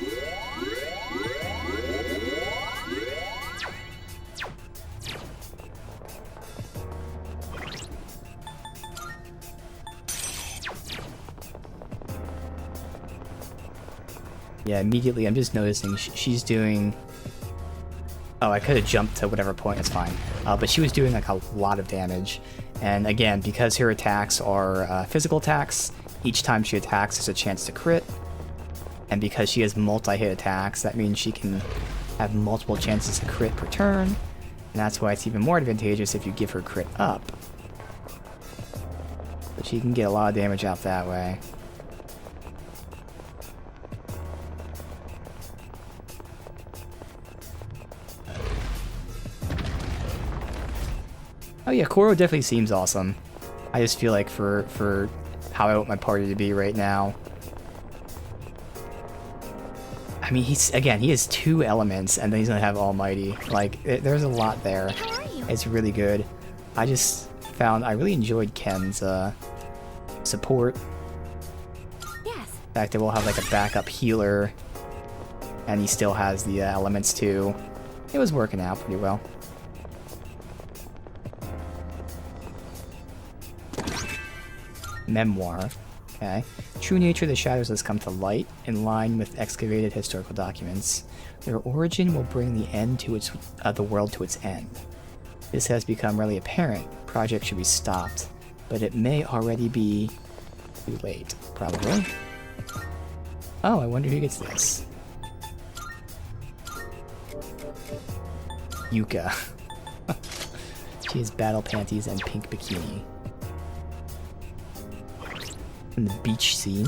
Yeah, immediately I'm just noticing she's doing... Oh, I could have jumped to whatever point, it's fine. But she was doing like a lot of damage. And again, because her attacks are physical attacks, each time she attacks there's a chance to crit. And because she has multi-hit attacks, that means she can have multiple chances to crit per turn. And that's why it's even more advantageous if you give her crit up. But she can get a lot of damage out that way. Oh yeah, Koro definitely seems awesome. I just feel like for how I want my party to be right now. I mean, he has 2 elements, and then he's gonna have Almighty. Like, there's a lot there. How are you? It's really good. I just found I really enjoyed Ken's support. Yes. The fact that we'll have like a backup healer, and he still has the elements too. It was working out pretty well. Memoir. Okay. True nature of the shadows has come to light, in line with excavated historical documents. Their origin will bring the end to the world to its end. This has become really apparent. Project should be stopped, but it may already be too late. Probably. Oh, I wonder who gets this. Yuka. She has battle panties and pink bikini. In the beach scene.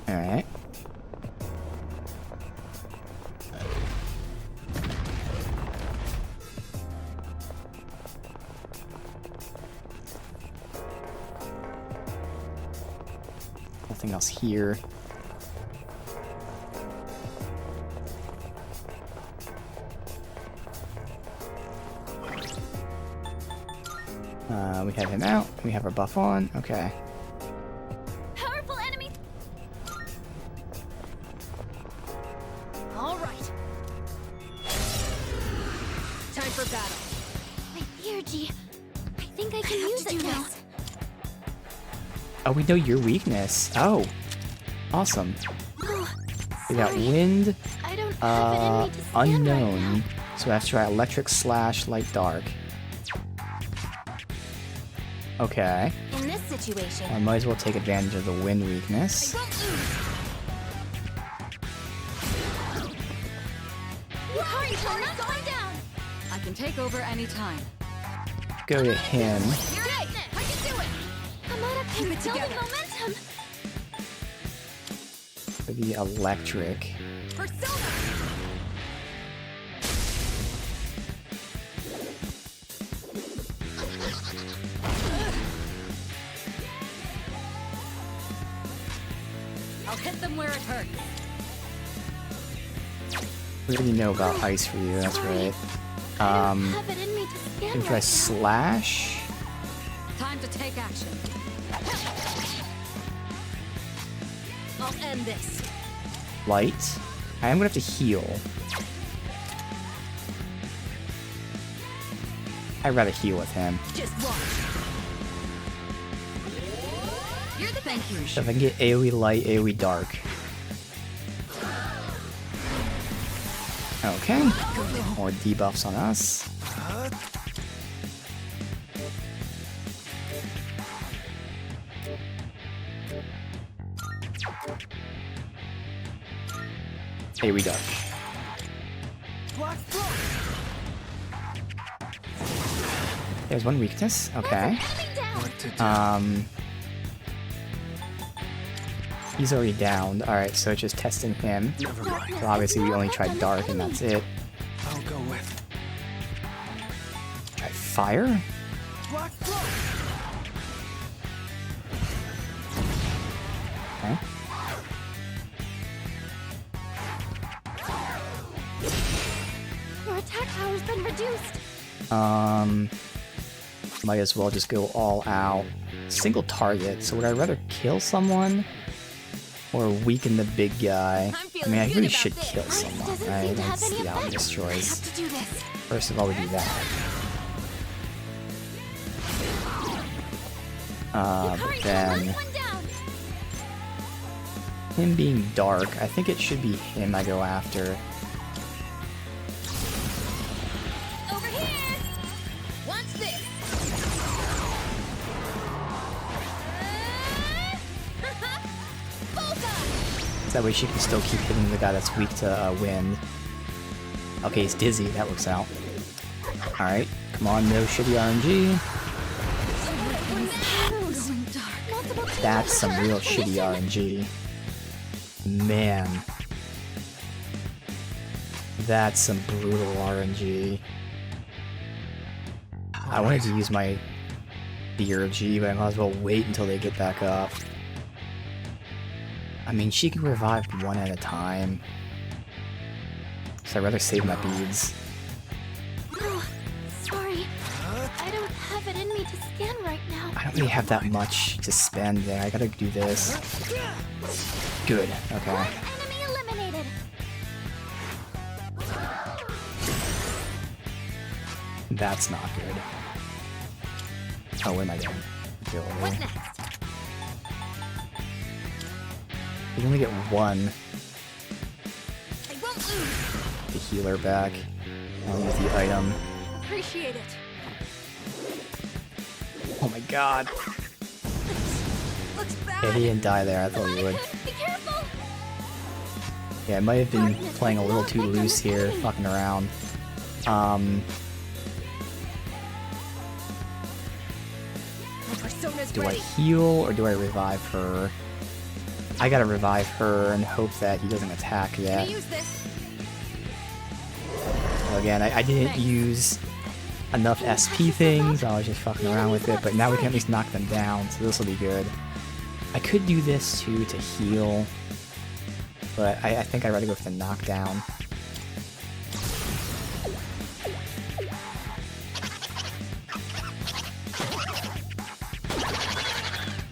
Alright. Nothing else here. We have him out. We have our buff on. Okay. Powerful enemy. think I can use it now. Oh, we know your weakness. Oh, awesome. Oh, We got sorry. wind, I don't have it in me to stand right unknown. now. So I have to try electric slash light dark. Okay. In this situation, I might as well take advantage of the wind weakness. you hurry, we're not going down. I can take over anytime. Go to him. You're it. I can do it. I'm out of Keep it building together. momentum. For the electric. Persona! I'll hit them where it hurts. We already know about ice for you, that's right. I don't have it in me to Can stand we try right slash? Time to take action. I'll end this. Light? I am gonna have to heal. I'd rather heal with him. Just watch. You're the thank you. So if I can get AoE light, AoE dark. Okay. More debuffs on us. AoE dark. There's one weakness. Okay. What to do? He's already downed. Alright, so it's just testing him. Never mind. So obviously we only tried dark and that's it. I'll go with. Try fire? Okay. Your attack power's been reduced. Might as well just go all out. Single target, so would I rather kill someone or weaken the big guy? I mean, I really should kill Ice someone, doesn't right? seem to have That's any the effect. obvious I choice. have to do this. First of all, we do that. But then One down. him being dark, I think it should be him I go after. Over here! Watch this! So that way she can still keep hitting the guy that's weak to wind. Okay, he's dizzy. That works out. Alright, come on, no shitty RNG. Going dark. That's some real shitty RNG. Man. That's some brutal RNG. I wanted to use my DRG, but I might as well wait until they get back up. I mean, she can revive one at a time. So I'd rather save my beads. Oh, sorry. I don't have it in me to scan right now. I don't really have that much to spend there. I gotta do this. Good, okay. Enemy eliminated. That's not good. Oh, what am I doing? What's next? You only get one. I won't lose! The healer back. I'll use the item. Appreciate it. Oh my god. Looks bad! Yeah, he didn't die there. I thought he would. Be careful. Yeah, I might have been playing a little too loose here, fucking around. My persona's Do I ready. heal or do I revive her? I gotta revive her and hope that he doesn't attack Can yet. I use this? So again, I didn't use enough SP things, I was just fucking around with it, but now we can at least knock them down, so this will be good. I could do this too to heal, but I think I'd rather go for the knockdown.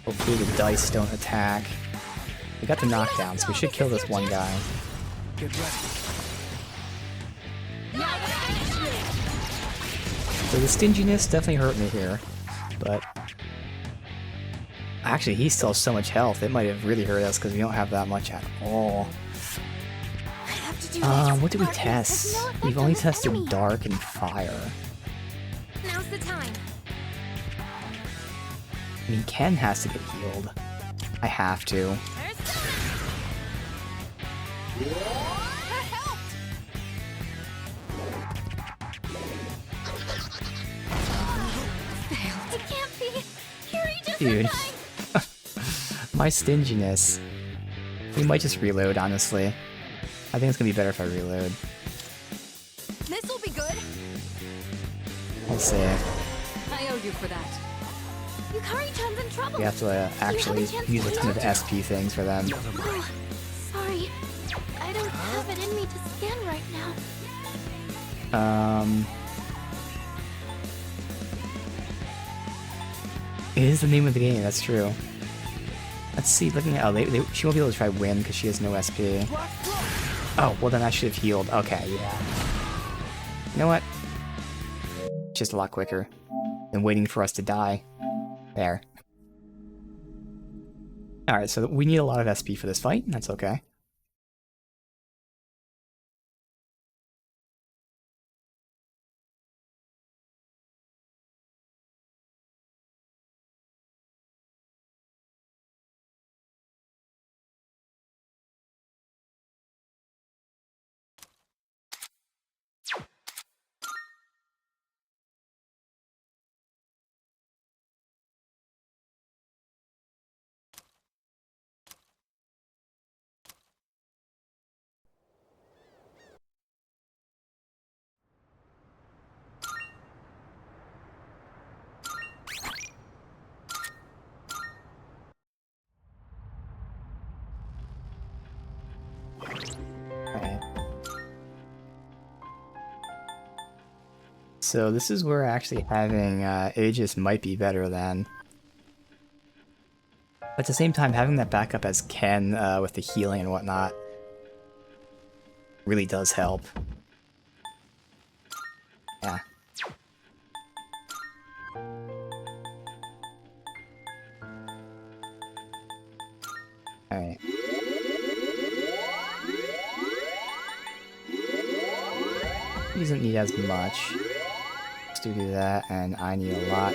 Hopefully the dice don't attack. We got the knockdown, so we should kill this one guy. Get ready. So the stinginess definitely hurt me here. but actually he still has so much health. It might have really hurt us because we don't have that much at all. I have to do this. What did we Darkness has test? no effect We've on only this tested enemy. dark and fire. Now's the time. I mean, Ken has to get healed. I have to. There's that. That helped. It can't be. Yuri just Dude. died. My stinginess. We might just reload, honestly. I think it's gonna be better if I reload. This'll be good. We'll see. I owe you for that. Yukari-chan's in trouble. We have to actually chance use a to ton of reload? SP things for them. Oh, sorry. I don't have it in me to scan right now. It is the name of the game, that's true. Let's see, looking at... Oh, she won't be able to try win because she has no SP. Oh, well then I should have healed. Okay, yeah. You know what? Just a lot quicker than waiting for us to die. There. Alright, so we need a lot of SP for this fight. That's okay. Alright. So this is where actually having Aegis might be better than. But at the same time, having that backup as Ken with the healing and whatnot really does help. Yeah. Alright. He doesn't need as much. Let's do that, and I need a lot.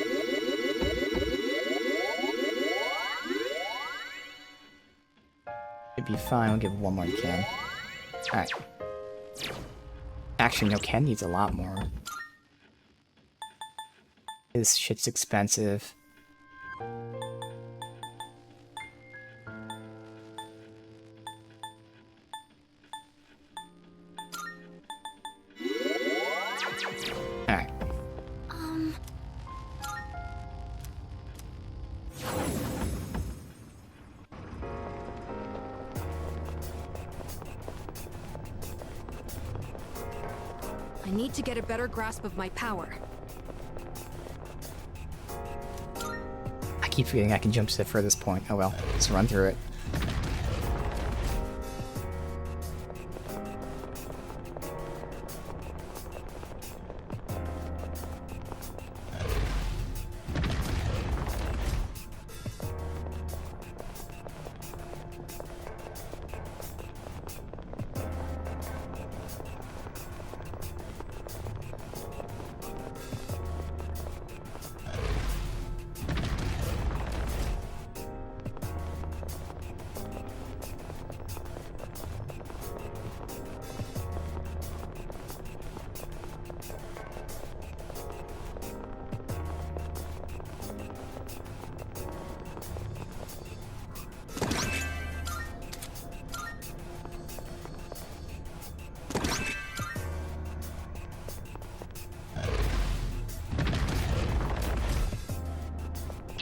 It'd be fine, we'll give one more to Ken. Alright. Actually, no, Ken needs a lot more. His shit's expensive. Alright. I need to get a better grasp of my power. I keep forgetting I can jump to the furthest point. Oh well, let's run through it.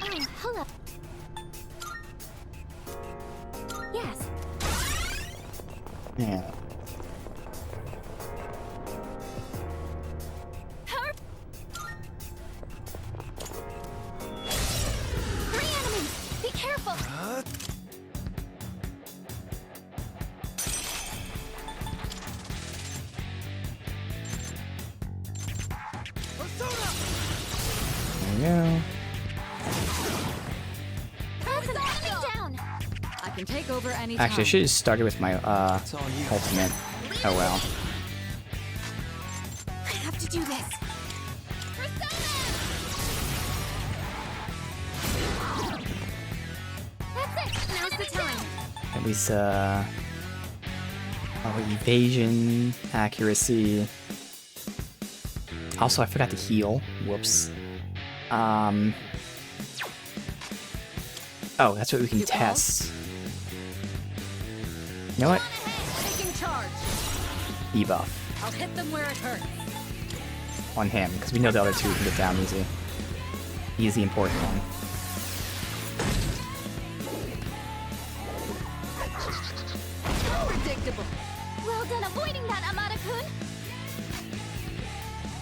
Oh, hello. Yes. Yeah. Three enemies. Be careful. There we go. That's an enemy down. I can take over any time. Actually, I should have started with my It's all you. ultimate. Oh well. I have to do this. That's it. Now's the time. At least evasion, accuracy. Also, I forgot to heal. Whoops. Oh, that's what we can test. You know what? Taking charge. Debuff I'll hit them where it hurts. on him, because we know the other two can get down easy. He's the important one. Predictable. Well done avoiding that, Amada-kun.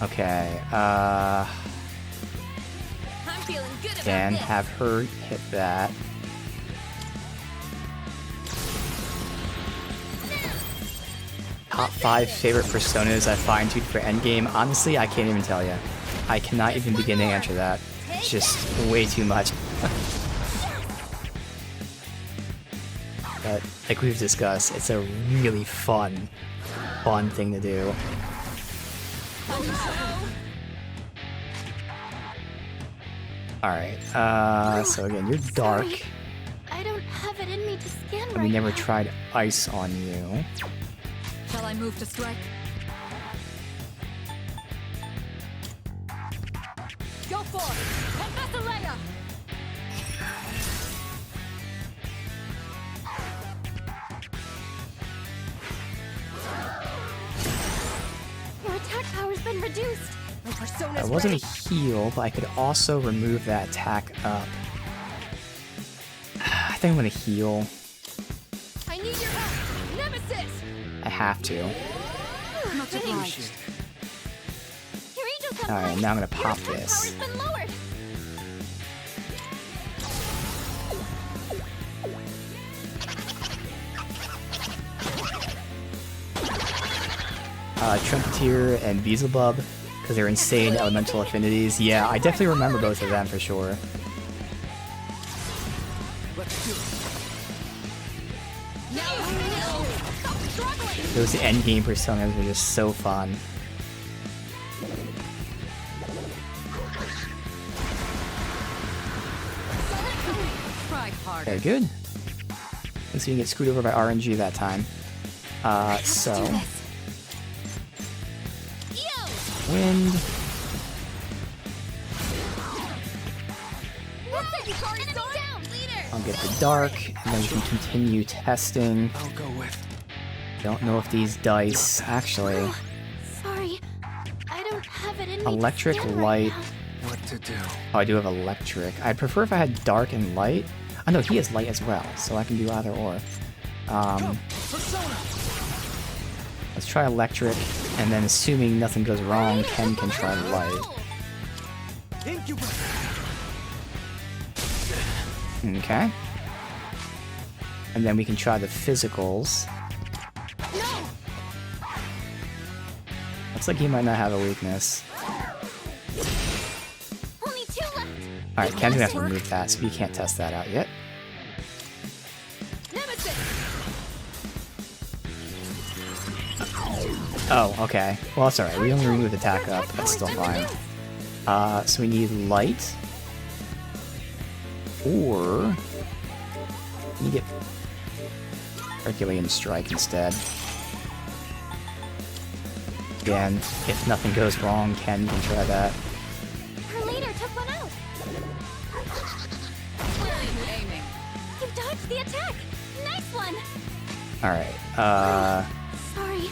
Okay, I'm feeling good about then this. have her hit that. Top 5 favorite personas I fine-tuned for endgame. Honestly, I can't even tell you. I cannot even begin to answer that. It's just way too much. But like we've discussed, it's a really fun thing to do. Alright, so again, you're dark, Sorry. I don't have it in me to scan and right we never now. tried ice on you. Shall I move to strike? Go for it. Confess Leia. Your attack power's been reduced. My persona's That wasn't ready. a heal, but I could also remove that attack up. I think I'm gonna heal. I need your help. Nemesis. I have to. Much obliged. Your Alright, now I'm gonna pop Your attack this. power's been lowered. Trumpeteer and Beelzebub, because they're insane elemental affinities. Yeah, I definitely remember both of them for sure. Let's do it. No. Stop struggling. Those endgame personas were just so fun. Try harder. Okay, good. Looks like we didn't get screwed over by RNG that time. So, wind. Enemy down. Leader. I'll get the dark, and then we can continue testing. I'll go with. Don't know if these dice actually. Sorry. I don't have it in me to Electric, scan right light. now. What to do? Oh, I do have electric. I'd prefer if I had dark and light. Oh no, he has light as well, so I can do either or. Persona. Let's try electric, and then assuming nothing goes wrong, Ken can try light. Incubator. Okay. And then we can try the physicals. No. Looks like he might not have a weakness. Only 2 left. Alright, Ken's gonna have to remove that, so we can't test that out yet. Nemesis. Oh, okay. Well, that's alright. We only remove attack up. That's still fine. So we need light. Or... we get Herculean Strike instead. Again, if nothing goes wrong, Ken can try that. Her leader took one out. Where are you aiming? You dodged the attack. Nice one. Alright, Sorry.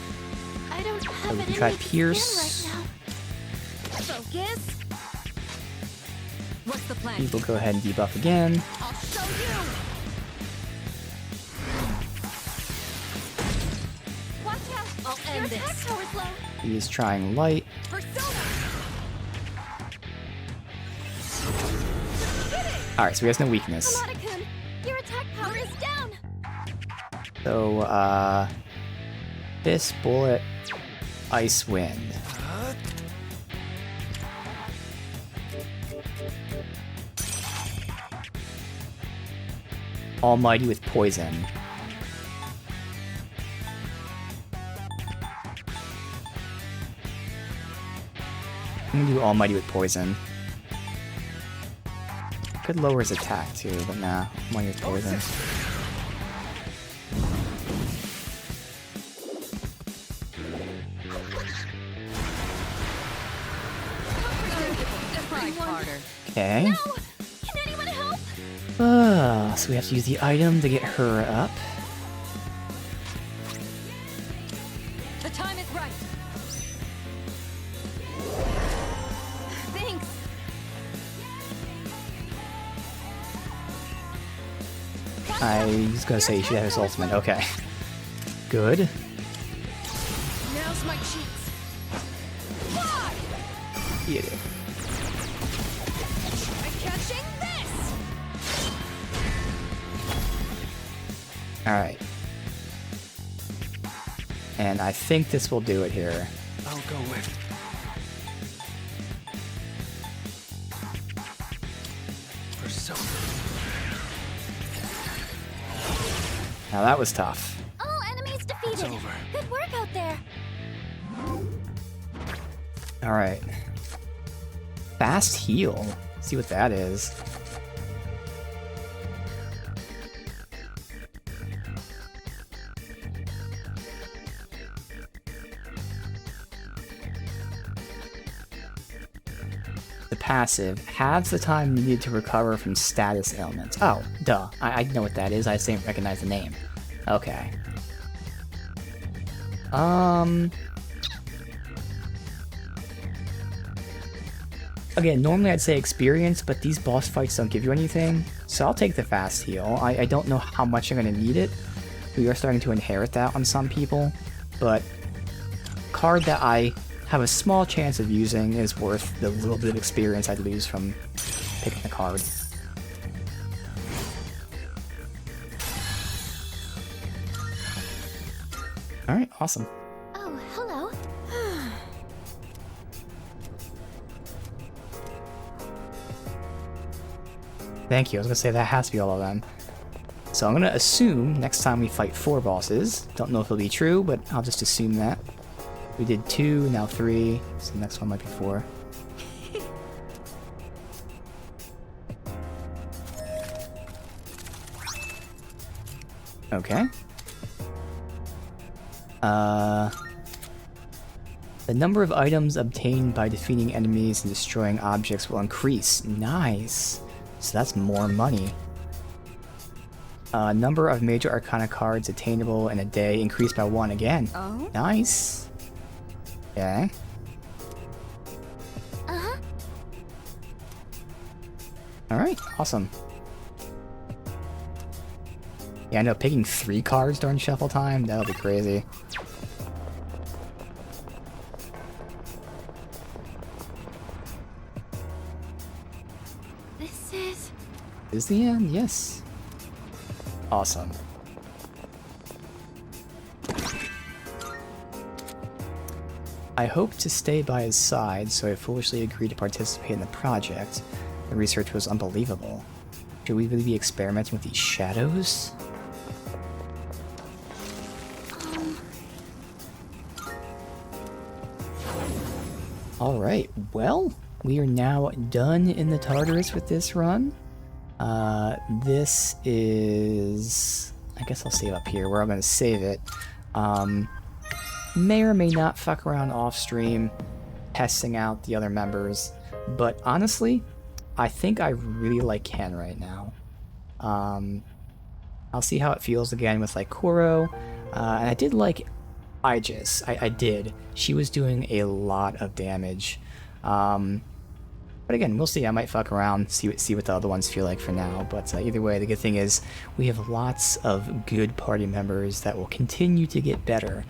I don't have we it can in try me to Pierce. scan right now. Focus. What's the plan? he will go ahead and debuff again. I'll show you. Watch out. I'll Your end attack this. power's low. He is trying light. Persona. Alright, so he has no weakness. Amada-kun, your attack power is down. So, Fist, Bullet, Ice Wind. Almighty with poison. I'm gonna do Almighty with poison. Could lower his attack too, but nah, Almighty with poison. Okay. No! Can anyone help? So we have to use the item to get her up. The time is right. Thanks. I was gonna say you should have his ultimate. Okay. Good. Now's my chance. Yeah. I'm catching this. Alright. And I think this will do it here. I'll go with. Persona. Now that was tough. All enemies defeated. It's over. Good work out there. Alright. Fast heal. See what that is. The passive halves the time needed to recover from status ailments. Oh, duh. I know what that is. I just didn't recognize the name. Okay. Again, normally I'd say experience, but these boss fights don't give you anything, so I'll take the fast heal. I don't know how much I'm going to need it. We are starting to inherit that on some people, but card that I have a small chance of using is worth the little bit of experience I'd lose from picking the card. Alright, awesome. Oh, hello. Thank you. I was gonna say that has to be all of them. So I'm gonna assume next time we fight 4 bosses. Don't know if it'll be true, but I'll just assume that. We did 2, now 3, so the next one might be 4. Okay. The number of items obtained by defeating enemies and destroying objects will increase. Nice. So that's more money. Number of major arcana cards attainable in a day increased by 1 again. Oh? Nice. Okay. Uh-huh. Alright, awesome. Yeah, I know, picking 3 cards during shuffle time, that'll be crazy. This is... Is the end? Yes. Awesome. I hope to stay by his side, so I foolishly agreed to participate in the project. The research was unbelievable. Should we really be experimenting with these shadows? Alright, well, we are now done in the Tartarus with this run. This is... I guess I'll save up here where I'm going to save it. May or may not fuck around off stream, testing out the other members, but honestly, I think I really like Ken right now. I'll see how it feels again with like Kuro, and I did like Aegis. I did. She was doing a lot of damage. But again, we'll see. I might fuck around, see what the other ones feel like for now. But either way, the good thing is we have lots of good party members that will continue to get better.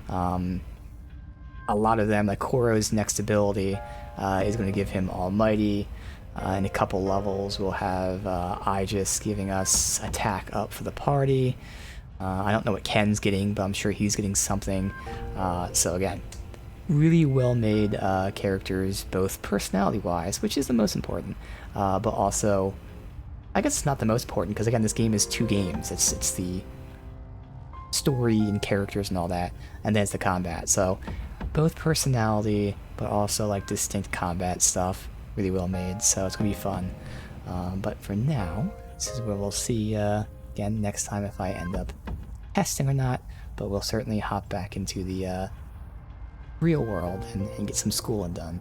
A lot of them, like Kuro's next ability, is going to give him Almighty. In a couple levels, we'll have Aegis giving us attack up for the party. I don't know what Ken's getting, but I'm sure he's getting something. So again, really well-made characters, both personality-wise, which is the most important, but also I guess it's not the most important because again, this game is 2 games. It's the story and characters and all that, and then it's the combat. So both personality, but also like distinct combat stuff, really well made. So it's gonna be fun. But for now, this is where we'll see again next time if I end up testing or not. But we'll certainly hop back into the real world and get some schooling done.